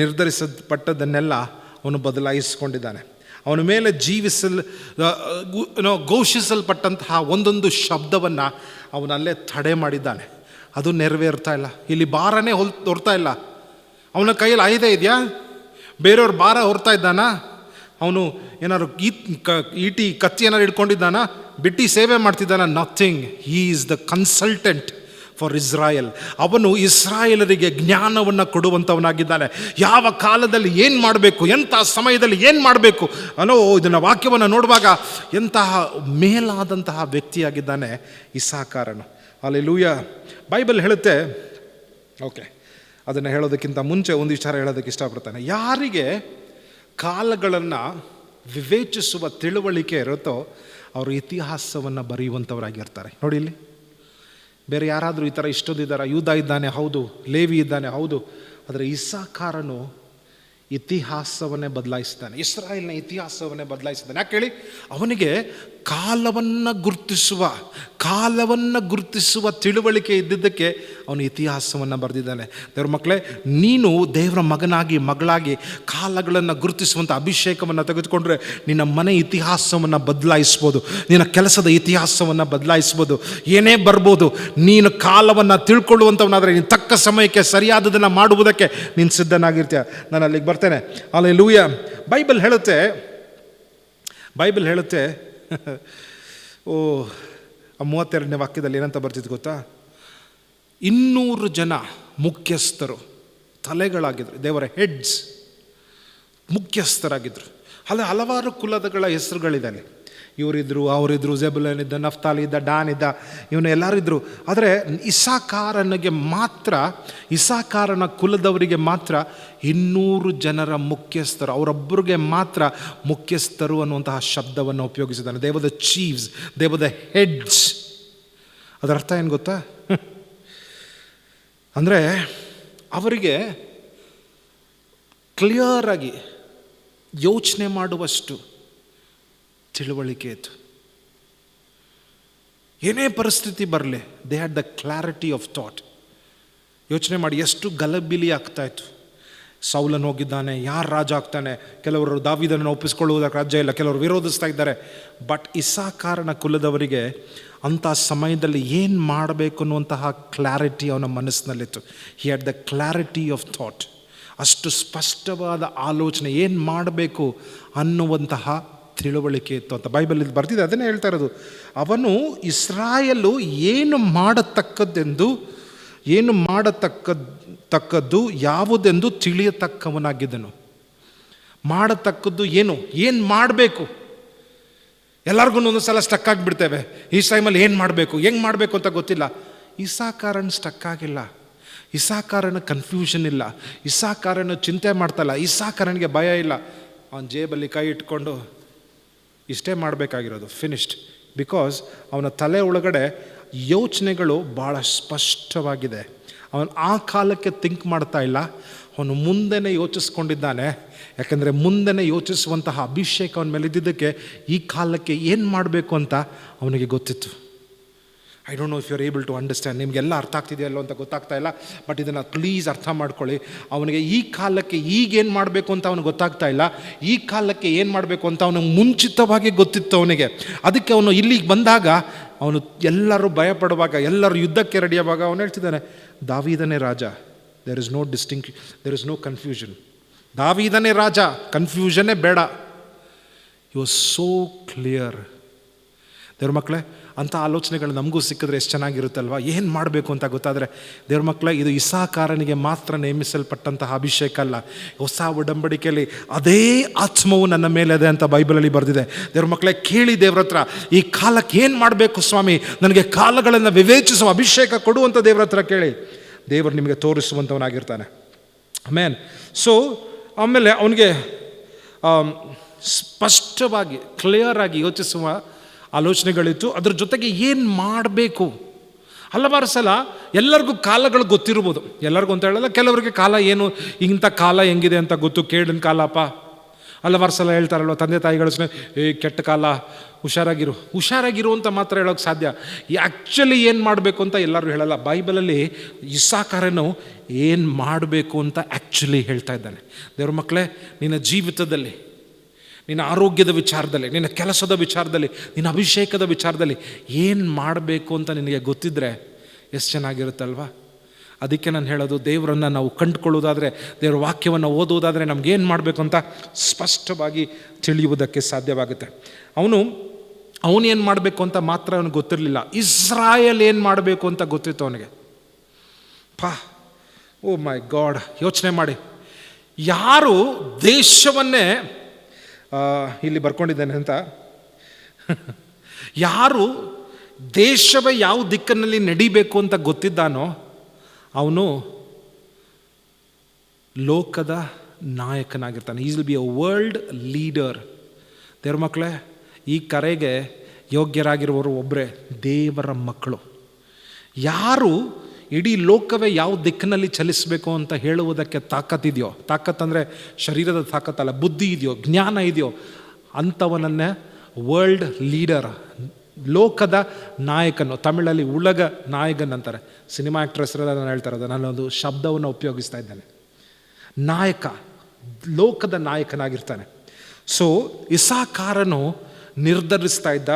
ನಿರ್ಧರಿಸಲ್ಪಟ್ಟದ್ದನ್ನೆಲ್ಲ ಅವನು ಬದಲಾಯಿಸಿಕೊಂಡಿದ್ದಾನೆ. ಅವನ ಮೇಲೆ ಘೋಷಿಸಲ್ಪಟ್ಟಂತಹ ಒಂದೊಂದು ಶಬ್ದವನ್ನು ಅವನಲ್ಲೇ ತಡೆ ಮಾಡಿದ್ದಾನೆ. ಅದು ನೆರವೇರ್ತಾ ಇಲ್ಲ. ಇಲ್ಲಿ ಭಾರನೇ ಹೊರ್ತಾ ಇಲ್ಲ. ಅವನ ಕೈಯಲ್ಲಿ ಆಯುಧ ಇದೆಯಾ? ಬೇರೆಯವ್ರ ಭಾರ ಹೊರ್ತಾ ಇದ್ದಾನ? ಅವನು ಏನಾದ್ರು ಈಟಿ ಕತ್ತಿ ಏನಾದ್ರು ಇಟ್ಕೊಂಡಿದ್ದಾನ? ಬಿಟ್ಟು ಸೇವೆ ಮಾಡ್ತಿದ್ದಾನ? Nothing. He is the consultant for Israel. ಅವನು ಇಸ್ರಾಯೇಲರಿಗೆ ಜ್ಞಾನವನ್ನು ಕೊಡುವಂಥವನಾಗಿದ್ದಾನೆ. ಯಾವ ಕಾಲದಲ್ಲಿ ಏನು ಮಾಡಬೇಕು, ಎಂಥ ಸಮಯದಲ್ಲಿ ಏನು ಮಾಡಬೇಕು ಅನ್ನೋ ಇದನ್ನು ವಾಕ್ಯವನ್ನು ನೋಡುವಾಗ ಎಂತಹ ಮೇಲಾದಂತಹ ವ್ಯಕ್ತಿಯಾಗಿದ್ದಾನೆ ಇಸ್ಸಾಕಾರನು. ಹಲ್ಲೆಲೂಯಾ. ಬೈಬಲ್ ಹೇಳುತ್ತೆ, ಓಕೆ, ಅದನ್ನು ಹೇಳೋದಕ್ಕಿಂತ ಮುಂಚೆ ಒಂದು ವಿಚಾರ ಹೇಳೋದಕ್ಕೆ ಇಷ್ಟಪಡ್ತಾನೆ. ಯಾರಿಗೆ ಕಾಲಗಳನ್ನು ವಿವೇಚಿಸುವ ತಿಳುವಳಿಕೆ ಇರುತ್ತೋ ಅವರು ಇತಿಹಾಸವನ್ನು ಬರೆಯುವಂಥವರಾಗಿರ್ತಾರೆ. ನೋಡಿ, ಇಲ್ಲಿ ಬೇರೆ ಯಾರಾದರೂ ಈ ಥರ ಇಷ್ಟೊಂದಿದ್ದಾರೆ. ಯೂದ ಇದ್ದಾನೆ, ಹೌದು. ಲೇವಿ ಇದ್ದಾನೆ, ಹೌದು. ಆದರೆ ಇಸ್ಸಾಕಾರನು ಇತಿಹಾಸವನ್ನೇ ಬದಲಾಯಿಸ್ತಾನೆ. ಇಸ್ರಾಯೇಲ್ನ ಇತಿಹಾಸವನ್ನೇ ಬದಲಾಯಿಸ್ತಾನೆ. ಯಾಕೆ ಹೇಳಿ? ಅವನಿಗೆ ಕಾಲವನ್ನು ಗುರುತಿಸುವ ತಿಳುವಳಿಕೆ ಇದ್ದಿದ್ದಕ್ಕೆ ಅವನು ಇತಿಹಾಸವನ್ನು ಬರೆದಿದ್ದಾನೆ. ದೇವ್ರ ಮಕ್ಕಳೇ, ನೀನು ದೇವರ ಮಗನಾಗಿ ಮಗಳಾಗಿ ಕಾಲಗಳನ್ನು ಗುರುತಿಸುವಂಥ ಅಭಿಷೇಕವನ್ನು ತೆಗೆದುಕೊಂಡ್ರೆ ನಿನ್ನ ಮನೆ ಇತಿಹಾಸವನ್ನು ಬದಲಾಯಿಸ್ಬೋದು, ನಿನ್ನ ಕೆಲಸದ ಇತಿಹಾಸವನ್ನು ಬದಲಾಯಿಸ್ಬೋದು, ಏನೇ ಬರ್ಬೋದು. ನೀನು ಕಾಲವನ್ನು ತಿಳ್ಕೊಳ್ಳುವಂಥವನಾದರೆ ನೀನು ತಕ್ಕ ಸಮಯಕ್ಕೆ ಸರಿಯಾದದನ್ನು ಮಾಡುವುದಕ್ಕೆ ನೀನು ಸಿದ್ಧನಾಗಿರ್ತೀಯ. ನಾನು ಅಲ್ಲಿಗೆ ಬರ್ತೇನೆ. ಹಲ್ಲೆಲೂಯಾ. ಬೈಬಲ್ ಹೇಳುತ್ತೆ ಓ, 32ನೇ ವಾಕ್ಯದಲ್ಲಿ ಏನಂತ ಬರ್ತಿದ್ದು ಗೊತ್ತಾ? 200 ಜನ ಮುಖ್ಯಸ್ಥರು, ತಲೆಗಳಾಗಿದ್ರು, ದೇವರ ಹೆಡ್ಸ್, ಮುಖ್ಯಸ್ಥರಾಗಿದ್ದರು. ಹಲವಾರು ಕುಲಗಳ ಹೆಸರುಗಳಿದ್ದಾನೆ. ಇವರಿದ್ದರು, ಅವರಿದ್ದರು, ಜೆಬುಲನ್ ಇದ್ದ, ನಫ್ತಾಲಿ ಇದ್ದ, ಡಾನ್ ಇದ್ದ, ಇವನು ಎಲ್ಲರೂ ಇದ್ದರು. ಆದರೆ ಇಸಾಕಾರನ ಕುಲದವರಿಗೆ ಮಾತ್ರ 200 ಜನರ ಮುಖ್ಯಸ್ಥರು, ಅವರೊಬ್ಬರಿಗೆ ಮಾತ್ರ ಮುಖ್ಯಸ್ಥರು ಅನ್ನುವಂತಹ ಶಬ್ದವನ್ನು ಉಪಯೋಗಿಸಿದ್ದಾನೆ. They were the chiefs, they were the heads. ಅದರ ಅರ್ಥ ಏನು ಗೊತ್ತಾ? ಅಂದರೆ ಅವರಿಗೆ ಕ್ಲಿಯರಾಗಿ ಯೋಚನೆ ಮಾಡುವಷ್ಟು ತಿಳುವಳಿಕೆ ಇತ್ತು. ಏನೇ ಪರಿಸ್ಥಿತಿ ಬರಲಿ, they had the clarity of thought. ಯೋಚನೆ ಮಾಡಿ, ಎಷ್ಟು ಗಲಬಿಲಿ ಆಗ್ತಾಯಿತ್ತು. ಸೌಲನ್ ಹೋಗಿದ್ದಾನೆ, ಯಾರು ರಾಜ ಆಗ್ತಾನೆ? ಕೆಲವರು ದಾವೀದನನ್ನು ಒಪ್ಪಿಸ್ಕೊಳ್ಳುವುದಕ್ಕೆ ರಾಜ್ಯ ಇಲ್ಲ, ಕೆಲವರು ವಿರೋಧಿಸ್ತಾ ಇದ್ದಾರೆ. ಬಟ್ ಇಸಾಕಾರನ ಕುಲದವರಿಗೆ ಅಂಥ ಸಮಯದಲ್ಲಿ ಏನು ಮಾಡಬೇಕು ಅನ್ನುವಂತಹ ಕ್ಲಾರಿಟಿ ಅವನ ಮನಸ್ಸಿನಲ್ಲಿತ್ತು. He had the clarity of thought. ಅಷ್ಟು ಸ್ಪಷ್ಟವಾದ ಆಲೋಚನೆ, ಏನು ಮಾಡಬೇಕು ಅನ್ನುವಂತಹ ತಿಳುವಳಿಕೆ ಇತ್ತು ಅಂತ ಬೈಬಲಲ್ಲಿ ಬರ್ತಿದೆ. ಅದನ್ನೇ ಹೇಳ್ತಾ ಇರೋದು. ಅವನು ಇಸ್ರಾಯೇಲು ಏನು ಮಾಡತಕ್ಕದ್ದು ಯಾವುದೆಂದು ತಿಳಿಯತಕ್ಕವನಾಗಿದ್ದನು. ಮಾಡತಕ್ಕದ್ದು ಏನು ಮಾಡಬೇಕು? ಎಲ್ಲರಿಗೂ ಒಂದೊಂದು ಸಲ ಸ್ಟಕ್ ಆಗಿಬಿಡ್ತೇವೆ. ಈ ಟೈಮಲ್ಲಿ ಏನು ಮಾಡಬೇಕು, ಹೆಂಗೆ ಮಾಡಬೇಕು ಅಂತ ಗೊತ್ತಿಲ್ಲ. ಇಸಾಕಾರನ ಸ್ಟಕ್ ಆಗಿಲ್ಲ, ಇಸಾಕಾರನ ಕನ್ಫ್ಯೂಷನ್ ಇಲ್ಲ, ಇಸಾಕಾರನ ಚಿಂತೆ ಮಾಡ್ತಲ್ಲ, ಇಸಾಕಾರನಿಗೆ ಭಯ ಇಲ್ಲ. ಅವನ ಜೇಬಲ್ಲಿ ಕೈ ಇಟ್ಕೊಂಡು ಇಷ್ಟೇ ಮಾಡಬೇಕಾಗಿರೋದು, ಫಿನಿಶ್ಡ್. ಬಿಕಾಸ್ ಅವನ ತಲೆ ಒಳಗಡೆ ಯೋಚನೆಗಳು ಭಾಳ ಸ್ಪಷ್ಟವಾಗಿದೆ. ಅವನು ಆ ಕಾಲಕ್ಕೆ ಥಿಂಕ್ ಮಾಡ್ತಾ ಇಲ್ಲ, ಅವನು ಮುಂದೆನೇ ಯೋಚಿಸ್ಕೊಂಡಿದ್ದಾನೆ. ಯಾಕೆಂದರೆ ಮುಂದೆನೇ ಯೋಚಿಸುವಂತಹ ಅಭಿಷೇಕ ಅವನ ಮೇಲೆ ಇದ್ದಿದ್ದಕ್ಕೆ ಈ ಕಾಲಕ್ಕೆ ಏನು ಮಾಡಬೇಕು ಅಂತ ಅವನಿಗೆ ಗೊತ್ತಿತ್ತು. I don't know if you are able to understand. ನಿಮಗೆಲ್ಲ ಅರ್ಥ ಆಗ್ತಿದೆಯಲ್ಲೋ ಅಂತ ಗೊತ್ತಾಗ್ತಾ ಇಲ್ಲ, ಬಟ್ ಇದನ್ನು ಪ್ಲೀಸ್ ಅರ್ಥ ಮಾಡ್ಕೊಳ್ಳಿ. ಅವನಿಗೆ ಈ ಕಾಲಕ್ಕೆ ಈಗೇನು ಮಾಡಬೇಕು ಅಂತ ಅವನಿಗೆ ಗೊತ್ತಾಗ್ತಾ ಇಲ್ಲ, ಈ ಕಾಲಕ್ಕೆ ಏನು ಮಾಡಬೇಕು ಅಂತ ಅವನಿಗೆ ಮುಂಚಿತವಾಗಿ ಗೊತ್ತಿತ್ತು ಅವನಿಗೆ. ಅದಕ್ಕೆ ಅವನು ಇಲ್ಲಿಗೆ ಬಂದಾಗ, ಅವನು ಎಲ್ಲರೂ ಭಯಪಡುವಾಗ, ಎಲ್ಲರೂ ಯುದ್ಧಕ್ಕೆ ರೆಡಿಯಾವಾಗ ಅವನು ಹೇಳ್ತಿದ್ದಾನೆ, ದಾವೀದನೇ ರಾಜ. There is no confusion. ದಾವೀದನೇ ರಾಜ, ಕನ್ಫ್ಯೂಷನ್ನೇ ಬೇಡ. You was so clear. ದೇವ್ರ ಮಕ್ಕಳೇ, ಅಂಥ ಆಲೋಚನೆಗಳು ನಮಗೂ ಸಿಕ್ಕಿದ್ರೆ ಎಷ್ಟು ಚೆನ್ನಾಗಿರುತ್ತಲ್ವ. ಏನು ಮಾಡಬೇಕು ಅಂತ ಗೊತ್ತಾದರೆ, ದೇವ್ರ ಮಕ್ಕಳೇ, ಇದು ಇಸಾಕಾರನಿಗೆ ಮಾತ್ರ ನೇಮಿಸಲ್ಪಟ್ಟಂತಹ ಅಭಿಷೇಕ ಅಲ್ಲ. ಹೊಸ ಒಡಂಬಡಿಕೆಯಲ್ಲಿ ಅದೇ ಆತ್ಮವು ನನ್ನ ಮೇಲೆ ಇದೆ ಅಂತ ಬೈಬಲಲ್ಲಿ ಬರೆದಿದೆ. ದೇವ್ರ ಮಕ್ಕಳೇ, ಕೇಳಿ ದೇವ್ರ ಹತ್ರ, ಈ ಕಾಲಕ್ಕೆ ಏನು ಮಾಡಬೇಕು ಸ್ವಾಮಿ, ನನಗೆ ಕಾಲಗಳನ್ನು ವಿವೇಚಿಸುವ ಅಭಿಷೇಕ ಕೊಡುವಂಥ ದೇವ್ರ ಹತ್ರ ಕೇಳಿ. ದೇವರು ನಿಮಗೆ ತೋರಿಸುವಂಥವನಾಗಿರ್ತಾನೆ. ಆಮೇನ್. ಸೊ ಆಮೇಲೆ ಅವನಿಗೆ ಸ್ಪಷ್ಟವಾಗಿ ಕ್ಲಿಯರಾಗಿ ಯೋಚಿಸುವ ಆಲೋಚನೆಗಳಿತ್ತು. ಅದ್ರ ಜೊತೆಗೆ ಏನು ಮಾಡಬೇಕು. ಹಲವಾರು ಸಲ ಎಲ್ಲರಿಗೂ ಕಾಲಗಳು ಗೊತ್ತಿರ್ಬೋದು, ಎಲ್ಲರಿಗೂ ಅಂತ ಹೇಳಲ್ಲ, ಕೆಲವರಿಗೆ ಕಾಲ ಏನು, ಇಂಥ ಕಾಲ ಹೆಂಗಿದೆ ಅಂತ ಗೊತ್ತು. ಕೇಳಿನ ಕಾಲಪ್ಪ, ಹಲವಾರು ಸಲ ಹೇಳ್ತಾರಲ್ವ ತಂದೆ ತಾಯಿಗಳು, ಕೆಟ್ಟ ಕಾಲ, ಹುಷಾರಾಗಿರು ಅಂತ ಮಾತ್ರ ಹೇಳೋಕ್ಕೆ ಸಾಧ್ಯ. ಆ್ಯಕ್ಚುಲಿ ಏನು ಮಾಡಬೇಕು ಅಂತ ಎಲ್ಲರೂ ಹೇಳಲ್ಲ. ಬೈಬಲಲ್ಲಿ ಇಸಾಕಾರನು ಏನು ಮಾಡಬೇಕು ಅಂತ ಆ್ಯಕ್ಚುಲಿ ಹೇಳ್ತಾ ಇದ್ದಾನೆ. ದೇವ್ರ ಮಕ್ಕಳೇ, ನಿನ್ನ ಜೀವಿತದಲ್ಲಿ, ನಿನ್ನ ಆರೋಗ್ಯದ ವಿಚಾರದಲ್ಲಿ, ನಿನ್ನ ಕೆಲಸದ ವಿಚಾರದಲ್ಲಿ, ನಿನ್ನ ಅಭಿಷೇಕದ ವಿಚಾರದಲ್ಲಿ ಏನು ಮಾಡಬೇಕು ಅಂತ ನಿನಗೆ ಗೊತ್ತಿದ್ದರೆ ಎಷ್ಟು ಚೆನ್ನಾಗಿರುತ್ತಲ್ವ. ಅದಕ್ಕೆ ನಾನು ಹೇಳೋದು, ದೇವರನ್ನು ನಾವು ಕಂಡುಕೊಳ್ಳೋದಾದರೆ, ದೇವರ ವಾಕ್ಯವನ್ನು ಓದುವುದಾದರೆ ನಮಗೇನು ಮಾಡಬೇಕು ಅಂತ ಸ್ಪಷ್ಟವಾಗಿ ತಿಳಿಯುವುದಕ್ಕೆ ಸಾಧ್ಯವಾಗುತ್ತೆ. ಅವನೇನು ಮಾಡಬೇಕು ಅಂತ ಮಾತ್ರ ಅವನಿಗೆ ಗೊತ್ತಿರಲಿಲ್ಲ, ಇಸ್ರಾಯೇಲ್ ಏನು ಮಾಡಬೇಕು ಅಂತ ಗೊತ್ತಿತ್ತು ಅವನಿಗೆ. ಓ ಮೈ ಗಾಡ್, ಯೋಚನೆ ಮಾಡಿ, ಯಾರು ದೇಶವನ್ನೇ ಇಲ್ಲಿ ಬರ್ಕೊಂಡಿದ್ದೇನೆ ಅಂತ, ಯಾರು ದೇಶವೇ ಯಾವ ದಿಕ್ಕಿನಲ್ಲಿ ನಡಿಬೇಕು ಅಂತ ಗೊತ್ತಿದ್ದಾನೋ ಅವನು ಲೋಕದ ನಾಯಕನಾಗಿರ್ತಾನೆ. Is will be a world leader. ದೇವ್ರ ಮಕ್ಕಳೇ, ಈ ಕರೆಗೆ ಯೋಗ್ಯರಾಗಿರುವವರು ಒಬ್ಬರೇ, ದೇವರ ಮಕ್ಕಳು. ಯಾರು ಇಡೀ ಲೋಕವೇ ಯಾವ ದಿಕ್ಕಿನಲ್ಲಿ ಚಲಿಸಬೇಕು ಅಂತ ಹೇಳುವುದಕ್ಕೆ ತಾಕತ್ತಿದೆಯೋ, ತಾಕತ್ತಂದರೆ ಶರೀರದ ತಾಕತ್ತಲ್ಲ, ಬುದ್ಧಿ ಇದೆಯೋ, ಜ್ಞಾನ ಇದೆಯೋ, ಅಂಥವನನ್ನೇ ವರ್ಲ್ಡ್ ಲೀಡರ್, ಲೋಕದ ನಾಯಕನು. ತಮಿಳಲ್ಲಿ ಉಲಗ ನಾಯಕನ್ ಅಂತಾರೆ. ಸಿನಿಮಾ ಆ್ಯಕ್ಟ್ರೆಸ್ರೆಲ್ಲ ನಾನು ಹೇಳ್ತಾ ಇರೋದು, ನಾನೊಂದು ಶಬ್ದವನ್ನು ಉಪಯೋಗಿಸ್ತಾ ಇದ್ದೇನೆ. ನಾಯಕ, ಲೋಕದ ನಾಯಕನಾಗಿರ್ತಾನೆ. ಸೊ ಇಸಾಕಾರನು ನಿರ್ಧರಿಸ್ತಾ ಇದ್ದ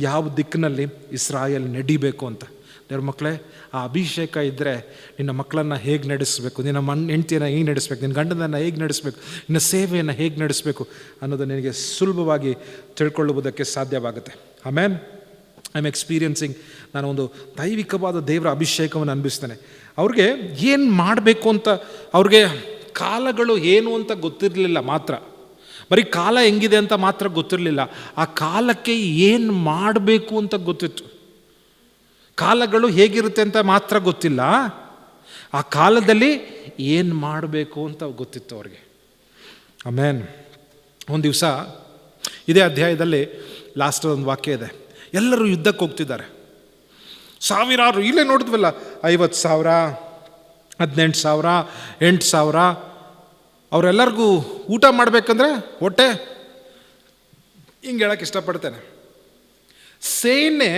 ಯಾವ ದಿಕ್ಕಿನಲ್ಲಿ ಇಸ್ರಾಯೇಲ್ ನಡಿಬೇಕು ಅಂತ. ದೇವ್ರ ಮಕ್ಕಳೇ, ಆ ಅಭಿಷೇಕ ಇದ್ದರೆ ನಿನ್ನ ಮಕ್ಕಳನ್ನು ಹೇಗೆ ನಡೆಸಬೇಕು, ನಿನ್ನ ಹೆಂಡತಿಯನ್ನು ಹೇಗೆ ನಡೆಸಬೇಕು, ನಿನ್ನ ಗಂಡನನ್ನು ಹೇಗೆ ನಡೆಸಬೇಕು, ನಿನ್ನ ಸೇವೆಯನ್ನು ಹೇಗೆ ನಡೆಸಬೇಕು ಅನ್ನೋದು ನಿನಗೆ ಸುಲಭವಾಗಿ ತಿಳ್ಕೊಳ್ಳುವುದಕ್ಕೆ ಸಾಧ್ಯವಾಗುತ್ತೆ. ಆಮೇನ್. ಐ ಆಮ್ ಎಕ್ಸ್ಪೀರಿಯನ್ಸಿಂಗ್, ನಾನು ಒಂದು ದೈವಿಕವಾದ ದೇವರ ಅಭಿಷೇಕವನ್ನು ಅನುಭವಿಸ್ತೇನೆ. ಅವ್ರಿಗೆ ಏನು ಮಾಡಬೇಕು ಅಂತ, ಅವ್ರಿಗೆ ಕಾಲಗಳು ಏನು ಅಂತ ಗೊತ್ತಿರಲಿಲ್ಲ ಮಾತ್ರ, ಬರೀ ಕಾಲ ಹೆಂಗಿದೆ ಅಂತ ಮಾತ್ರ ಗೊತ್ತಿರಲಿಲ್ಲ, ಆ ಕಾಲಕ್ಕೆ ಏನು ಮಾಡಬೇಕು ಅಂತ ಗೊತ್ತಿತ್ತು. ಕಾಲಗಳು ಹೇಗಿರುತ್ತೆ ಅಂತ ಮಾತ್ರ ಗೊತ್ತಿಲ್ಲ, ಆ ಕಾಲದಲ್ಲಿ ಏನು ಮಾಡಬೇಕು ಅಂತ ಗೊತ್ತಿತ್ತು ಅವ್ರಿಗೆ. ಆಮೇನ್. ಒಂದು ದಿವಸ ಇದೇ ಅಧ್ಯಾಯದಲ್ಲಿ ಲಾಸ್ಟ್ ಒಂದು ವಾಕ್ಯ ಇದೆ. ಎಲ್ಲರೂ ಯುದ್ಧಕ್ಕೆ ಹೋಗ್ತಿದ್ದಾರೆ, ಸಾವಿರಾರು. ಇಲ್ಲೇ ನೋಡಿದ್ವಲ್ಲ, 50,000, 18,000, 8,000. ಅವರೆಲ್ಲರಿಗೂ ಊಟ ಮಾಡಬೇಕಂದ್ರೆ ಹೊಟ್ಟೆ ಹಿಂಗೆ ಹೇಳಕ್ಕೆ ಇಷ್ಟಪಡ್ತೇನೆ. ಸೇನೆ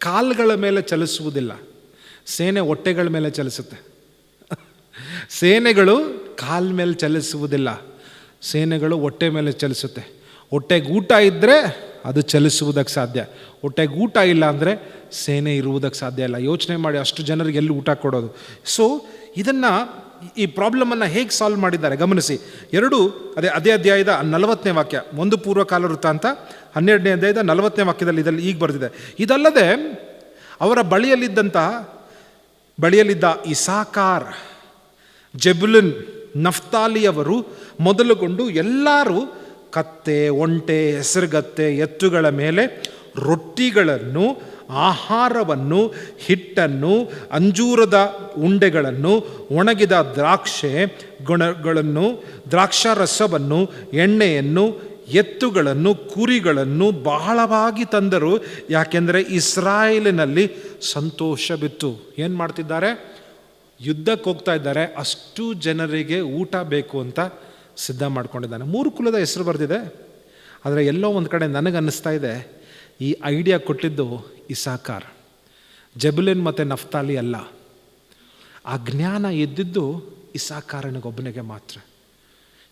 ಕಾಲುಗಳ ಮೇಲೆ ಚಲಿಸುವುದಿಲ್ಲ, ಸೇನೆ ಹೊಟ್ಟೆಗಳ ಮೇಲೆ ಚಲಿಸುತ್ತೆ. ಸೇನೆಗಳು ಕಾಲ ಮೇಲೆ ಚಲಿಸುವುದಿಲ್ಲ, ಸೇನೆಗಳು ಹೊಟ್ಟೆ ಮೇಲೆ ಚಲಿಸುತ್ತೆ. ಹೊಟ್ಟೆಗೆ ಊಟ ಇದ್ದರೆ ಅದು ಚಲಿಸುವುದಕ್ಕೆ ಸಾಧ್ಯ, ಹೊಟ್ಟೆಗೆ ಊಟ ಇಲ್ಲ ಅಂದರೆ ಸೇನೆ ಇರುವುದಕ್ಕೆ ಸಾಧ್ಯ ಇಲ್ಲ. ಯೋಚನೆ ಮಾಡಿ, ಅಷ್ಟು ಜನರಿಗೆ ಎಲ್ಲಿ ಊಟ ಕೊಡೋದು? ಸೊ ಇದನ್ನು, ಈ ಪ್ರಾಬ್ಲಮನ್ನು ಹೇಗೆ ಸಾಲ್ವ್ ಮಾಡಿದ್ದಾರೆ ಗಮನಿಸಿ. ಅದೇ ಅಧ್ಯಾಯದ 40ನೇ ವಾಕ್ಯ, 1 ಪೂರ್ವಕಾಲ ವೃತ್ತಾಂತ 12ನೇ ಅಧ್ಯಾಯದ 40ನೇ ವಾಕ್ಯದಲ್ಲಿ ಇದರಲ್ಲಿ ಈಗ ಬರೆದಿದೆ. ಇದಲ್ಲದೆ ಅವರ ಬಳಿಯಲ್ಲಿದ್ದ ಇಸಾಕಾರ್, ಜೆಬುಲೂನ್, ನಫ್ತಾಲಿಯವರು ಮೊದಲುಗೊಂಡು ಎಲ್ಲರೂ ಕತ್ತೆ, ಒಂಟೆ, ಹೆಸರುಗತ್ತೆ, ಎತ್ತುಗಳ ಮೇಲೆ ರೊಟ್ಟಿಗಳನ್ನು, ಆಹಾರವನ್ನು, ಹಿಟ್ಟನ್ನು, ಅಂಜೂರದ ಉಂಡೆಗಳನ್ನು, ಒಣಗಿದ ದ್ರಾಕ್ಷಗಳನ್ನು, ದ್ರಾಕ್ಷಾರಸವನ್ನು, ಎಣ್ಣೆಯನ್ನು, ಎತ್ತುಗಳನ್ನು, ಕುರಿಗಳನ್ನು ಬಹಳವಾಗಿ ತಂದರು. ಯಾಕೆಂದರೆ ಇಸ್ರಾಯೇಲಿನಲ್ಲಿ ಸಂತೋಷ ಬಿತ್ತು. ಏನು ಮಾಡ್ತಿದ್ದಾರೆ? ಯುದ್ಧಕ್ಕೆ ಹೋಗ್ತಾ ಇದ್ದಾರೆ, ಅಷ್ಟು ಜನರಿಗೆ ಊಟ ಬೇಕು ಅಂತ ಸಿದ್ಧ ಮಾಡ್ಕೊಂಡಿದ್ದಾನೆ. 3 ಕುಲದ ಹೆಸರು ಬರೆದಿದೆ, ಆದರೆ ಎಲ್ಲೋ ಒಂದು ಕಡೆ ನನಗನ್ನಿಸ್ತಾ ಇದೆ ಈ ಐಡಿಯಾ ಕೊಟ್ಟಿದ್ದು ಇಸಾಕಾರ್, ಜೆಬುಲೂನ್ ಮತ್ತು ನಫ್ತಾಲಿ ಅಲ್ಲ. ಆ ಜ್ಞಾನ ಇದ್ದಿದ್ದು ಇಸಾಕಾರನಿಗೊಬ್ಬನಿಗೆ ಮಾತ್ರ.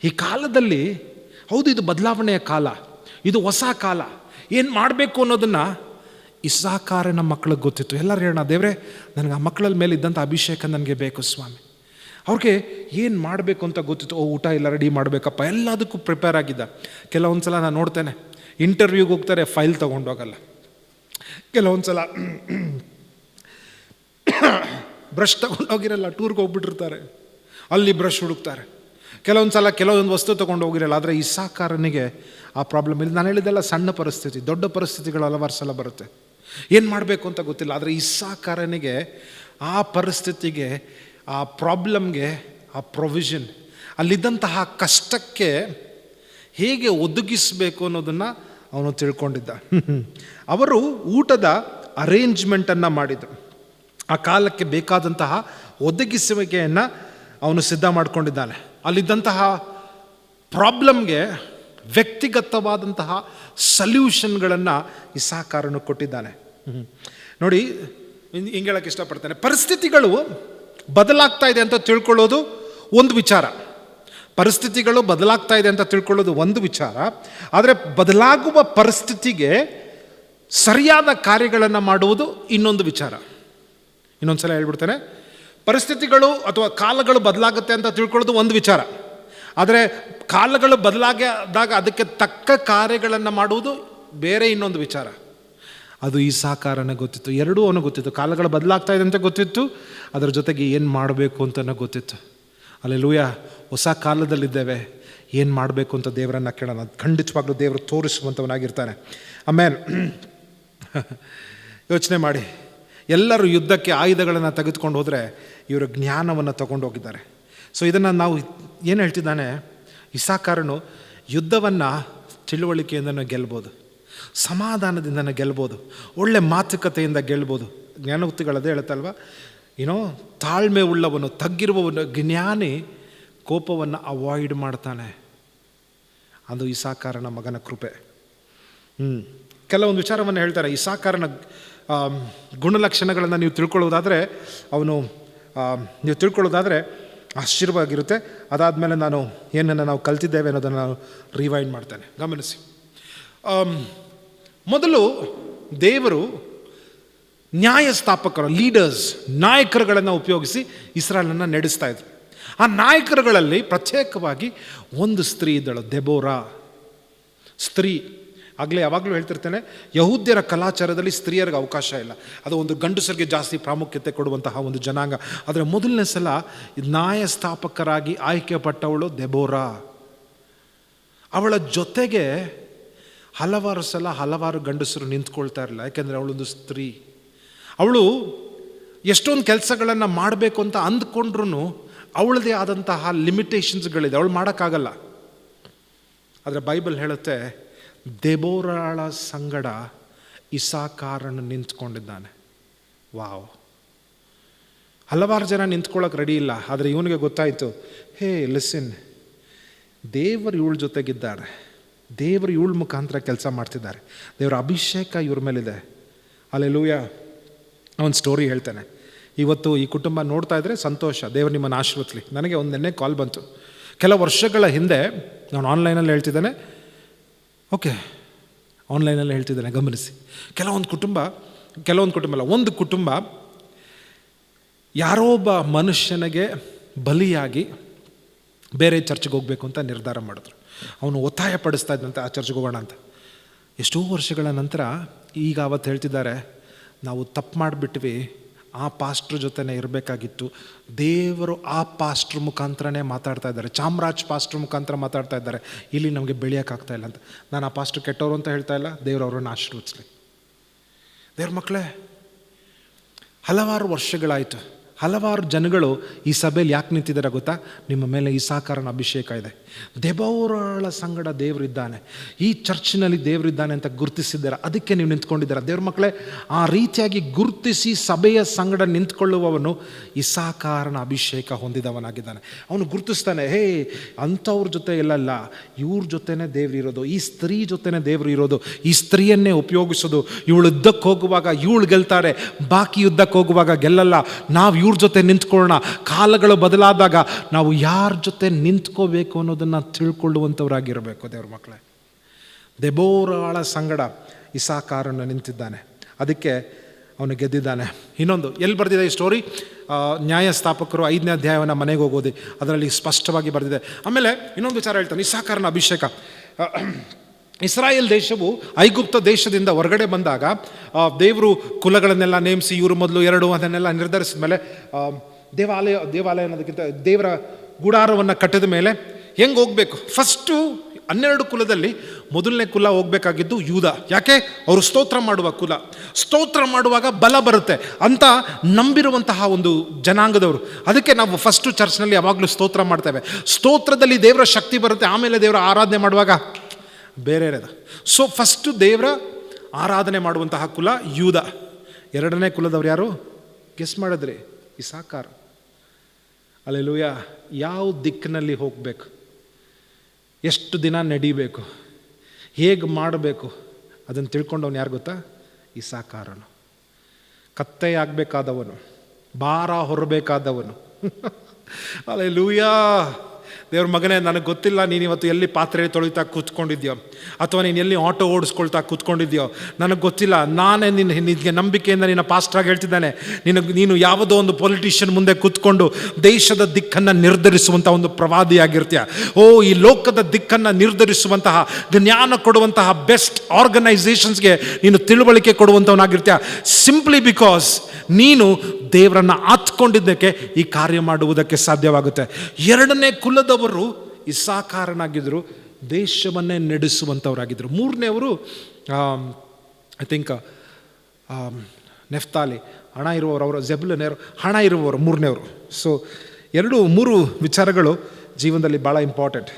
ಈ ಕಾಲದಲ್ಲಿ ಹೌದು, ಇದು ಬದಲಾವಣೆಯ ಕಾಲ, ಇದು ಹೊಸ ಕಾಲ, ಏನು ಮಾಡಬೇಕು ಅನ್ನೋದನ್ನು ಇಸಾಕಾರನ ಮಕ್ಕಳಿಗೆ ಗೊತ್ತಿತ್ತು. ಎಲ್ಲರೂ ಹೇಳೋಣ, ದೇವರೇ ನನಗೆ ಆ ಮಕ್ಕಳ ಮೇಲೆ ಇದ್ದಂಥ ಅಭಿಷೇಕ ನನಗೆ ಬೇಕು ಸ್ವಾಮಿ. ಅವ್ರಿಗೆ ಏನು ಮಾಡಬೇಕು ಅಂತ ಗೊತ್ತಿತ್ತು. ಊಟ ಎಲ್ಲ ರೆಡಿ ಮಾಡಬೇಕಪ್ಪ, ಎಲ್ಲದಕ್ಕೂ ಪ್ರಿಪೇರ್ ಆಗಿದ್ದ. ಕೆಲವೊಂದು ಸಲ ನಾನು ನೋಡ್ತೇನೆ, ಇಂಟರ್ವ್ಯೂಗೆ ಹೋಗ್ತಾರೆ, ಫೈಲ್ ತೊಗೊಂಡೋಗಲ್ಲ. ಕೆಲವೊಂದು ಸಲ ಬ್ರಷ್ ತೊಗೊಂಡೋಗಿರಲ್ಲ, ಟೂರ್ಗೆ ಹೋಗ್ಬಿಟ್ಟಿರ್ತಾರೆ, ಅಲ್ಲಿ ಬ್ರಷ್ ಹುಡುಕ್ತಾರೆ. ಕೆಲವೊಂದು ವಸ್ತು ತೊಗೊಂಡು ಹೋಗಿರಲ್ಲ. ಆದರೆ ಇಸಾಕಾರನಿಗೆ ಆ ಪ್ರಾಬ್ಲಮ್ ಇಲ್ಲ. ನಾನು ಹೇಳಿದ್ದೆಲ್ಲ ಸಣ್ಣ ಪರಿಸ್ಥಿತಿ, ದೊಡ್ಡ ಪರಿಸ್ಥಿತಿಗಳು ಹಲವಾರು ಸಲ ಬರುತ್ತೆ, ಏನು ಮಾಡಬೇಕು ಅಂತ ಗೊತ್ತಿಲ್ಲ. ಆದರೆ ಇಸಾಕಾರನಿಗೆ ಆ ಪರಿಸ್ಥಿತಿಗೆ, ಆ ಪ್ರಾಬ್ಲಮ್ಗೆ, ಆ ಪ್ರೊವಿಷನ್, ಅಲ್ಲಿದ್ದಂತಹ ಕಷ್ಟಕ್ಕೆ ಹೇಗೆ ಒದಗಿಸಬೇಕು ಅನ್ನೋದನ್ನು ಅವನು ತಿಳ್ಕೊಂಡಿದ್ದ. ಅವರು ಊಟದ ಅರೇಂಜ್ಮೆಂಟನ್ನು ಮಾಡಿದರು. ಆ ಕಾಲಕ್ಕೆ ಬೇಕಾದಂತಹ ಒದಗಿಸುವಿಕೆಯನ್ನು ಅವನು ಸಿದ್ಧ ಮಾಡಿಕೊಂಡಿದ್ದಾನೆ. ಅಲ್ಲಿದ್ದಂತಹ ಪ್ರಾಬ್ಲಮ್ಗೆ ವ್ಯಕ್ತಿಗತವಾದಂತಹ ಸಲ್ಯೂಷನ್ಗಳನ್ನು ಇಸಾಕಾರನು ಕೊಟ್ಟಿದ್ದಾನೆ. ನೋಡಿ, ಹಿಂಗೆ ಹೇಳಕ್ಕೆ ಇಷ್ಟಪಡ್ತಾನೆ, ಪರಿಸ್ಥಿತಿಗಳು ಬದಲಾಗ್ತಾ ಇದೆ ಅಂತ ತಿಳ್ಕೊಳ್ಳೋದು ಒಂದು ವಿಚಾರ. ಪರಿಸ್ಥಿತಿಗಳು ಬದಲಾಗ್ತಾ ಇದೆ ಅಂತ ತಿಳ್ಕೊಳ್ಳೋದು ಒಂದು ವಿಚಾರ. ಆದರೆ ಬದಲಾಗುವ ಪರಿಸ್ಥಿತಿಗೆ ಸರಿಯಾದ ಕಾರ್ಯಗಳನ್ನು ಮಾಡುವುದು ಇನ್ನೊಂದು ವಿಚಾರ. ಇನ್ನೊಂದು ಸಲ ಹೇಳ್ಬಿಡ್ತೇನೆ, ಪರಿಸ್ಥಿತಿಗಳು ಅಥವಾ ಕಾಲಗಳು ಬದಲಾಗುತ್ತೆ ಅಂತ ತಿಳ್ಕೊಳ್ಳೋದು ಒಂದು ವಿಚಾರ. ಆದರೆ ಕಾಲಗಳು ಬದಲಾದಾಗ ಅದಕ್ಕೆ ತಕ್ಕ ಕಾರ್ಯಗಳನ್ನು ಮಾಡುವುದು ಬೇರೆ ಇನ್ನೊಂದು ವಿಚಾರ. ಅದು ಇಸಾಕಾರನಿಗೆ ಗೊತ್ತಿತ್ತು. ಎರಡೂ ಅವನು ಗೊತ್ತಿತ್ತು. ಕಾಲಗಳು ಬದಲಾಗ್ತಾ ಇದೆ ಅಂತ ಗೊತ್ತಿತ್ತು, ಅದರ ಜೊತೆಗೆ ಏನು ಮಾಡಬೇಕು ಅಂತಲೂ ಗೊತ್ತಿತ್ತು. ಹಲ್ಲೆಲೂಯಾ. ಹೊಸ ಕಾಲದಲ್ಲಿದ್ದೇವೆ, ಏನು ಮಾಡಬೇಕು ಅಂತ ದೇವರನ್ನು ಕೇಳೋಣ. ಖಂಡಿತವಾಗ್ಲೂ ದೇವರು ತೋರಿಸುವಂಥವನಾಗಿರ್ತಾನೆ. ಆಮೇಲೆ ಯೋಚನೆ ಮಾಡಿ, ಎಲ್ಲರೂ ಯುದ್ಧಕ್ಕೆ ಆಯುಧಗಳನ್ನು ತೆಗೆದುಕೊಂಡು ಹೋದರೆ ಇವರು ಜ್ಞಾನವನ್ನು ತಗೊಂಡು ಹೋಗಿದ್ದಾರೆ. ಸೊ ಇದನ್ನು ನಾವು ಏನು ಹೇಳ್ತಿದ್ದಾನೆ, ಇಸಾಕಾರನು ಯುದ್ಧವನ್ನು ತಿಳುವಳಿಕೆಯಿಂದನೂ ಗೆಲ್ಬೋದು, ಸಮಾಧಾನದಿಂದನೇ ಗೆಲ್ಬೋದು, ಒಳ್ಳೆ ಮಾತುಕತೆಯಿಂದ ಗೆಲ್ಬೋದು. ಜ್ಞಾನೋಕ್ತಿಗಳದೇ ಹೇಳುತ್ತಲ್ವ, ತಾಳ್ಮೆ ಉಳ್ಳವನು, ತಗ್ಗಿರುವವನು ಜ್ಞಾನಿ ಕೋಪವನ್ನು ಅವಾಯ್ಡ್ ಮಾಡ್ತಾನೆ. ಅದು ಇಸಾಕಾರನ ಮಗನ ಕೃಪೆ. ಕೆಲವೊಂದು ವಿಚಾರವನ್ನು ಹೇಳ್ತಾರೆ. ಇಸಾಕಾರನ ಗುಣಲಕ್ಷಣಗಳನ್ನು ನೀವು ತಿಳ್ಕೊಳ್ಳೋದಾದರೆ ಆಶ್ಚರ್ಯವಾಗಿರುತ್ತೆ. ಅದಾದಮೇಲೆ ನಾನು ಏನನ್ನು ನಾವು ಕಲ್ತಿದ್ದೇವೆ ಅನ್ನೋದನ್ನು ನಾನು ರಿವೈಂಡ್ ಮಾಡ್ತೇನೆ. ಗಮನಿಸಿ, ಮೊದಲು ದೇವರು ನ್ಯಾಯಸ್ಥಾಪಕರು, ಲೀಡರ್ಸ್, ನಾಯಕರುಗಳನ್ನು ಉಪಯೋಗಿಸಿ ಇಸ್ರಾಯೇಲನ್ನು ನಡೆಸ್ತಾ ಇದ್ರು. ಆ ನಾಯಕರುಗಳಲ್ಲಿ ಪ್ರತ್ಯೇಕವಾಗಿ ಒಂದು ಸ್ತ್ರೀ ಇದ್ದಳು, ದೆಬೋರಾ ಸ್ತ್ರೀ. ಯಾವಾಗಲೂ ಹೇಳ್ತಿರ್ತೇನೆ, ಯಹೂದ್ಯರ ಕಲಾಚಾರದಲ್ಲಿ ಸ್ತ್ರೀಯರಿಗೆ ಅವಕಾಶ ಇಲ್ಲ. ಅದು ಒಂದು ಗಂಡಸರಿಗೆ ಜಾಸ್ತಿ ಪ್ರಾಮುಖ್ಯತೆ ಕೊಡುವಂತಹ ಒಂದು ಜನಾಂಗ. ಆದರೆ ಮೊದಲನೇ ಸಲ ನ್ಯಾಯಸ್ಥಾಪಕರಾಗಿ ಆಯ್ಕೆ ಪಟ್ಟವಳು ದೆಬೋರಾ. ಅವಳ ಜೊತೆಗೆ ಹಲವಾರು ಸಲ ಹಲವಾರು ಗಂಡಸರು ನಿಂತ್ಕೊಳ್ತಾ ಇರಲಿಲ್ಲ. ಯಾಕೆಂದರೆ ಅವಳೊಂದು ಸ್ತ್ರೀ. ಅವಳು ಎಷ್ಟೊಂದು ಕೆಲಸಗಳನ್ನು ಮಾಡಬೇಕು ಅಂತ ಅಂದ್ಕೊಂಡ್ರೂ ಅವಳದೇ ಆದಂತಹ ಲಿಮಿಟೇಷನ್ಸ್ಗಳಿದೆ, ಅವಳು ಮಾಡೋಕ್ಕಾಗಲ್ಲ. ಆದರೆ ಬೈಬಲ್ ಹೇಳುತ್ತೆ, ದೆಬೋರಾಳ ಸಂಗಡ ಇಸಾಕಾರನು ನಿಂತ್ಕೊಂಡಿದ್ದಾನೆ. ವಾವ್! ಹಲವಾರು ಜನ ನಿಂತ್ಕೊಳ್ಳೋಕೆ ರೆಡಿ ಇಲ್ಲ, ಆದರೆ ಇವನಿಗೆ ಗೊತ್ತಾಯಿತು, ಹೇ ಲಿಸನ್, ದೇವರು ಇವಳ ಜೊತೆಗಿದ್ದಾರೆ, ದೇವರು ಇವಳ ಮುಖಾಂತರ ಕೆಲಸ ಮಾಡ್ತಿದ್ದಾರೆ, ದೇವರ ಅಭಿಷೇಕ ಇವ್ರ ಮೇಲಿದೆ. ಹಲ್ಲೆಲೂಯ. ಒಂದು ಸ್ಟೋರಿ ಹೇಳ್ತೇನೆ. ಇವತ್ತು ಈ ಕುಟುಂಬ ನೋಡ್ತಾ ಇದ್ದರೆ ಸಂತೋಷ, ದೇವರು ನಿಮ್ಮನ್ನು ಆಶೀರ್ವದಿಸಲಿ. ನನಗೆ ನೆನ್ನೆ ಕಾಲ್ ಬಂತು. ಕೆಲವು ವರ್ಷಗಳ ಹಿಂದೆ, ನಾನು ಆನ್ಲೈನಲ್ಲಿ ಹೇಳ್ತಿದ್ದೇನೆ, ಓಕೆ, ಆನ್ಲೈನಲ್ಲಿ ಹೇಳ್ತಿದ್ದೇನೆ, ಗಮನಿಸಿ. ಒಂದು ಕುಟುಂಬ ಅಲ್ಲ, ಒಂದು ಕುಟುಂಬ ಯಾರೋ ಒಬ್ಬ ಮನುಷ್ಯನಿಗೆ ಬಲಿಯಾಗಿ ಬೇರೆ ಚರ್ಚ್ಗೆ ಹೋಗಬೇಕು ಅಂತ ನಿರ್ಧಾರ ಮಾಡಿದ್ರು. ಅವನು ಒತ್ತಾಯ ಪಡಿಸ್ತಾ ಇದ್ದಂತೆ ಆ ಚರ್ಚ್ಗೆ ಹೋಗೋಣ ಅಂತ. ಎಷ್ಟೋ ವರ್ಷಗಳ ನಂತರ ಈಗ ಅವತ್ತು ಹೇಳ್ತಿದ್ದಾರೆ, ನಾವು ತಪ್ಪು ಮಾಡಿಬಿಟ್ವಿ, ಆ ಪಾಸ್ಟ್ರ್ ಜೊತೆನೇ ಇರಬೇಕಾಗಿತ್ತು. ದೇವರು ಆ ಪಾಸ್ಟ್ರ್ ಮುಖಾಂತರನೇ ಮಾತಾಡ್ತಾ ಇದ್ದಾರೆ, ಚಾಮರಾಜ್ ಪಾಸ್ಟ್ರ್ ಮುಖಾಂತರ ಮಾತಾಡ್ತಾ ಇದ್ದಾರೆ, ಇಲ್ಲಿ ನಮಗೆ ಬೆಳೆಯೋಕ್ಕಾಗ್ತಾ ಇಲ್ಲ ಅಂತ. ನಾನು ಆ ಪಾಸ್ಟ್ರ್ ಕೆಟ್ಟವರು ಅಂತ ಹೇಳ್ತಾ ಇಲ್ಲ, ದೇವರು ಅವರನ್ನು ಆಶೀರ್ವದಿಸಲಿ. ದೇವ್ರ ಮಕ್ಕಳೇ, ಹಲವಾರು ವರ್ಷಗಳಾಯಿತು, ಹಲವಾರು ಜನಗಳು ಈ ಸಭೆಯಲ್ಲಿ ಯಾಕೆ ನಿಂತಿದ್ದಾರೆ ಗೊತ್ತಾ? ನಿಮ್ಮ ಮೇಲೆ ಇಸಾಕಾರನ ಅಭಿಷೇಕ ಇದೆ, ದೆಬೋರಾಳ ಸಂಗಡ ದೇವರಿದ್ದಾನೆ, ಈ ಚರ್ಚ್ನಲ್ಲಿ ದೇವರಿದ್ದಾನೆ ಅಂತ ಗುರುತಿಸಿದ್ದಾರೆ, ಅದಕ್ಕೆ ನೀವು ನಿಂತ್ಕೊಂಡಿದ್ದೀರ. ದೇವ್ರ ಮಕ್ಕಳೇ, ಆ ರೀತಿಯಾಗಿ ಗುರುತಿಸಿ ಸಭೆಯ ಸಂಗಡ ನಿಂತ್ಕೊಳ್ಳುವವನು ಇಸಾಕಾರನ ಅಭಿಷೇಕ ಹೊಂದಿದವನಾಗಿದ್ದಾನೆ. ಅವನು ಗುರುತಿಸ್ತಾನೆ, ಹೇ, ಅಂಥವ್ರ ಜೊತೆ ಎಲ್ಲಲ್ಲ, ಇವ್ರ ಜೊತೆನೇ ದೇವ್ರು ಇರೋದು, ಈ ಸ್ತ್ರೀ ಜೊತೆನೇ ದೇವರು ಇರೋದು, ಈ ಸ್ತ್ರೀಯನ್ನೇ ಉಪಯೋಗಿಸೋದು. ಇವಳು ಯುದ್ಧಕ್ಕೆ ಹೋಗುವಾಗ ಇವಳು ಗೆಲ್ತಾರೆ, ಬಾಕಿ ಯುದ್ಧಕ್ಕೆ ಹೋಗುವಾಗ ಗೆಲ್ಲಲ್ಲ. ನಾವು ಇವ್ರ ಜೊತೆ ನಿಂತ್ಕೊಳ್ಳೋಣ. ಕಾಲಗಳು ಬದಲಾದಾಗ ನಾವು ಯಾರ ಜೊತೆ ನಿಂತ್ಕೋಬೇಕು ಅನ್ನೋದನ್ನು ತಿಳ್ಕೊಳ್ಳುವಂಥವ್ರಾಗಿರಬೇಕು. ದೇವ್ರ ಮಕ್ಕಳೇ, ದೆಬೋರಾಳ ಸಂಗಡ ಇಸಾಕಾರನ್ನು ನಿಂತಿದ್ದಾನೆ, ಅದಕ್ಕೆ ಅವನು ಗೆದ್ದಿದ್ದಾನೆ. ಇನ್ನೊಂದು ಎಲ್ಲಿ ಬರೆದಿದೆ ಈ ಸ್ಟೋರಿ? ನ್ಯಾಯಸ್ಥಾಪಕರು 5ನೇ ಅಧ್ಯಾಯವನ್ನು ಮನೆಗೆ ಹೋಗೋದು, ಅದರಲ್ಲಿ ಸ್ಪಷ್ಟವಾಗಿ ಬರೆದಿದೆ. ಆಮೇಲೆ ಇನ್ನೊಂದು ವಿಚಾರ ಹೇಳ್ತಾನೆ, ಇಸಾಕಾರನ ಅಭಿಷೇಕ. ಇಸ್ರಾಯೇಲ್ ದೇಶವು ಐಗುಪ್ತ ದೇಶದಿಂದ ಹೊರಗಡೆ ಬಂದಾಗ ದೇವರು ಕುಲಗಳನ್ನೆಲ್ಲ ನೇಮಿಸಿ, ಇವರು ಮೊದಲು 2 ಅದನ್ನೆಲ್ಲ ನಿರ್ಧರಿಸಿದ ಮೇಲೆ ದೇವಾಲಯ ಅನ್ನೋದಕ್ಕಿಂತ ದೇವರ ಗುಡಾರವನ್ನು ಕಟ್ಟಿದ ಮೇಲೆ ಹೆಂಗೆ ಹೋಗಬೇಕು? ಫಸ್ಟು 12 ಕುಲದಲ್ಲಿ ಮೊದಲನೇ ಕುಲ ಹೋಗಬೇಕಾಗಿದ್ದು ಯೂದ. ಯಾಕೆ? ಅವರು ಸ್ತೋತ್ರ ಮಾಡುವ ಕುಲ. ಸ್ತೋತ್ರ ಮಾಡುವಾಗ ಬಲ ಬರುತ್ತೆ ಅಂತ ನಂಬಿರುವಂತಹ ಒಂದು ಜನಾಂಗದವರು. ಅದಕ್ಕೆ ನಾವು ಫಸ್ಟು ಚರ್ಚ್ನಲ್ಲಿ ಯಾವಾಗಲೂ ಸ್ತೋತ್ರ ಮಾಡ್ತೇವೆ. ಸ್ತೋತ್ರದಲ್ಲಿ ದೇವರ ಶಕ್ತಿ ಬರುತ್ತೆ, ಆಮೇಲೆ ದೇವರ ಆರಾಧನೆ ಮಾಡುವಾಗ ಬೇರೆ ಇರೋದು. ಸೊ ಫಸ್ಟು ದೇವರ ಆರಾಧನೆ ಮಾಡುವಂತಹ ಕುಲ ಯೂದ. 2ನೇ ಕುಲದವ್ರು ಯಾರು? ಗೆಸ್ ಮಾಡಿದ್ರಿ? ಇಸಾಕಾರ. ಹಲ್ಲೆಲೂಯ. ಯಾವ ದಿಕ್ಕಿನಲ್ಲಿ ಹೋಗಬೇಕು, ಎಷ್ಟು ದಿನ ನಡಿಬೇಕು, ಹೇಗೆ ಮಾಡಬೇಕು, ಅದನ್ನು ತಿಳ್ಕೊಂಡವನು ಯಾರು ಗೊತ್ತಾ? ಇಸಾಕಾರನು. ಕತ್ತೆಯಾಗಬೇಕಾದವನು, ಭಾರ ಹೊರಬೇಕಾದವನು. ಹಲ್ಲೆಲೂಯ. ದೇವ್ರ ಮಗನೇ, ನನಗೆ ಗೊತ್ತಿಲ್ಲ ನೀನು ಇವತ್ತು ಎಲ್ಲಿ ಪಾತ್ರೆ ತೊಳಿತಾ ಕೂತ್ಕೊಂಡಿದ್ಯೋ, ಅಥವಾ ನೀನು ಎಲ್ಲಿ ಆಟೋ ಓಡಿಸ್ಕೊಳ್ತಾ ಕೂತ್ಕೊಂಡಿದ್ಯೋ, ನನಗೆ ಗೊತ್ತಿಲ್ಲ. ನಾನೇ ನಿನಗೆ ನಂಬಿಕೆಯಿಂದ ನಿನ್ನ ಪಾಸ್ಟ್ರಾಗಿ ಹೇಳ್ತಿದ್ದಾನೆ, ನೀನು ಯಾವುದೋ ಒಂದು ಪೊಲಿಟಿಷಿಯನ್ ಮುಂದೆ ಕೂತ್ಕೊಂಡು ದೇಶದ ದಿಕ್ಕನ್ನು ನಿರ್ಧರಿಸುವಂಥ ಒಂದು ಪ್ರವಾದಿಯಾಗಿರ್ತೀಯ. ಈ ಲೋಕದ ದಿಕ್ಕನ್ನು ನಿರ್ಧರಿಸುವಂತಹ, ಜ್ಞಾನ ಕೊಡುವಂತಹ ಬೆಸ್ಟ್ ಆರ್ಗನೈಸೇಷನ್ಸ್ಗೆ ನೀನು ತಿಳುವಳಿಕೆ ಕೊಡುವಂಥವನಾಗಿರ್ತೀಯ. ಸಿಂಪ್ಲಿ ಬಿಕಾಸ್ ನೀನು ದೇವರನ್ನು ಆತ್ಕೊಂಡಿದ್ದಕ್ಕೆ ಈ ಕಾರ್ಯ ಮಾಡುವುದಕ್ಕೆ ಸಾಧ್ಯವಾಗುತ್ತೆ. 2ನೇ ಕುಲದವರು ಇಸಾಕಾರನಾಗಿದ್ದರು, ದೇಶವನ್ನೇ ನಡೆಸುವಂಥವರಾಗಿದ್ದರು. 3ನೇವರು ಐ ಥಿಂಕ್ ನೆಫ್ತಾಲಿ, ಹಣ ಇರುವವರು. ಅವರು ಜೆಬುಲೂನ್ಯರು, ಹಣ ಇರುವವರು 3ನೇವರು. ಸೊ 3 ವಿಚಾರಗಳು ಜೀವನದಲ್ಲಿ ಭಾಳ ಇಂಪಾರ್ಟೆಂಟ್.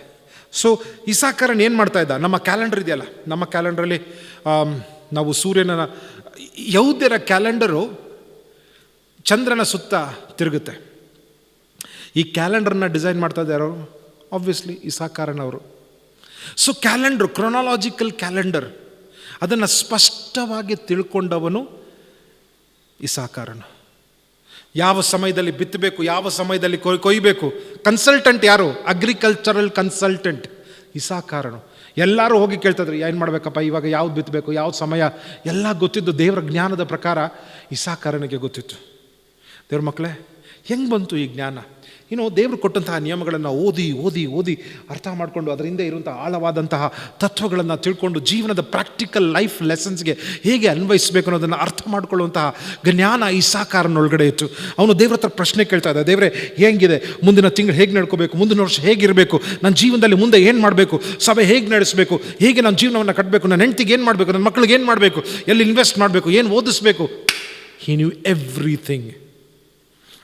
ಸೊ ಇಸಾಕಾರನ್ ಏನು ಮಾಡ್ತಾ ಇದ್ದ? ನಮ್ಮ ಕ್ಯಾಲೆಂಡರ್ ಇದೆಯಲ್ಲ, ನಮ್ಮ ಕ್ಯಾಲೆಂಡ್ರಲ್ಲಿ ನಾವು ಸೂರ್ಯನ, ಯಹೂದ್ಯರ ಕ್ಯಾಲೆಂಡರು ಚಂದ್ರನ ಸುತ್ತ ತಿರುಗುತ್ತೆ. ಈ ಕ್ಯಾಲೆಂಡರ್ನ ಡಿಸೈನ್ ಮಾಡ್ತಾ ಇದ್ದಾರೆ ಅವರು, ಆಬ್ವಿಯಸ್ಲಿ ಇಸಾಕಾರನ್ ಅವರು. ಸೊ ಕ್ಯಾಲೆಂಡರ್, ಕ್ರೊನಾಲಾಜಿಕಲ್ ಕ್ಯಾಲೆಂಡರ್, ಅದನ್ನು ಸ್ಪಷ್ಟವಾಗಿ ತಿಳ್ಕೊಂಡವನು ಇಸಾಕಾರನು. ಯಾವ ಸಮಯದಲ್ಲಿ ಬಿತ್ತಬೇಕು, ಯಾವ ಸಮಯದಲ್ಲಿ ಕೊಯ್ಬೇಕು. ಕನ್ಸಲ್ಟೆಂಟ್ ಯಾರು? ಅಗ್ರಿಕಲ್ಚರಲ್ ಕನ್ಸಲ್ಟೆಂಟ್ ಇಸಾಕಾರನು. ಎಲ್ಲರೂ ಹೋಗಿ ಕೇಳ್ತಿದ್ರು, ಏನು ಮಾಡಬೇಕಪ್ಪ, ಇವಾಗ ಯಾವ್ದು ಬಿತ್ತಬೇಕು, ಯಾವ ಸಮಯ, ಎಲ್ಲ ಗೊತ್ತಿದ್ದು ದೇವರ ಜ್ಞಾನದ ಪ್ರಕಾರ ಇಸಾಕಾರನಿಗೆ ಗೊತ್ತಿತ್ತು. ದೇವ್ರ ಮಕ್ಕಳೇ, ಹೆಂಗೆ ಬಂತು ಈ ಜ್ಞಾನ? ದೇವರು ಕೊಟ್ಟಂತಹ ನಿಯಮಗಳನ್ನು ಓದಿ ಓದಿ ಓದಿ ಅರ್ಥ ಮಾಡಿಕೊಂಡು ಅದರಿಂದ ಇರುವಂಥ ಆಳವಾದಂತಹ ತತ್ವಗಳನ್ನು ತಿಳ್ಕೊಂಡು ಜೀವನದ ಪ್ರಾಕ್ಟಿಕಲ್ ಲೈಫ್ ಲೆಸನ್ಸ್ಗೆ ಹೇಗೆ ಅನ್ವಯಿಸಬೇಕು ಅನ್ನೋದನ್ನು ಅರ್ಥ ಮಾಡಿಕೊಳ್ಳುವಂತಹ ಜ್ಞಾನ ಇಸಾಕಾರನೊಳಗಡೆ ಇತ್ತು. ಅವನು ದೇವ್ರ ಹತ್ರ ಪ್ರಶ್ನೆ ಕೇಳ್ತಾ ಇದ್ದ, ದೇವರೇ ಹೇಗಿದೆ, ಮುಂದಿನ ತಿಂಗಳು ಹೇಗೆ ನಡ್ಕೋಬೇಕು, ಮುಂದಿನ ವರ್ಷ ಹೇಗಿರಬೇಕು, ನನ್ನ ಜೀವನದಲ್ಲಿ ಮುಂದೆ ಏನು ಮಾಡಬೇಕು, ಸಭೆ ಹೇಗೆ ನಡೆಸಬೇಕು, ಹೇಗೆ ನನ್ನ ಜೀವನವನ್ನು ಕಟ್ಟಬೇಕು, ನನ್ನ ಹೆಂಡತಿಗೆ ಏನು ಮಾಡಬೇಕು, ನನ್ನ ಮಕ್ಕಳಿಗೆ ಏನು ಮಾಡಬೇಕು, ಎಲ್ಲಿ ಇನ್ವೆಸ್ಟ್ ಮಾಡಬೇಕು, ಏನು ಓದಿಸ್ಬೇಕು. He knew everything.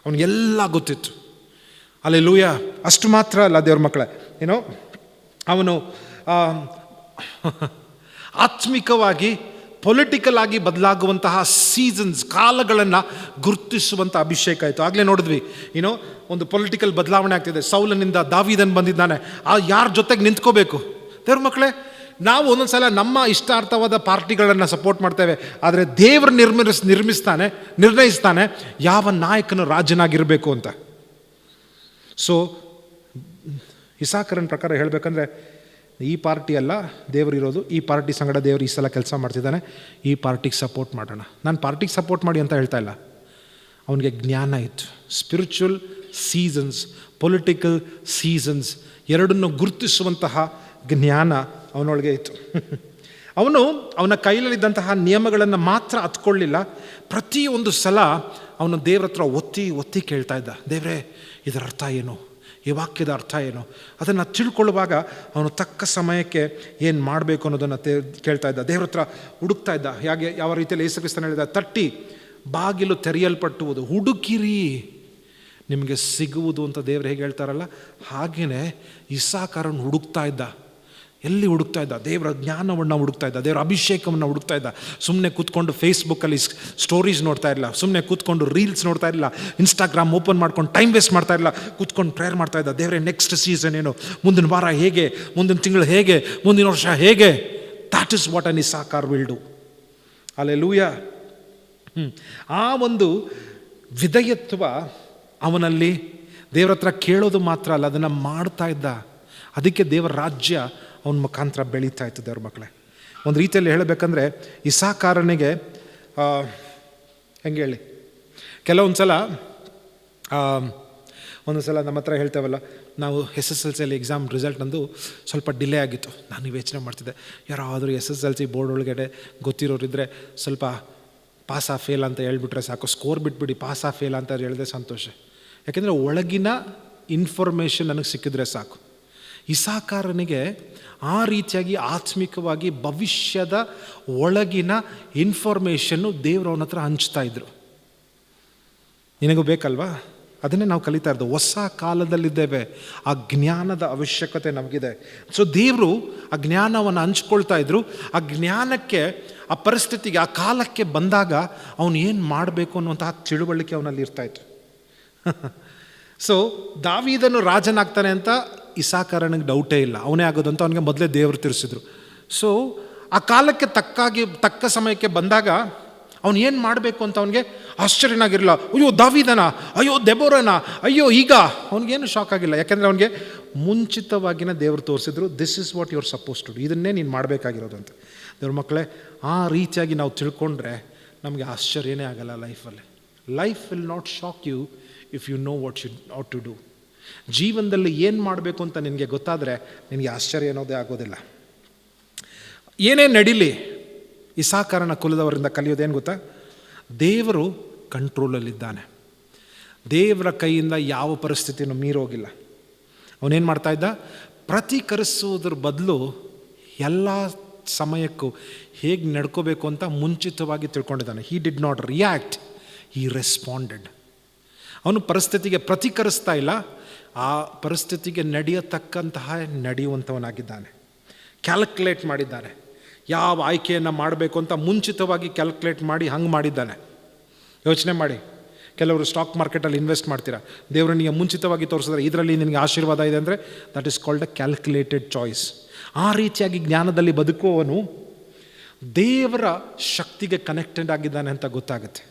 ಅವನಿಗೆಲ್ಲ ಗೊತ್ತಿತ್ತು. ಅಲ್ಲೆಲೂಯಾ. ಅಷ್ಟು ಮಾತ್ರ ಅಲ್ಲ ದೇವ್ರ ಮಕ್ಕಳೇ, ಅವನು ಆತ್ಮಿಕವಾಗಿ ಪೊಲಿಟಿಕಲ್ ಆಗಿ ಬದಲಾಗುವಂತಹ ಸೀಸನ್ಸ್, ಕಾಲಗಳನ್ನು ಗುರುತಿಸುವಂಥ ಅಭಿಷೇಕ ಆಯಿತು. ಆಗಲೇ ನೋಡಿದ್ವಿ, ಒಂದು ಪೊಲಿಟಿಕಲ್ ಬದಲಾವಣೆ ಆಗ್ತಿದೆ. ಸೌಲನಿಂದ ದಾವೀದನ್ ಬಂದಿದ್ದಾನೆ. ಯಾರ ಜೊತೆಗೆ ನಿಂತ್ಕೋಬೇಕು? ದೇವ್ರ ಮಕ್ಕಳೇ, ನಾವು ಒಂದೊಂದು ಸಲ ನಮ್ಮ ಇಷ್ಟಾರ್ಥವಾದ ಪಾರ್ಟಿಗಳನ್ನು ಸಪೋರ್ಟ್ ಮಾಡ್ತೇವೆ, ಆದರೆ ದೇವರು ನಿರ್ಣಯಿಸ್ತಾನೆ ಯಾವ ನಾಯಕನು ರಾಜನಾಗಿರಬೇಕು ಅಂತ. ಸೊ ಇಸಾಕರನ ಪ್ರಕಾರ ಹೇಳಬೇಕಂದ್ರೆ, ಈ ಪಾರ್ಟಿ ಅಲ್ಲ ದೇವರಿರೋದು, ಈ ಪಾರ್ಟಿ ಸಂಗಡ ದೇವರು ಈ ಸಲ ಕೆಲಸ ಮಾಡ್ತಿದ್ದಾನೆ, ಈ ಪಾರ್ಟಿಗೆ ಸಪೋರ್ಟ್ ಮಾಡೋಣ. ನಾನು ಪಾರ್ಟಿಗೆ ಸಪೋರ್ಟ್ ಮಾಡಿ ಅಂತ ಹೇಳ್ತಾ ಇಲ್ಲ. ಅವನಿಗೆ ಜ್ಞಾನ ಇತ್ತು. ಸ್ಪಿರಿಚುವಲ್ ಸೀಸನ್ಸ್, ಪೊಲಿಟಿಕಲ್ ಸೀಸನ್ಸ್ ಎರಡನ್ನು ಗುರುತಿಸುವಂತಹ ಜ್ಞಾನ ಅವನೊಳಗೆ ಇತ್ತು. ಅವನ ಕೈಯಲ್ಲಿದ್ದಂತಹ ನಿಯಮಗಳನ್ನು ಮಾತ್ರ ಹತ್ಕೊಳ್ಳಿಲ್ಲ. ಪ್ರತಿಯೊಂದು ಸಲ ಅವನು ದೇವ್ರ ಹತ್ರ ಒತ್ತಿ ಕೇಳ್ತಾ ಇದ್ದ, ದೇವರೇ ಇದರ ಅರ್ಥ ಏನು, ಈ ವಾಕ್ಯದ ಅರ್ಥ ಏನು? ಅದನ್ನು ತಿಳ್ಕೊಳ್ಳುವಾಗ ಅವನು ತಕ್ಕ ಸಮಯಕ್ಕೆ ಏನು ಮಾಡಬೇಕು ಅನ್ನೋದನ್ನು ಕೇಳ್ತಾ ಇದ್ದ, ದೇವ್ರ ಹತ್ರ ಹುಡುಕ್ತಾ ಇದ್ದ. ಯಾವ ರೀತಿಯಲ್ಲಿ ಯೇಸು ಕ್ರಿಸ್ತನು ಹೇಳಿದ, ತಟ್ಟಿ ಬಾಗಿಲು ತೆರೆಯಲ್ಪಟ್ಟುವುದು, ಹುಡುಕಿರಿ ನಿಮಗೆ ಸಿಗುವುದು ಅಂತ ದೇವ್ರು ಹೇಗೆ ಹೇಳ್ತಾರಲ್ಲ, ಹಾಗೆಯೇ ಇಸಾಕಾರನು ಹುಡುಕ್ತಾ ಇದ್ದ. ಎಲ್ಲಿ ಹುಡುಕ್ತಾ ಇದ್ದ? ದೇವರ ಜ್ಞಾನವನ್ನು ಹುಡುಕ್ತಾ ಇದ್ದ, ದೇವರ ಅಭಿಷೇಕವನ್ನು ಹುಡುಕ್ತಾ ಇದ್ದ. ಸುಮ್ಮನೆ ಕೂತ್ಕೊಂಡು ಫೇಸ್ಬುಕ್ಕಲ್ಲಿ ಸ್ಟೋರೀಸ್ ನೋಡ್ತಾ ಇರಲಿಲ್ಲ, ಸುಮ್ಮನೆ ಕೂತ್ಕೊಂಡು ರೀಲ್ಸ್ ನೋಡ್ತಾ ಇರಲಿಲ್ಲ, ಇನ್ಸ್ಟಾಗ್ರಾಮ್ ಓಪನ್ ಮಾಡ್ಕೊಂಡು ಟೈಮ್ ವೇಸ್ಟ್ ಮಾಡ್ತಾ ಇರಲಿಲ್ಲ. ಕೂತ್ಕೊಂಡು ಪ್ರೇಯರ್ ಮಾಡ್ತಾ ಇದ್ದ, ದೇವರೇ ನೆಕ್ಸ್ಟ್ ಸೀಸನ್ ಏನು, ಮುಂದಿನ ವಾರ ಹೇಗೆ, ಮುಂದಿನ ತಿಂಗಳು ಹೇಗೆ, ಮುಂದಿನ ವರ್ಷ ಹೇಗೆ. That is what an Issachar will do. ಹಲ್ಲೆಲೂಯಾ. ಆ ಒಂದು ವಿಧೇಯತ್ವ ಅವನಲ್ಲಿ ದೇವರ ಹತ್ರ ಕೇಳೋದು ಮಾತ್ರ ಅಲ್ಲ, ಅದನ್ನು ಮಾಡ್ತಾ ಇದ್ದ. ಅದಕ್ಕೆ ದೇವರ ರಾಜ್ಯ ಅವನ ಮುಖಾಂತರ ಬೆಳೀತಾ ಇತ್ತು. ದೇವ್ರ ಮಕ್ಕಳೇ, ಒಂದು ರೀತಿಯಲ್ಲಿ ಹೇಳಬೇಕಂದ್ರೆ ಇಸಾಕಾರನಿಗೆ ಹೆಂಗೆ ಹೇಳಿ, ಒಂದೊಂದು ಸಲ ನಮ್ಮ ಹತ್ರ ಹೇಳ್ತೇವಲ್ಲ, ನಾವು SSLC ಎಕ್ಸಾಮ್ ರಿಸಲ್ಟ್ ನಂದು ಸ್ವಲ್ಪ ಡಿಲೇ ಆಗಿತ್ತು. ನಾನು ಯೋಚನೆ ಮಾಡ್ತಿದ್ದೆ, ಯಾರಾದರೂ SSLC ಬೋರ್ಡ್ ಒಳಗಡೆ ಗೊತ್ತಿರೋರಿದ್ದರೆ ಸ್ವಲ್ಪ ಪಾಸಾ ಫೇಲ್ ಅಂತ ಹೇಳ್ಬಿಟ್ರೆ ಸಾಕು, ಸ್ಕೋರ್ ಬಿಟ್ಬಿಡಿ, ಪಾಸಾ ಫೇಲ್ ಅಂತ ಹೇಳಿದ್ರೆ ಸಂತೋಷ. ಯಾಕೆಂದರೆ ಒಳಗಿನ ಇನ್ಫಾರ್ಮೇಷನ್ ನನಗೆ ಸಿಕ್ಕಿದ್ರೆ ಸಾಕು. ಇಸಾಕಾರನಿಗೆ ಆ ರೀತಿಯಾಗಿ ಆತ್ಮಿಕವಾಗಿ ಭವಿಷ್ಯದ ಒಳಗಿನ ಇನ್ಫಾರ್ಮೇಷನ್ನು ದೇವರು ಅವನ ಹತ್ರ ಹಂಚ್ತಾ ಇದ್ರು. ನಿನಗೂ ಬೇಕಲ್ವಾ? ಅದನ್ನೇ ನಾವು ಕಲಿತಾ ಇರೋದು. ಹೊಸ ಕಾಲದಲ್ಲಿದ್ದೇವೆ, ಆ ಜ್ಞಾನದ ಅವಶ್ಯಕತೆ ನಮಗಿದೆ. ಸೊ ದೇವರು ಆ ಜ್ಞಾನವನ್ನು ಹಂಚ್ಕೊಳ್ತಾ ಇದ್ರು. ಆ ಜ್ಞಾನಕ್ಕೆ, ಆ ಪರಿಸ್ಥಿತಿಗೆ, ಆ ಕಾಲಕ್ಕೆ ಬಂದಾಗ ಅವನು ಏನು ಮಾಡಬೇಕು ಅನ್ನುವಂತಹ ತಿಳುವಳಿಕೆ ಅವನಲ್ಲಿ ಇರ್ತಾಯಿತ್ತು. ಸೊ ದಾವೀದನು ರಾಜನಾಗ್ತಾನೆ ಅಂತ ಇಸಾಕಾರನಿಗೆ ಡೌಟೇ ಇಲ್ಲ, ಅವನೇ ಆಗೋದು ಅಂತ ಅವನಿಗೆ ಮೊದಲೇ ದೇವರು ತಿಳಿಸಿದ್ರು. ಸೊ ಆ ಕಾಲಕ್ಕೆ ತಕ್ಕ ಸಮಯಕ್ಕೆ ಬಂದಾಗ ಅವನು ಏನು ಮಾಡಬೇಕು ಅಂತ ಅವನಿಗೆ ಆಶ್ಚರ್ಯನಾಗಿರಲಿಲ್ಲ. ಅಯ್ಯೋ ದಾವೀದನ, ಅಯ್ಯೋ ದೆಬೋರನ, ಅಯ್ಯೋ ಈಗ ಅವನಿಗೇನು ಶಾಕ್ ಆಗಿಲ್ಲ. ಯಾಕೆಂದರೆ ಅವನಿಗೆ ಮುಂಚಿತವಾಗಿಯೇ ದೇವರು ತೋರಿಸಿದ್ರು, this is what you are suppose to do, ಇದನ್ನೇ ನೀನು ಮಾಡಬೇಕಾಗಿರೋದು ಅಂತ. ದೇವ್ರ ಮಕ್ಕಳೇ, ಆ ರೀತಿಯಾಗಿ ನಾವು ತಿಳ್ಕೊಂಡ್ರೆ ನಮಗೆ ಆಶ್ಚರ್ಯನೇ ಆಗಲ್ಲ ಲೈಫಲ್ಲಿ. Life will not shock you if you know what you ought to do. ಜೀವನದಲ್ಲಿ ಏನು ಮಾಡಬೇಕು ಅಂತ ನಿನಗೆ ಗೊತ್ತಾದರೆ ನಿನಗೆ ಆಶ್ಚರ್ಯ ಅನ್ನೋದೇ ಆಗೋದಿಲ್ಲ. ಏನೇ ನಡೀಲಿ, ಇಸಾಕಾರನ ಕುಲದವರಿಂದ ಕಲಿಯೋದೇನು ಗೊತ್ತಾ? ದೇವರು ಕಂಟ್ರೋಲಲ್ಲಿದ್ದಾನೆ. ದೇವರ ಕೈಯಿಂದ ಯಾವ ಪರಿಸ್ಥಿತಿನೂ ಮೀರೋಗಿಲ್ಲ. ಅವನೇನು ಮಾಡ್ತಾ ಇದ್ದ? ಪ್ರತಿಕರಿಸೋದ್ರ ಬದಲು ಎಲ್ಲ ಸಮಯಕ್ಕೂ ಹೇಗೆ ನಡ್ಕೋಬೇಕು ಅಂತ ಮುಂಚಿತವಾಗಿ ತಿಳ್ಕೊಂಡಿದ್ದಾನೆ. He did not react, he responded. ಅವನು ಪರಿಸ್ಥಿತಿಗೆ ಪ್ರತಿಕರಿಸ್ತಾ ಇಲ್ಲ, ಆ ಪರಿಸ್ಥಿತಿಗೆ ನಡೆಯತಕ್ಕಂತಹ ನಡೆಯುವಂಥವನಾಗಿದ್ದಾನೆ. ಕ್ಯಾಲ್ಕುಲೇಟ್ ಮಾಡಿದ್ದಾನೆ. ಯಾವ ಆಯ್ಕೆಯನ್ನು ಮಾಡಬೇಕು ಅಂತ ಮುಂಚಿತವಾಗಿ ಕ್ಯಾಲ್ಕುಲೇಟ್ ಮಾಡಿ ಹಂಗೆ ಮಾಡಿದ್ದಾನೆ. ಯೋಚನೆ ಮಾಡಿ, ಕೆಲವರು ಸ್ಟಾಕ್ ಮಾರ್ಕೆಟಲ್ಲಿ ಇನ್ವೆಸ್ಟ್ ಮಾಡ್ತೀರಾ, ದೇವರು ನಿಮಗೆ ಮುಂಚಿತವಾಗಿ ತೋರಿಸಿದ್ರೆ ಇದರಲ್ಲಿ ನಿನಗೆ ಆಶೀರ್ವಾದ ಇದೆ ಅಂದರೆ that is called a calculated choice. ಆ ರೀತಿಯಾಗಿ ಜ್ಞಾನದಲ್ಲಿ ಬದುಕುವವನು ದೇವರ ಶಕ್ತಿಗೆ ಕನೆಕ್ಟೆಡ್ ಆಗಿದ್ದಾನೆ ಅಂತ ಗೊತ್ತಾಗುತ್ತೆ.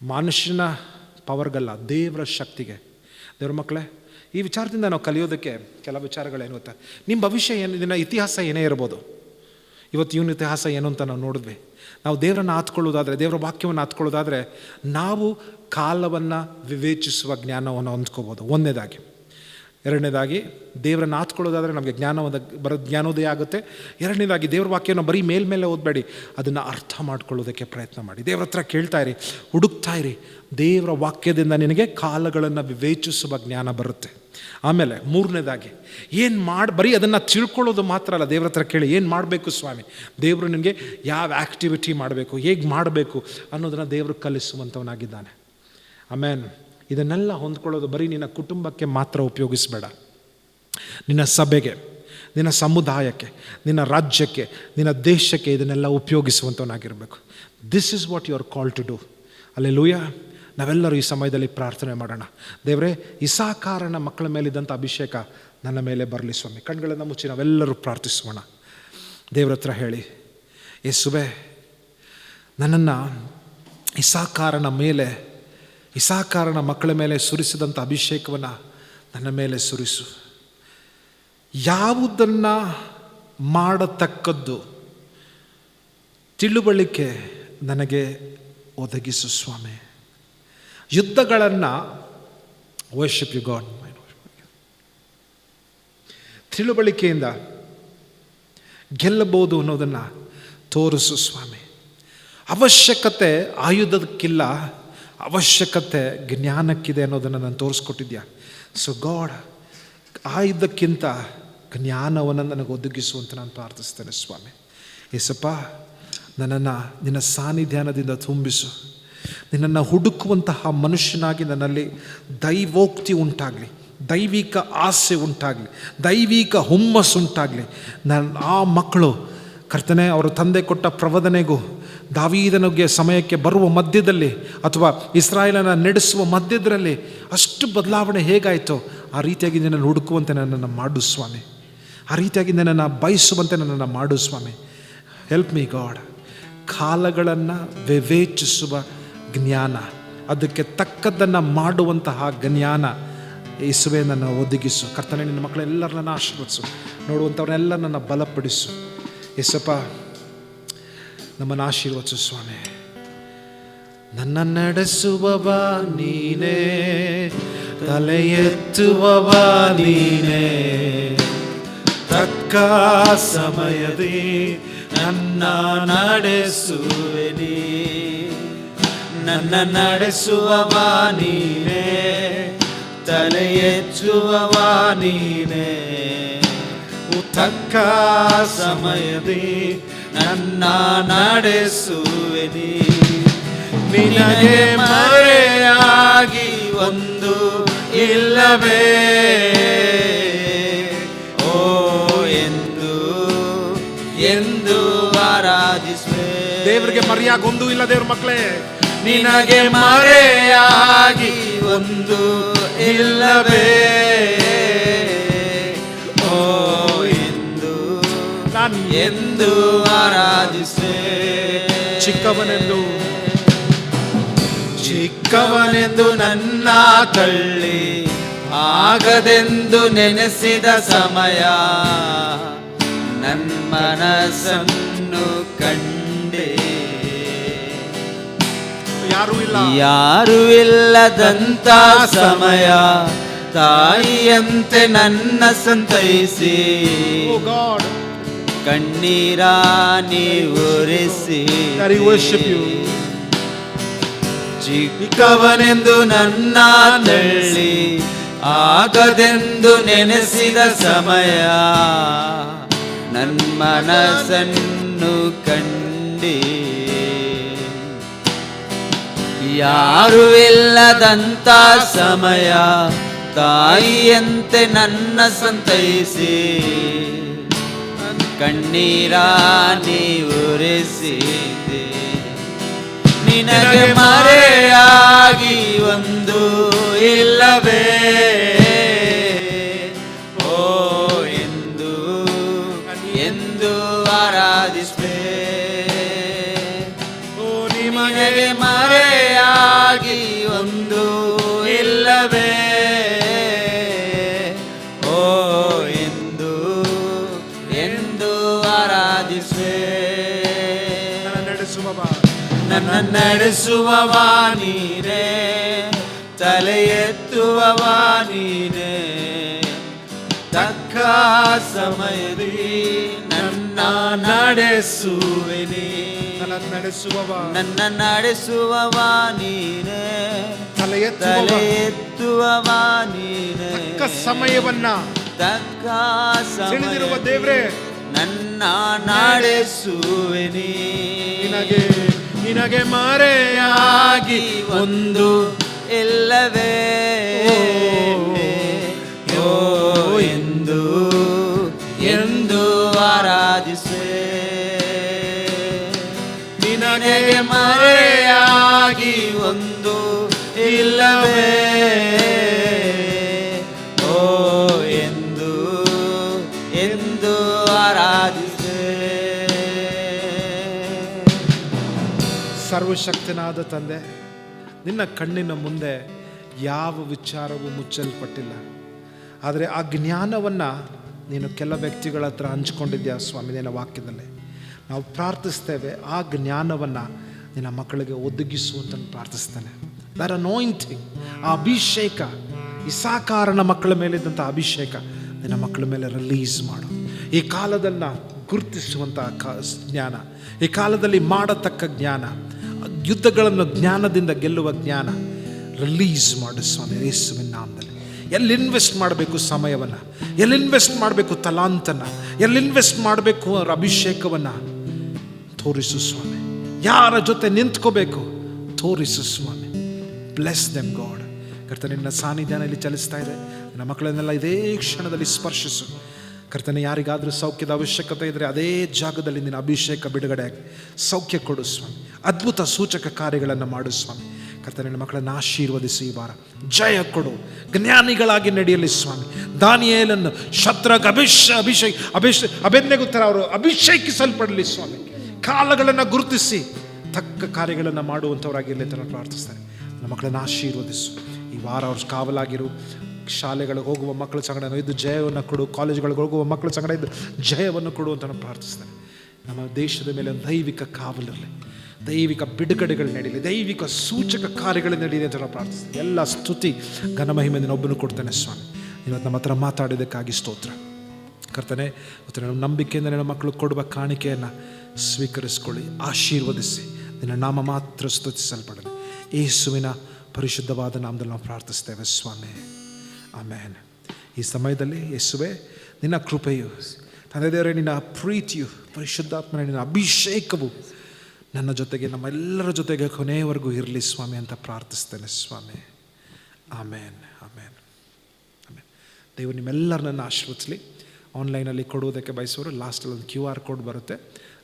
ಮನುಷ್ಯನ ಪವರ್ಗಲ್ಲ, ದೇವರ ಶಕ್ತಿಗೆ. ದೇವ್ರ ಮಕ್ಕಳೇ, ಈ ವಿಚಾರದಿಂದ ನಾವು ಕಲಿಯೋದಕ್ಕೆ ಕೆಲವು ವಿಚಾರಗಳೇನು ಗೊತ್ತಾ? ನಿಮ್ಮ ಭವಿಷ್ಯ ಏನು, ನಿನ್ನ ಇತಿಹಾಸ ಏನೇ ಇರ್ಬೋದು. ಇವತ್ತು ಇವನ ಇತಿಹಾಸ ಏನು ಅಂತ ನಾವು ನೋಡಿದ್ವಿ. ನಾವು ದೇವರನ್ನು ಆತ್ಕೊಳ್ಳೋದಾದರೆ, ದೇವರ ವಾಕ್ಯವನ್ನು ಆತ್ಕೊಳ್ಳೋದಾದರೆ ನಾವು ಕಾಲವನ್ನು ವಿವೇಚಿಸುವ ಜ್ಞಾನವನ್ನು ಹೊಂದ್ಕೋಬೋದು. ಒಂದನೇದಾಗಿ. ಎರಡನೇದಾಗಿ, ದೇವರನ್ನು ಆತ್ಕೊಳ್ಳೋದಾದರೆ ನಮಗೆ ಜ್ಞಾನೋದಯ ಆಗುತ್ತೆ. ಎರಡನೇದಾಗಿ, ದೇವ್ರ ವಾಕ್ಯವನ್ನು ಬರೀ ಮೇಲ್ಮೇಲೆ ಓದಬೇಡಿ, ಅದನ್ನು ಅರ್ಥ ಮಾಡ್ಕೊಳ್ಳೋದಕ್ಕೆ ಪ್ರಯತ್ನ ಮಾಡಿ. ದೇವ್ರ ಹತ್ರ ಕೇಳ್ತಾ ಇರಿ, ಹುಡುಕ್ತಾ ಇರಿ. ದೇವರ ವಾಕ್ಯದಿಂದ ನಿನಗೆ ಕಾಲಗಳನ್ನು ವಿವೇಚಿಸುವ ಜ್ಞಾನ ಬರುತ್ತೆ. ಆಮೇಲೆ ಮೂರನೇದಾಗಿ, ಬರೀ ಅದನ್ನು ತಿಳ್ಕೊಳ್ಳೋದು ಮಾತ್ರ ಅಲ್ಲ, ದೇವ್ರ ಹತ್ರ ಕೇಳಿ, ಏನು ಮಾಡಬೇಕು ಸ್ವಾಮಿ, ದೇವರು ನಿನಗೆ ಯಾವ ಆ್ಯಕ್ಟಿವಿಟಿ ಮಾಡಬೇಕು, ಹೇಗೆ ಮಾಡಬೇಕು ಅನ್ನೋದನ್ನು ದೇವರು ಕಲಿಸುವಂಥವನಾಗಿದ್ದಾನೆ. ಆಮೇಲೆ ಇದನ್ನೆಲ್ಲ ಹೊಂದ್ಕೊಳ್ಳೋದು ಬರೀ ನಿನ್ನ ಕುಟುಂಬಕ್ಕೆ ಮಾತ್ರ ಉಪಯೋಗಿಸಬೇಡ, ನಿನ್ನ ಸಭೆಗೆ, ನಿನ್ನ ಸಮುದಾಯಕ್ಕೆ, ನಿನ್ನ ರಾಜ್ಯಕ್ಕೆ, ನಿನ್ನ ದೇಶಕ್ಕೆ ಇದನ್ನೆಲ್ಲ ಉಪಯೋಗಿಸುವಂಥವನಾಗಿರಬೇಕು. This is what you are called to do. ಹಲ್ಲೆಲೂಯಾ. ನಾವೆಲ್ಲರೂ ಈ ಸಮಯದಲ್ಲಿ ಪ್ರಾರ್ಥನೆ ಮಾಡೋಣ. ದೇವರೇ, ಇಸಾಕಾರನ ಮಕ್ಕಳ ಮೇಲಿದ್ದಂಥ ಅಭಿಷೇಕ ನನ್ನ ಮೇಲೆ ಬರಲಿ ಸ್ವಾಮಿ. ಕಣ್ಗಳನ್ನು ಮುಚ್ಚಿ ನಾವೆಲ್ಲರೂ ಪ್ರಾರ್ಥಿಸೋಣ. ದೇವ್ರ ಹತ್ರ ಹೇಳಿ, ಯೇಸುವೇ, ನನ್ನನ್ನು ಇಸಾಕಾರನ ಮಕ್ಕಳ ಮೇಲೆ ಸುರಿಸಿದಂಥ ಅಭಿಷೇಕವನ್ನು ನನ್ನ ಮೇಲೆ ಸುರಿಸು. ಯಾವುದನ್ನು ಮಾಡತಕ್ಕದ್ದು ತಿಳುವಳಿಕೆ ನನಗೆ ಒದಗಿಸು ಸ್ವಾಮಿ. ಯುದ್ಧಗಳನ್ನು ವರ್ಷಿಪ್ ಯು ಗಾಡ್, ತಿಳುವಳಿಕೆಯಿಂದ ಗೆಲ್ಲಬಹುದು ಅನ್ನೋದನ್ನು ತೋರಿಸು ಸ್ವಾಮಿ. ಅವಶ್ಯಕತೆ ಆಯುಧಕ್ಕಿಲ್ಲ, ಅವಶ್ಯಕತೆ ಜ್ಞಾನಕ್ಕಿದೆ ಅನ್ನೋದನ್ನು ನಾನು ತೋರಿಸ್ಕೊಟ್ಟಿದ್ಯಾ. ಸೊ ಗಾಡ್, ಆಯುಧಕ್ಕಿಂತ ಜ್ಞಾನವನ್ನು ನನಗೆ ಒದಗಿಸುವಂತ ನಾನು ಪ್ರಾರ್ಥಿಸ್ತೇನೆ ಸ್ವಾಮಿ. ಏಸಪ್ಪ, ನನ್ನನ್ನು ನಿನ್ನ ಸಾನ್ನಿಧ್ಯಾನದಿಂದ ತುಂಬಿಸು. ನಿನ್ನನ್ನು ಹುಡುಕುವಂತಹ ಮನುಷ್ಯನಾಗಿ ನನ್ನಲ್ಲಿ ದೈವೋಕ್ತಿ ಉಂಟಾಗಲಿ, ದೈವಿಕ ಆಸೆ ಉಂಟಾಗಲಿ, ದೈವಿಕ ಹುಮ್ಮಸ್ಸು ಉಂಟಾಗಲಿ. ಆ ಮಕ್ಕಳು ಕರ್ತನೆ, ಅವರ ತಂದೆ ಕೊಟ್ಟ ಪ್ರವದನೆಗೂ ದಾವೀದನಿಗೆ ಸಮಯಕ್ಕೆ ಬರುವ ಮಧ್ಯದಲ್ಲಿ, ಅಥವಾ ಇಸ್ರಾಯೇಲನ್ನು ನಡೆಸುವ ಮಧ್ಯದಲ್ಲಿ ಅಷ್ಟು ಬದಲಾವಣೆ ಹೇಗಾಯಿತೋ ಆ ರೀತಿಯಾಗಿ ನನ್ನನ್ನು ಹುಡುಕುವಂತೆ ನನ್ನನ್ನು ಮಾಡು ಸ್ವಾಮಿ. ಆ ರೀತಿಯಾಗಿ ನನ್ನನ್ನು ಬಯಸುವಂತೆ ನನ್ನನ್ನು ಮಾಡು ಸ್ವಾಮಿ. Help me God. ಕಾಲಗಳನ್ನು ವಿವೇಚಿಸುವ ಜ್ಞಾನ, ಅದಕ್ಕೆ ತಕ್ಕದ್ದನ್ನು ಮಾಡುವಂತಹ ಜ್ಞಾನ ಯೇಸುವೇ ನನ್ನ ಒದಗಿಸು. ಕರ್ತನೆ, ನಿನ್ನ ಮಕ್ಕಳೆಲ್ಲರೂ ನನ್ನ ಆಶೀರ್ವದಿಸು. ನೋಡುವಂಥವ್ರನ್ನೆಲ್ಲ ನನ್ನ ಬಲಪಡಿಸು. ಯೇಸಪ್ಪ, ನಮ್ಮನ್ನು ಆಶೀರ್ವದಿಸು ಸ್ವಾಮಿ. ನನ್ನ ನಡೆಸುವವ ನೀನೇ, ತಲೆ ಎತ್ತುವವ ನೀನೇ, ತಕ್ಕ ಸಮಯದಿ ನನ್ನ ನಡೆಸುವೆ ನೀ. ನನ್ನ ನಡೆಸುವವ ನೀನೇ, ತಲೆ ಎಚ್ಚುವವ ನೀನೇ, ತಕ್ಕ ಸಮಯದಿ ನನ್ನ ನಡೆಸುವೆ ನೀ. ನಿನಗೆ ಮರೆಯಾಗಿ ಒಂದು ಇಲ್ಲವೇ, ಓ ಎಂದು ಆರಾಧಿಸುವೆ. ದೇವರಿಗೆ ಮರೆಯಾಗಿ ಒಂದು ಇಲ್ಲ ದೇವ್ರ ಮಕ್ಕಳೇ. ನಿನಗೆ ಮರೆಯಾಗಿ ಒಂದು ಇಲ್ಲವೇ, ಓ ಎಂದು ಆರಾಧಿಸೆ. ಚಿಕ್ಕವನೆಂದು ನನ್ನ ತಳ್ಳಿ ಆಗದೆಂದು ನೆನೆಸಿದ ಸಮಯ, ನನ್ನ ಮನಸ್ಸನ್ನು ಕಂಡೆ. ಯಾರು ಇಲ್ಲದಂತ ಸಮಯ, ತಾಯಿಯಂತೆ ನನ್ನ ಸಂತೈಸಿ, ಕಣ್ಣೀರ ನೀರಿಸಿ. ಚಿಕ್ಕವನೆಂದು ನನ್ನ ತಳ್ಳಿ ಆಗದೆಂದು ನೆನೆಸಿದ ಸಮಯ, ನನ್ನ ಮನಸ್ಸನ್ನು ಕಂಡೆ. ಯಾರು ಇಲ್ಲದಂತ ಸಮಯ, ತಾಯಿಯಂತೆ ನನ್ನ ಸಂತೈಸಿ, ಕಣ್ಣೀರ ನೀರಿಸಿದೆ. ನಿನಗೆ ಮರೆಯಾಗಿ ಒಂದು ಇಲ್ಲವೇ, ಓ ಎಂದು ಆರಾಧಿಸುವೆ. ಓ ನಿಮಗೆ ಮರೆಯಾಗಿ ಒಂದು ಇಲ್ಲವೇ, ಓ ಎಂದು ಆರಾಧಿಸುವೆ. ನನ್ನ ನಡೆಸುವವ ನೀನೇ, ತಲೆ ಎತ್ತುವವ ನೀನೇ, ತಕ್ಕ ಸಮಯದಲ್ಲಿ ನನ್ನ ನಡೆಸುವೆನಿ. ನನ್ನ ನಡೆಸುವವ ನೀನೇ, ತಲೆ ಎತ್ತುವವ ನೀನೇ, ತಕ್ಕ ಸಮಯವನ್ನ ತಕ್ಕ ತಿಳಿದಿರುವ ದೇವ್ರೇ ನನ್ನ ನಡೆಸುವೆನಿ. ನಿನಗೆ ಮರೆಯಾಗಿ ಒಂದು ಇಲ್ಲವೇ ಓ ಎಂದು ಎಂದು ಆರಾಧಿಸೆ. ನಿನಗೆ ಮರೆಯಾಗಿ ಒಂದು ಇಲ್ಲವೇ ಓ ಎಂದು ಎಂದು ಆರಾಧಿಸೆ. ಸರ್ವಶಕ್ತನಾದ ತಂದೆ, ನಿನ್ನ ಕಣ್ಣಿನ ಮುಂದೆ ಯಾವ ವಿಚಾರವೂ ಮುಚ್ಚಲ್ಪಟ್ಟಿಲ್ಲ. ಆದರೆ ಆ ಜ್ಞಾನವನ್ನು ನೀನು ಕೆಲ ವ್ಯಕ್ತಿಗಳ ಹತ್ರ ಹಂಚ್ಕೊಂಡಿದ್ಯಾ ಸ್ವಾಮಿ. ನಿನ್ನ ವಾಕ್ಯದಲ್ಲಿ ನಾವು ಪ್ರಾರ್ಥಿಸ್ತೇವೆ, ಆ ಜ್ಞಾನವನ್ನು ನಿನ್ನ ಮಕ್ಕಳಿಗೆ ಒದಗಿಸುವಂತ ಪ್ರಾರ್ಥಿಸ್ತೇನೆ. ದರ್ ಅನಾಯಿಂಟಿಂಗ್, ಆ ಅಭಿಷೇಕ, ಇಸಾಕಾರನ ಮಕ್ಕಳ ಮೇಲಿದ್ದಂಥ ಅಭಿಷೇಕ ನಿನ್ನ ಮಕ್ಕಳ ಮೇಲೆ ರಿಲೀಸ್ ಮಾಡು. ಈ ಕಾಲದನ್ನು ಗುರುತಿಸುವಂಥ ಜ್ಞಾನ, ಈ ಕಾಲದಲ್ಲಿ ಮಾಡತಕ್ಕ ಜ್ಞಾನ, ಯುದ್ಧಗಳನ್ನು ಜ್ಞಾನದಿಂದ ಗೆಲ್ಲುವ ಜ್ಞಾನ ರಿಲೀಸ್ ಮಾಡು ಸ್ವಾಮಿ ಯೇಸುವಿನ ನಾಮದಲ್ಲಿ. ಎಲ್ಲಿ ಇನ್ವೆಸ್ಟ್ ಮಾಡಬೇಕು ಸಮಯವನ್ನು, ಎಲ್ಲಿ ಇನ್ವೆಸ್ಟ್ ಮಾಡಬೇಕು ತಲಾಂತನ, ಎಲ್ಲಿ ಇನ್ವೆಸ್ಟ್ ಮಾಡಬೇಕು ಅವರ ಅಭಿಷೇಕವನ್ನು ತೋರಿಸು ಸ್ವಾಮಿ. ಯಾರ ಜೊತೆ ನಿಂತ್ಕೋಬೇಕು ತೋರಿಸು ಸ್ವಾಮಿ. Bless them god. ಕರ್ತನೆ, ನಿನ್ನ ಸಾನ್ನಿಧ್ಯಾನ ಇಲ್ಲಿ ಚಲಿಸ್ತಾ ಇದೆ. ನನ್ನ ಮಕ್ಕಳನ್ನೆಲ್ಲ ಇದೇ ಕ್ಷಣದಲ್ಲಿ ಸ್ಪರ್ಶಿಸು ಕರ್ತನೆ. ಯಾರಿಗಾದರೂ ಸೌಖ್ಯದ ಅವಶ್ಯಕತೆ ಇದ್ದರೆ ಅದೇ ಜಾಗದಲ್ಲಿ ನಿನ್ನ ಅಭಿಷೇಕ ಬಿಡುಗಡೆ ಆಗಿ ಸೌಖ್ಯ ಕೊಡು ಸ್ವಾಮಿ. ಅದ್ಭುತ ಸೂಚಕ ಕಾರ್ಯಗಳನ್ನು ಮಾಡು ಸ್ವಾಮಿ. ಕರ್ತನೆ, ನನ್ನ ಮಕ್ಕಳನ್ನು ಆಶೀರ್ವದಿಸಿ ಈ ವಾರ ಜಯ ಕೊಡು. ಜ್ಞಾನಿಗಳಾಗಿ ನಡೆಯಲಿ ಸ್ವಾಮಿ. ದಾನಿಯೇಲನ್ನು ಶತ್ರುಗ ಅಬೇದ್ನೆಗೋಸ್ಕರ ಅವರು ಅಭಿಷೇಕಿಸಲ್ಪಡಲಿ ಸ್ವಾಮಿ. ಕಾಲಗಳನ್ನು ಗುರುತಿಸಿ ತಕ್ಕ ಕಾರ್ಯಗಳನ್ನು ಮಾಡುವಂಥವರಾಗಿರಲಿ ಅಂತ ನಾನು ಪ್ರಾರ್ಥಿಸ್ತೇನೆ. ನನ್ನ ಮಕ್ಕಳನ್ನು ಆಶೀರ್ವದಿಸು. ಈ ವಾರ ಅವ್ರ ಕಾವಲಾಗಿರು. ಶಾಲೆಗಳಿಗೆ ಹೋಗುವ ಮಕ್ಕಳ ಸಂಗಡ ಇದ್ದು ಜಯವನ್ನು ಕೊಡು. ಕಾಲೇಜುಗಳಿಗೆ ಹೋಗುವ ಮಕ್ಕಳ ಸಂಗಡ ಇದ್ದು ಜಯವನ್ನು ಕೊಡು ಅಂತ ನಾನು ಪ್ರಾರ್ಥಿಸ್ತೇನೆ. ನಮ್ಮ ದೇಶದ ಮೇಲೆ ಒಂದು ದೈವಿಕ ಕಾವಲಿರಲಿ, ದೈವಿಕ ಬಿಡುಗಡೆಗಳು ನಡೀಲಿ, ದೈವಿಕ ಸೂಚಕ ಕಾರ್ಯಗಳು ನಡೀಲಿ ಅಂತ ನಾನು ಪ್ರಾರ್ಥಿಸ್ತೇನೆ. ಎಲ್ಲ ಸ್ತುತಿ ಘನಮಹಿಮೆ ಒಬ್ಬನು ಕೊಡ್ತೇನೆ ಸ್ವಾಮಿ. ಇವತ್ತು ನಮ್ಮ ಹತ್ರ ಮಾತಾಡೋದಕ್ಕಾಗಿ ಸ್ತೋತ್ರ ಕರ್ತನೆ. ಇವತ್ತು ನಮ್ಮ ನಂಬಿಕೆಯಿಂದ ನನ್ನ ಮಕ್ಕಳು ಕೊಡುವ ಕಾಣಿಕೆಯನ್ನು ಸ್ವೀಕರಿಸ್ಕೊಳ್ಳಿ, ಆಶೀರ್ವದಿಸಿ. ನಿನ್ನ ನಾಮ ಮಾತ್ರ ಸ್ತುತಿಸಲ್ಪಡಲಿ. ಯೇಸುವಿನ ಪರಿಶುದ್ಧವಾದ ನಾಮದಲ್ಲಿ ನಾವು ಪ್ರಾರ್ಥಿಸ್ತೇವೆ ಸ್ವಾಮಿ, ಆಮೇನ್. ಈ ಸಮಯದಲ್ಲಿ ಯೇಸುವೆ, ನಿನ್ನ ಕೃಪೆಯು, ತಂದೆ ದೇವರೇ, ನಿನ್ನ ಪ್ರೀತಿಯು, ಪರಿಶುದ್ಧಾತ್ಮನ ನಿನ್ನ ಅಭಿಷೇಕವು ನನ್ನ ಜೊತೆಗೆ, ನಮ್ಮೆಲ್ಲರ ಜೊತೆಗೆ ಕೊನೆಯವರೆಗೂ ಇರಲಿ ಸ್ವಾಮಿ ಅಂತ ಪ್ರಾರ್ಥಿಸ್ತೇನೆ ಸ್ವಾಮಿ, ಆಮೇನ್, ಆಮೇನ್, ಆಮೇನ್. ದೇವರು ನಿಮ್ಮೆಲ್ಲರನ್ನ ಆಶೀರ್ವದಿಸಲಿ. ಆನ್ಲೈನಲ್ಲಿ ಕೊಡುವುದಕ್ಕೆ ಬಯಸೋರು ಲಾಸ್ಟಲ್ಲಿ ಒಂದು QR ಕೋಡ್ ಬರುತ್ತೆ.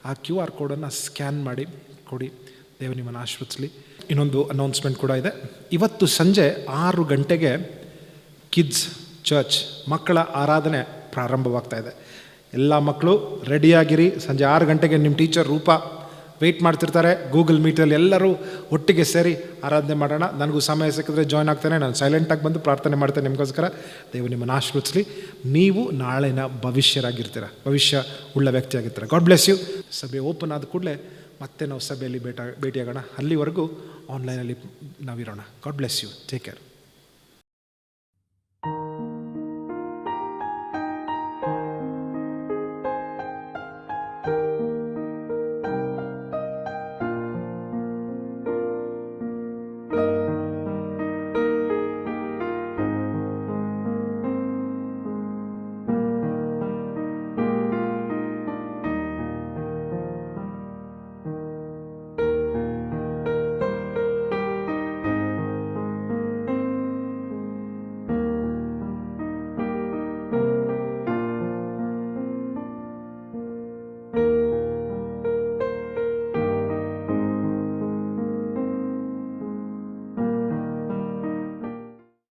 ಆ QR ಕೋಡನ್ನು ಸ್ಕ್ಯಾನ್ ಮಾಡಿ ಕೊಡಿ. ದೇವರು ನಿಮ್ಮನ್ನು ಆಶೀರ್ವದಿಸಲಿ. ಇನ್ನೊಂದು ಅನೌನ್ಸ್ಮೆಂಟ್ ಕೂಡ ಇದೆ. ಇವತ್ತು ಸಂಜೆ 6 ಗಂಟೆಗೆ ಕಿಡ್ಸ್ ಚರ್ಚ್ ಮಕ್ಕಳ ಆರಾಧನೆ ಪ್ರಾರಂಭವಾಗ್ತಾ ಇದೆ. ಎಲ್ಲ ಮಕ್ಕಳು ರೆಡಿಯಾಗಿರಿ. ಸಂಜೆ 6 ಗಂಟೆಗೆ ನಿಮ್ಮ ಟೀಚರ್ ರೂಪಾ ವೆಯ್ಟ್ ಮಾಡ್ತಿರ್ತಾರೆ. ಗೂಗಲ್ ಮೀಟಲ್ಲಿ ಎಲ್ಲರೂ ಒಟ್ಟಿಗೆ ಸೇರಿ ಆರಾಧನೆ ಮಾಡೋಣ. ನನಗೂ ಸಮಯ ಸಿಕ್ಕಿದ್ರೆ ಜಾಯ್ನ್ ಆಗ್ತೇನೆ. ನಾನು ಸೈಲೆಂಟಾಗಿ ಬಂದು ಪ್ರಾರ್ಥನೆ ಮಾಡ್ತೇನೆ ನಿಮಗೋಸ್ಕರ. ದೇವರು ನಿಮ್ಮನ್ನು ಆಶೀರ್ವದಿಸಲಿ. ನೀವು ನಾಳಿನ ಭವಿಷ್ಯರಾಗಿರ್ತೀರ, ಭವಿಷ್ಯ ಉಳ್ಳ ವ್ಯಕ್ತಿಯಾಗಿರ್ತೀರ. God bless you. ಸಭೆ ಓಪನ್ ಆದ ಕೂಡಲೇ ಮತ್ತೆ ನಾವು ಸಭೆಯಲ್ಲಿ ಭೇಟಿಯಾಗೋಣ. ಅಲ್ಲಿವರೆಗೂ ಆನ್ಲೈನಲ್ಲಿ ನಾವಿರೋಣ. God bless you. Take care.